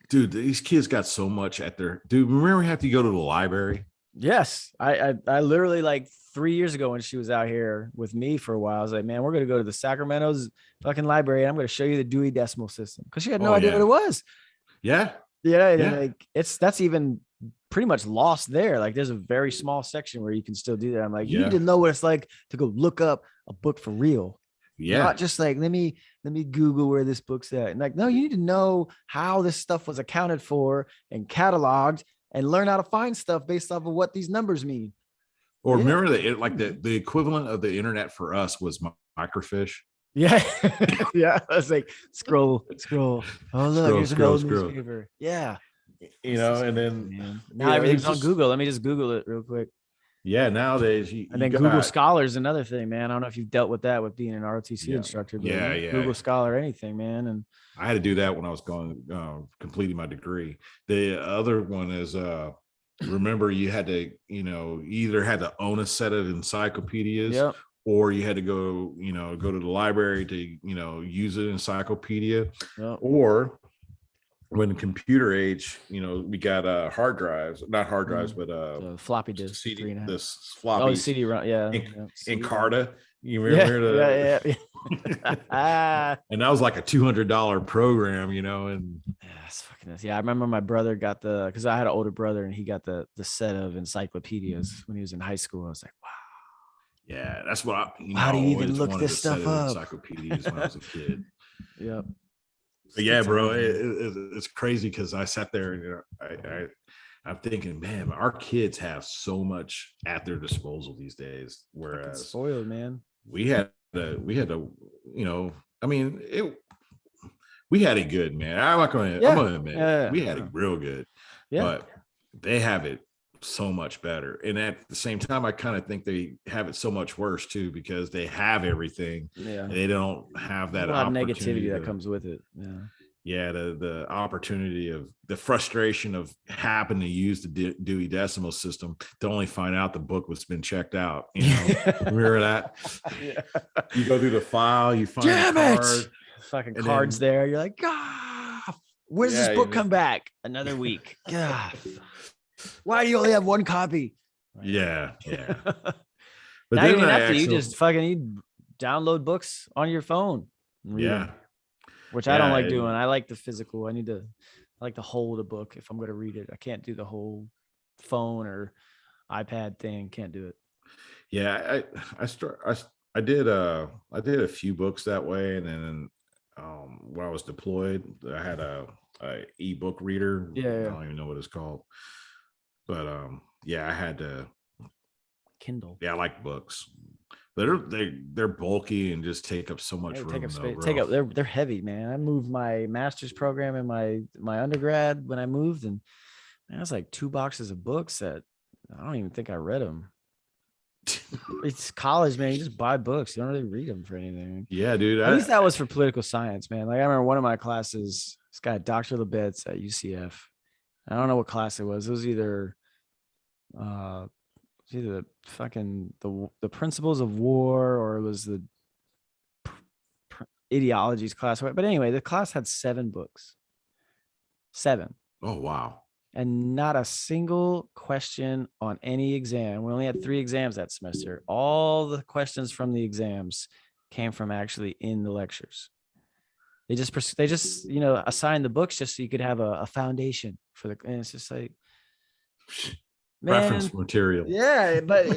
dude, these kids got so much at their dude. Remember, we have to go to the library. Yes, I literally, like 3 years ago when she was out here with me for a while, I was like, man, we're gonna go to the Sacramento's fucking library. And I'm gonna show you the Dewey Decimal System, because she had no idea what it was. Yeah. And like that's even pretty much lost there. Like there's a very small section where you can still do that. I'm like, you need to know what it's like to go look up a book for real. Yeah. Not just like, let me Google where this book's at. And like, no, you need to know how this stuff was accounted for and cataloged, and learn how to find stuff based off of what these numbers mean. Or remember that the equivalent of the internet for us was microfiche. Yeah. Yeah. I was like, scroll. Oh, look, here's an old newspaper. Yeah. And then now everything's on Google. Let me just Google it real quick. Yeah, nowadays Google Scholar is another thing, man. I don't know if you've dealt with that with being an ROTC instructor, but Google Scholar, anything, man. And I had to do that when I was completing my degree. The other one is remember, you had to either had to own a set of encyclopedias, or you had to go to the library to use an encyclopedia, or when the computer age, we got hard drives, not hard drives, but floppy disk, CD, this floppy CD run, Encarta. You remember and that was like a $200 program, and I remember my brother got because I had an older brother, and he got the set of encyclopedias when he was in high school. I was like, wow. Yeah, that's what how do you even look this stuff up? Encyclopedias when I was a kid. Yep. But yeah, bro, it's crazy, because I sat there and I'm thinking, man, our kids have so much at their disposal these days. Whereas it's spoiled, man. We had to, we had it good, man. I'm gonna admit we had it real good. Yeah. But they have it so much better. And at the same time, I kind of think they have it so much worse too, because they have everything. Yeah. And they don't have that a lot of negativity that comes with it. Yeah. Yeah, the opportunity of the frustration of having to use the Dewey Decimal System to only find out the book was been checked out. Remember that? Yeah. You go through the file, you find the card, fucking cards there. You're like, where's this book come back? Another week. God, why do you only have one copy? Yeah. But now you have to. You just fucking download books on your phone. Yeah. Which I don't like doing. I like the physical. I like to hold a book if I'm going to read it. I can't do the whole phone or iPad thing. Can't do it. Yeah, I did a few books that way, and then when I was deployed, I had a ebook reader. I don't even know what it's called, but I had to Kindle. Yeah, I like books. They're bulky and just take up so much room. Take up space. They're heavy, man. I moved my master's program in my undergrad when I moved, and man, it was like 2 boxes of books that I don't even think I read them. It's college, man. You just buy books. You don't really read them for anything. Yeah, dude. At least that was for political science, man. Like I remember one of my classes, this guy, Dr. Lebetz at UCF. I don't know what class it was. It was either the fucking the principles of war, or it was the ideologies class. But anyway, the class had 7 books. 7. Oh, wow. And not a single question on any exam. We only had 3 exams that semester. All the questions from the exams came from actually in the lectures. They just assigned the books just so you could have a foundation for and it's just like, reference material. Yeah, but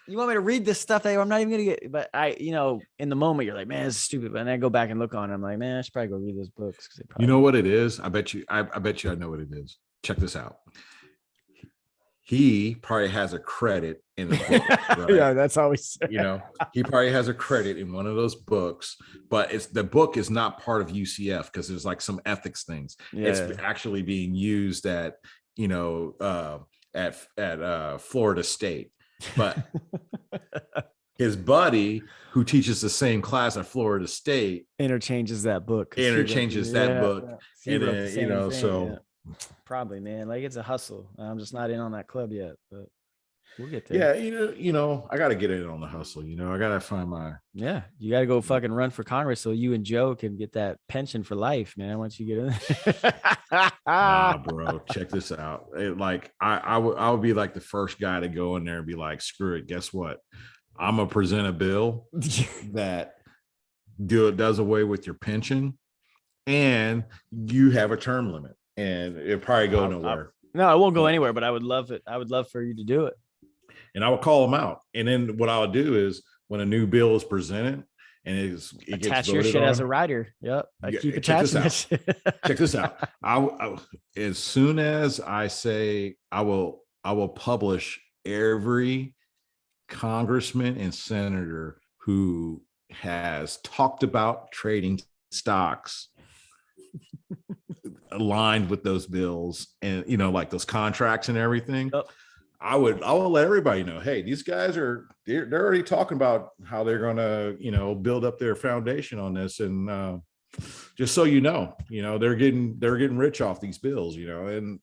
you want me to read this stuff that I'm not even gonna get. But in the moment, you're like, man, it's stupid. But then I go back and look on it. I'm like, man, I should probably go read those books. You know what it is? I bet you I know what it is. Check this out. He probably has a credit in the book. Right? Yeah, that's always, he probably has a credit in one of those books, but the book is not part of UCF because there's like some ethics things. Yeah. It's actually being used at Florida State, but his buddy who teaches the same class at Florida State interchanges that book. And then, so. Probably, man. Like, it's a hustle. I'm just not in on that club yet, but we'll get there. Yeah, I got to get in on the hustle. I got to find my. Yeah, you got to go fucking run for Congress so you and Joe can get that pension for life, man. Once you get in. Nah, bro. Check this out. I would be like the first guy to go in there and be like, screw it. Guess what? I'm gonna present a bill that does away with your pension, and you have a term limit. And it'll probably go nowhere. No, it won't go anywhere, but I would love it. I would love for you to do it. And I would call them out. And then what I would do is when a new bill is presented and it attach your shit as a writer. Yep. I keep attaching this. Check this out. I as soon as I say I will publish every congressman and senator who has talked about trading stocks aligned with those bills and like those contracts and everything. Yep. I will let everybody know, hey, these guys they're already talking about how they're gonna build up their foundation on this, and just so they're getting rich off these bills, and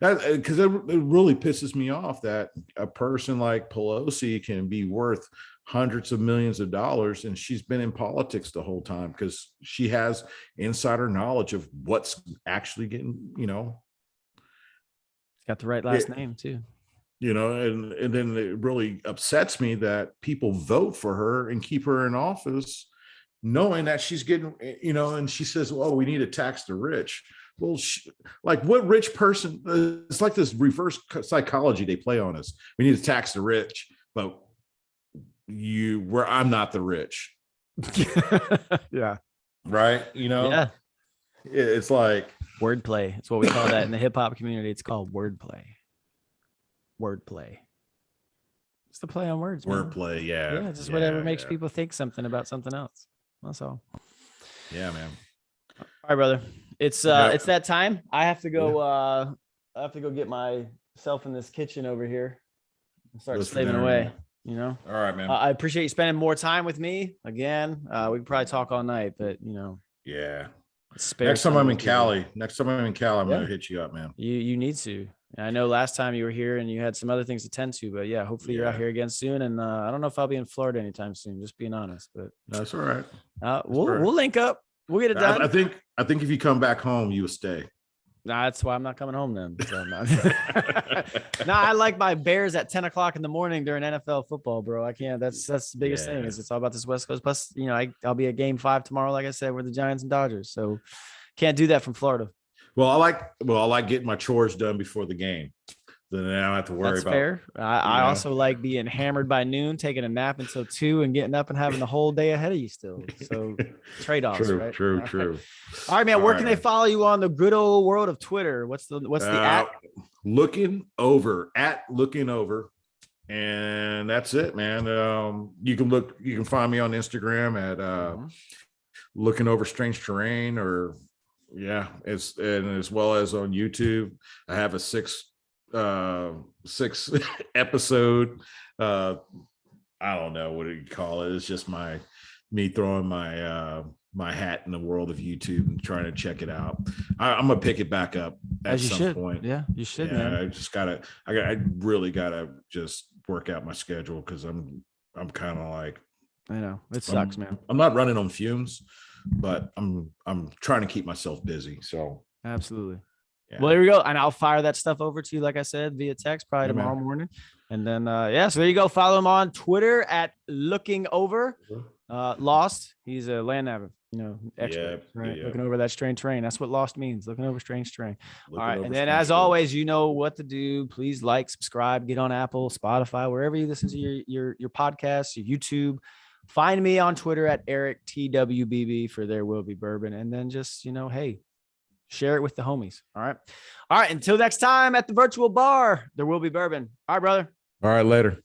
that, because it really pisses me off that a person like Pelosi can be worth hundreds of millions of dollars, and she's been in politics the whole time because she has insider knowledge of what's actually getting, got the right last name too, and then it really upsets me that people vote for her and keep her in office knowing that she's getting, and she says, well, we need to tax the rich. Well, like, what rich person? It's like this reverse psychology they play on us. We need to tax the rich, but I'm not the rich. Yeah. Right. Yeah. It's like wordplay. It's what we call that in the hip hop community. It's called wordplay. It's the play on words. Wordplay. Yeah. Yeah. Just whatever makes people think something about something else. That's all. Yeah, man. All right, brother. It's that time. I have to go. I have to go get myself in this kitchen over here and start slaving away. All right, man. I appreciate you spending more time with me again. We could probably talk all night, but yeah. Next time I'm in Cali, I'm gonna hit you up, man. You need to. I know last time you were here and you had some other things to tend to, but hopefully you're out here again soon. And I don't know if I'll be in Florida anytime soon, just being honest, but that's all right. We'll link up. We'll get it done. I think if you come back home, you will stay. Nah, that's why I'm not coming home then. So I like my Bears at 10 o'clock in the morning during NFL football, bro. I can't. That's the biggest thing is it's all about this West Coast. Plus, I'll be at Game 5 tomorrow, like I said, with the Giants and Dodgers. So can't do that from Florida. Well, I like getting my chores done before the game. Then I don't have to worry about. Fair. I also like being hammered by noon, taking a nap until 2, and getting up and having the whole day ahead of you still. So trade-offs, right? True. All right, man. Where can they follow you on the good old world of Twitter? What's the at? Looking over, and that's it, man. You can find me on Instagram at Looking Over Strange Terrain, or as well as on YouTube. I have a 6 episode I don't know what you call it. It's just me throwing my hat in the world of YouTube and trying to check it out. I'm gonna pick it back up at some point. Yeah, you should, man. I really gotta just work out my schedule because I'm kind of like, I know it sucks, man. I'm not running on fumes, but I'm trying to keep myself busy. So absolutely. Yeah. Well, there we go. And I'll fire that stuff over to you, like I said, via text, probably tomorrow morning. And then, so there you go. Follow him on Twitter at Looking Over. Lost. He's a land nav, expert, right? Yeah. Looking over that strange terrain. That's what Lost means. Looking over strange terrain. Looking All right. over And then strange as terrain. always, you know what to do. Please like, subscribe, get on Apple, Spotify, wherever you listen to your podcasts, your YouTube. Find me on Twitter at Eric TWBB for There Will Be Bourbon. And then just, hey, share it with the homies. All right. All right. Until next time at the virtual bar, There Will Be Bourbon. All right, brother. All right, later.